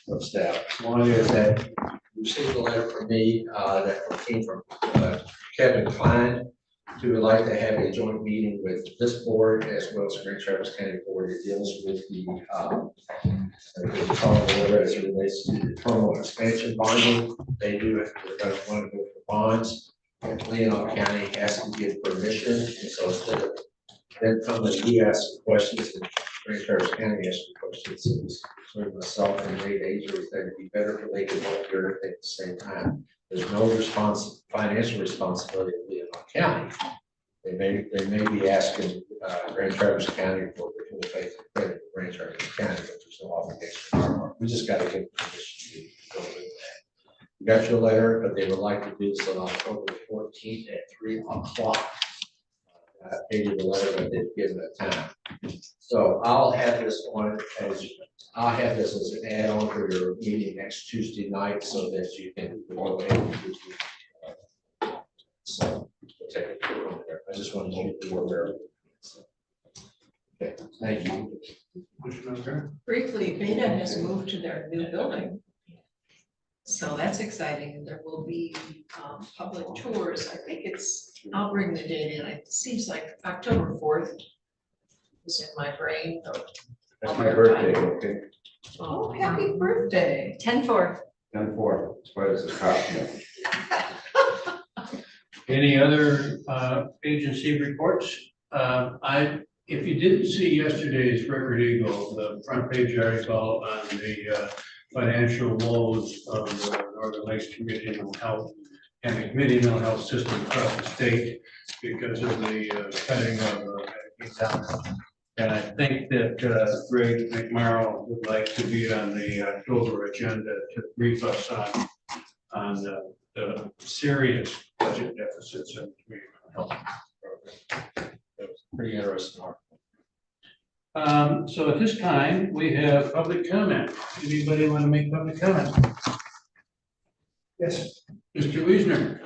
[SPEAKER 4] from staff. One is that you received a letter from me that came from Kevin Klein, who would like to have a joint meeting with this board as well as Grand Traverse County Board that deals with the order as it relates to the terminal expansion bonding. They do want to go for bonds. And Leelanau County has to give permission, and so instead of then come and you ask questions and Grand Traverse County asks questions. So it was sort of myself and Ray Ager that it'd be better if they could work here at the same time. There's no financial responsibility of Leelanau County. They may be asking Grand Traverse County for the full faith and credit of Grand Traverse County, but there's no obligation on our part. We just got to get permission to go with that. We got your letter, but they would like to do this on October 14th at 3 o'clock. I paid you the letter, but they've given a time. So I'll have this as an add-on for your meeting next Tuesday night so that you can go ahead. So we'll take it from there. I just wanted you to be aware of it. So, okay, thank you.
[SPEAKER 13] Briefly, Beta has moved to their new building. So that's exciting. And there will be public tours. I think I'll bring the date in. It seems like October 4th is in my brain.
[SPEAKER 6] That's my birthday, okay?
[SPEAKER 13] Oh, happy birthday.
[SPEAKER 2] 10-4.
[SPEAKER 6] 10-4, as far as the cop.
[SPEAKER 3] Any other agency reports? If you didn't see yesterday's Record Eagle, the front page article on the financial woes of the Northern Lakes Community Mental Health and the Community Mental Health System across the state because of the cutting of Medicaid. And I think that Greg McMorrow would like to be on the October agenda to brief us on the serious budget deficits in community mental health program. That was pretty interesting. So at this time, we have public comment. Anybody want to make public comment? Yes, Mr. Wiesner.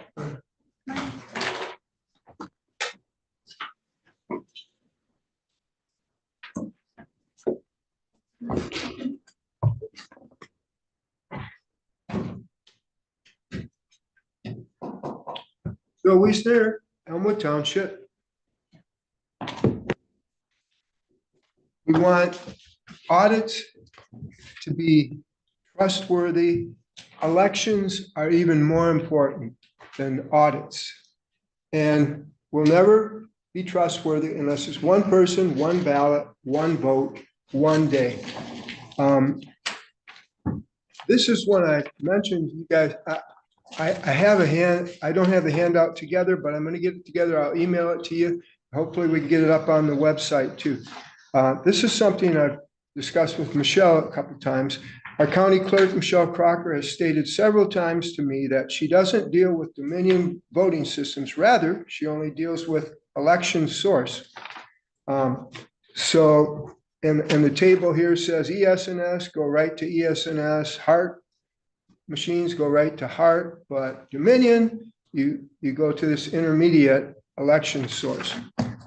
[SPEAKER 8] Bill Wiesner, Elmwood Township. We want audits to be trustworthy. Elections are even more important than audits. And will never be trustworthy unless it's one person, one ballot, one vote, one day. This is what I mentioned, you guys. I don't have the handout together, but I'm going to get it together. I'll email it to you. Hopefully we can get it up on the website too. This is something I've discussed with Michelle a couple of times. Our county clerk, Michelle Crocker, has stated several times to me that she doesn't deal with Dominion voting systems. Rather, she only deals with election source. So, and the table here says ES&S, go right to ES&S, Hart machines go right to Hart, but Dominion, you go to this intermediate election source.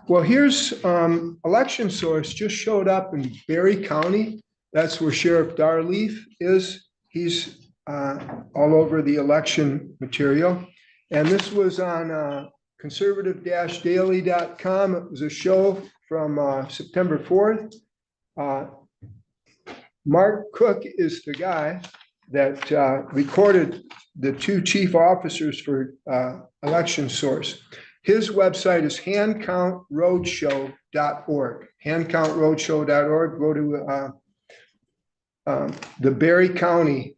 [SPEAKER 8] Well, here's election source just showed up in Berry County. That's where Sheriff Darleaf is. He's all over the election material. And this was on conservative-daily.com. It was a show from September 4th. Mark Cook is the guy that recorded the two chief officers for election source. His website is handcountroadshow.org. Handcountroadshow.org. Go to the Berry County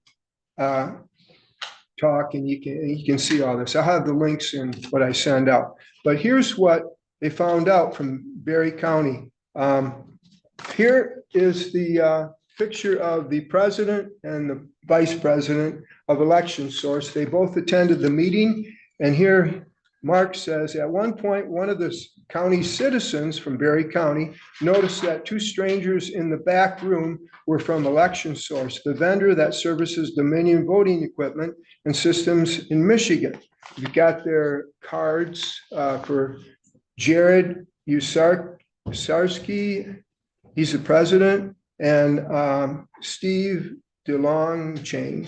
[SPEAKER 8] talk, and you can see all this. I'll have the links in what I send out. But here's what they found out from Berry County. Here is the picture of the president and the vice president of election source. They both attended the meeting, and here Mark says, at one point, one of the county citizens from Berry County noticed that two strangers in the back room were from election source, the vendor that services Dominion voting equipment and systems in Michigan. You've got their cards for Jared Usarsky, he's the president, and Steve DeLongchamp.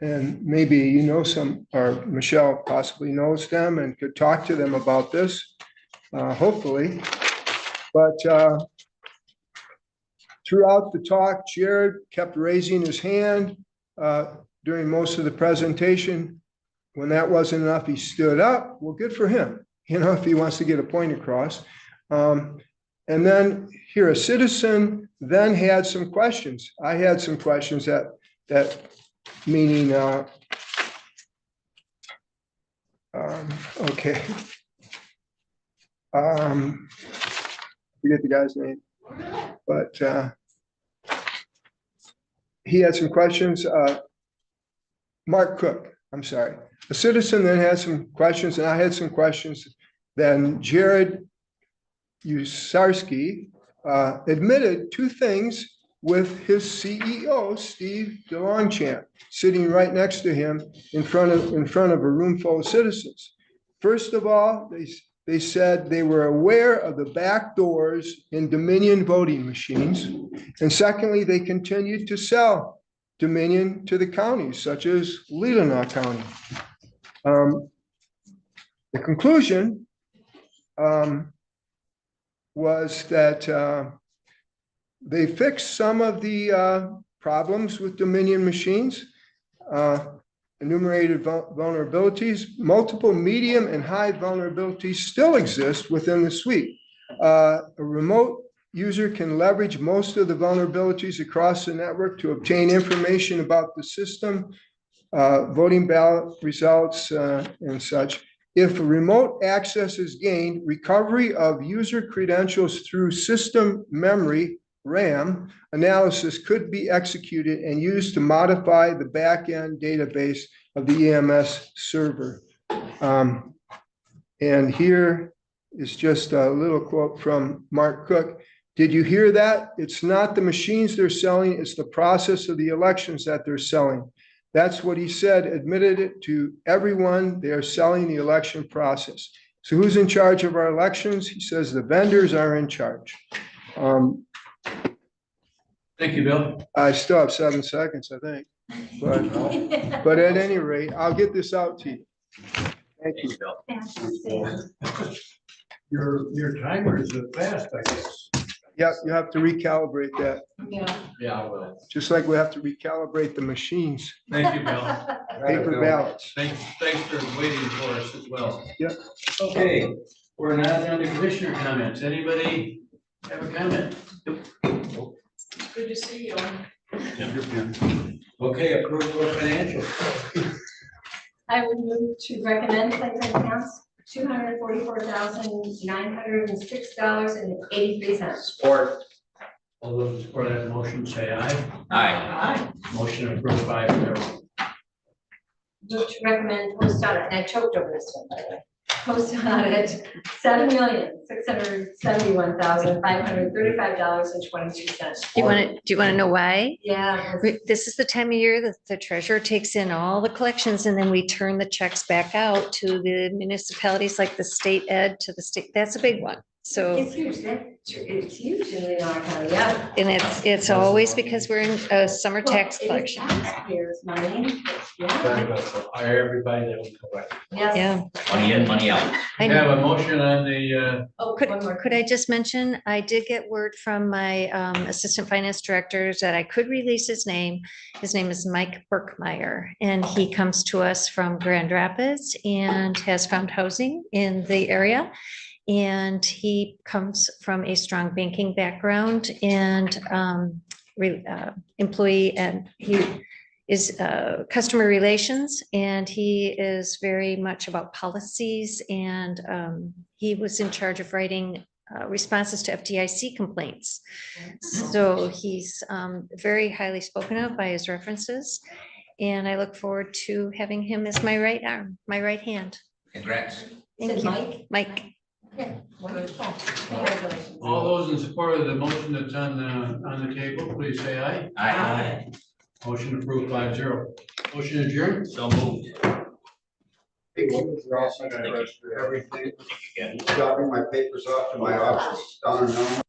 [SPEAKER 8] And maybe you know some, or Michelle possibly knows them and could talk to them about this, hopefully. But throughout the talk, Jared kept raising his hand during most of the presentation. When that wasn't enough, he stood up. Well, good for him, you know, if he wants to get a point across. And then here, a citizen then had some questions. I had some questions that meaning, okay. Forget the guy's name, but he had some questions. Mark Cook, I'm sorry. A citizen then had some questions, and I had some questions. Then Jared Usarsky admitted two things with his CEO, Steve DeLongchamp, sitting right next to him in front of a room full of citizens. First of all, they said they were aware of the back doors in Dominion voting machines. And secondly, they continued to sell Dominion to the counties, such as Leelanau County. The conclusion was that they fixed some of the problems with Dominion machines, enumerated vulnerabilities. Multiple medium and high vulnerabilities still exist within the suite. A remote user can leverage most of the vulnerabilities across the network to obtain information about the system, voting ballot results, and such. If remote access is gained, recovery of user credentials through system memory RAM analysis could be executed and used to modify the back-end database of the EMS server. And here is just a little quote from Mark Cook. Did you hear that? It's not the machines they're selling, it's the process of the elections that they're selling. That's what he said, admitted it to everyone. They are selling the election process. So who's in charge of our elections? He says the vendors are in charge.
[SPEAKER 3] Thank you, Bill.
[SPEAKER 8] I still have 7 seconds, I think. But at any rate, I'll get this out to you. Thank you.
[SPEAKER 3] Your timer is fast, I guess.
[SPEAKER 8] Yep, you have to recalibrate that.
[SPEAKER 4] Yeah, I will.
[SPEAKER 8] Just like we have to recalibrate the machines.
[SPEAKER 3] Thank you, Bill.
[SPEAKER 8] Paper ballots.
[SPEAKER 3] Thanks for waiting for us as well.
[SPEAKER 8] Yep.
[SPEAKER 3] Okay, we're now down to commissioner comments. Anybody have a comment?
[SPEAKER 13] Good to see you.
[SPEAKER 3] Okay, approval of financials.
[SPEAKER 2] I would move to recommend claims and accounts, $244,906.83.
[SPEAKER 1] Support.
[SPEAKER 3] All those in support of that motion, say aye.
[SPEAKER 1] Aye.
[SPEAKER 3] Motion approved by everyone.
[SPEAKER 2] Move to recommend post audit, and I choked over this one, by the way. post audit, $7,671,535.22.
[SPEAKER 7] Do you want to know why?
[SPEAKER 2] Yeah.
[SPEAKER 7] This is the time of year that the treasurer takes in all the collections and then we turn the checks back out to the municipalities like the state ed to the state. That's a big one. So,
[SPEAKER 2] It's huge, it's huge in Leelanau County, yeah.
[SPEAKER 7] and it's always because we're in a summer tax
[SPEAKER 2] Well, it is
[SPEAKER 7] collection.
[SPEAKER 2] taxpayers' money, yeah,
[SPEAKER 3] Hire everybody that we collect.
[SPEAKER 2] yes.
[SPEAKER 7] Yeah.
[SPEAKER 1] Money in, money out.
[SPEAKER 7] I
[SPEAKER 3] We have
[SPEAKER 7] know.
[SPEAKER 3] a motion on the,
[SPEAKER 2] Oh, one more.
[SPEAKER 7] Could I just mention, I did get word from my assistant finance directors that I could release his name. His name is Mike Burkmeyer, and he comes to us from Grand Rapids and has found housing in the area. And he comes from a strong banking background and employee, and he is customer relations, and he is very much about policies, and he was in charge of writing responses to FDIC complaints. So he's very highly spoken of by his references, and I look forward to having him as my right arm, my right hand.
[SPEAKER 1] Congrats.
[SPEAKER 7] Thank
[SPEAKER 2] Is it
[SPEAKER 7] you.
[SPEAKER 2] Mike?
[SPEAKER 7] Mike.
[SPEAKER 2] Yeah, wonderful. Congratulations.
[SPEAKER 3] all those in support of the motion that's on the table, please say aye.
[SPEAKER 1] Aye.
[SPEAKER 3] Motion approved 5-0. Motion adjourned.
[SPEAKER 1] So moved.
[SPEAKER 6] Everything, dropping my papers off to my office, down and down.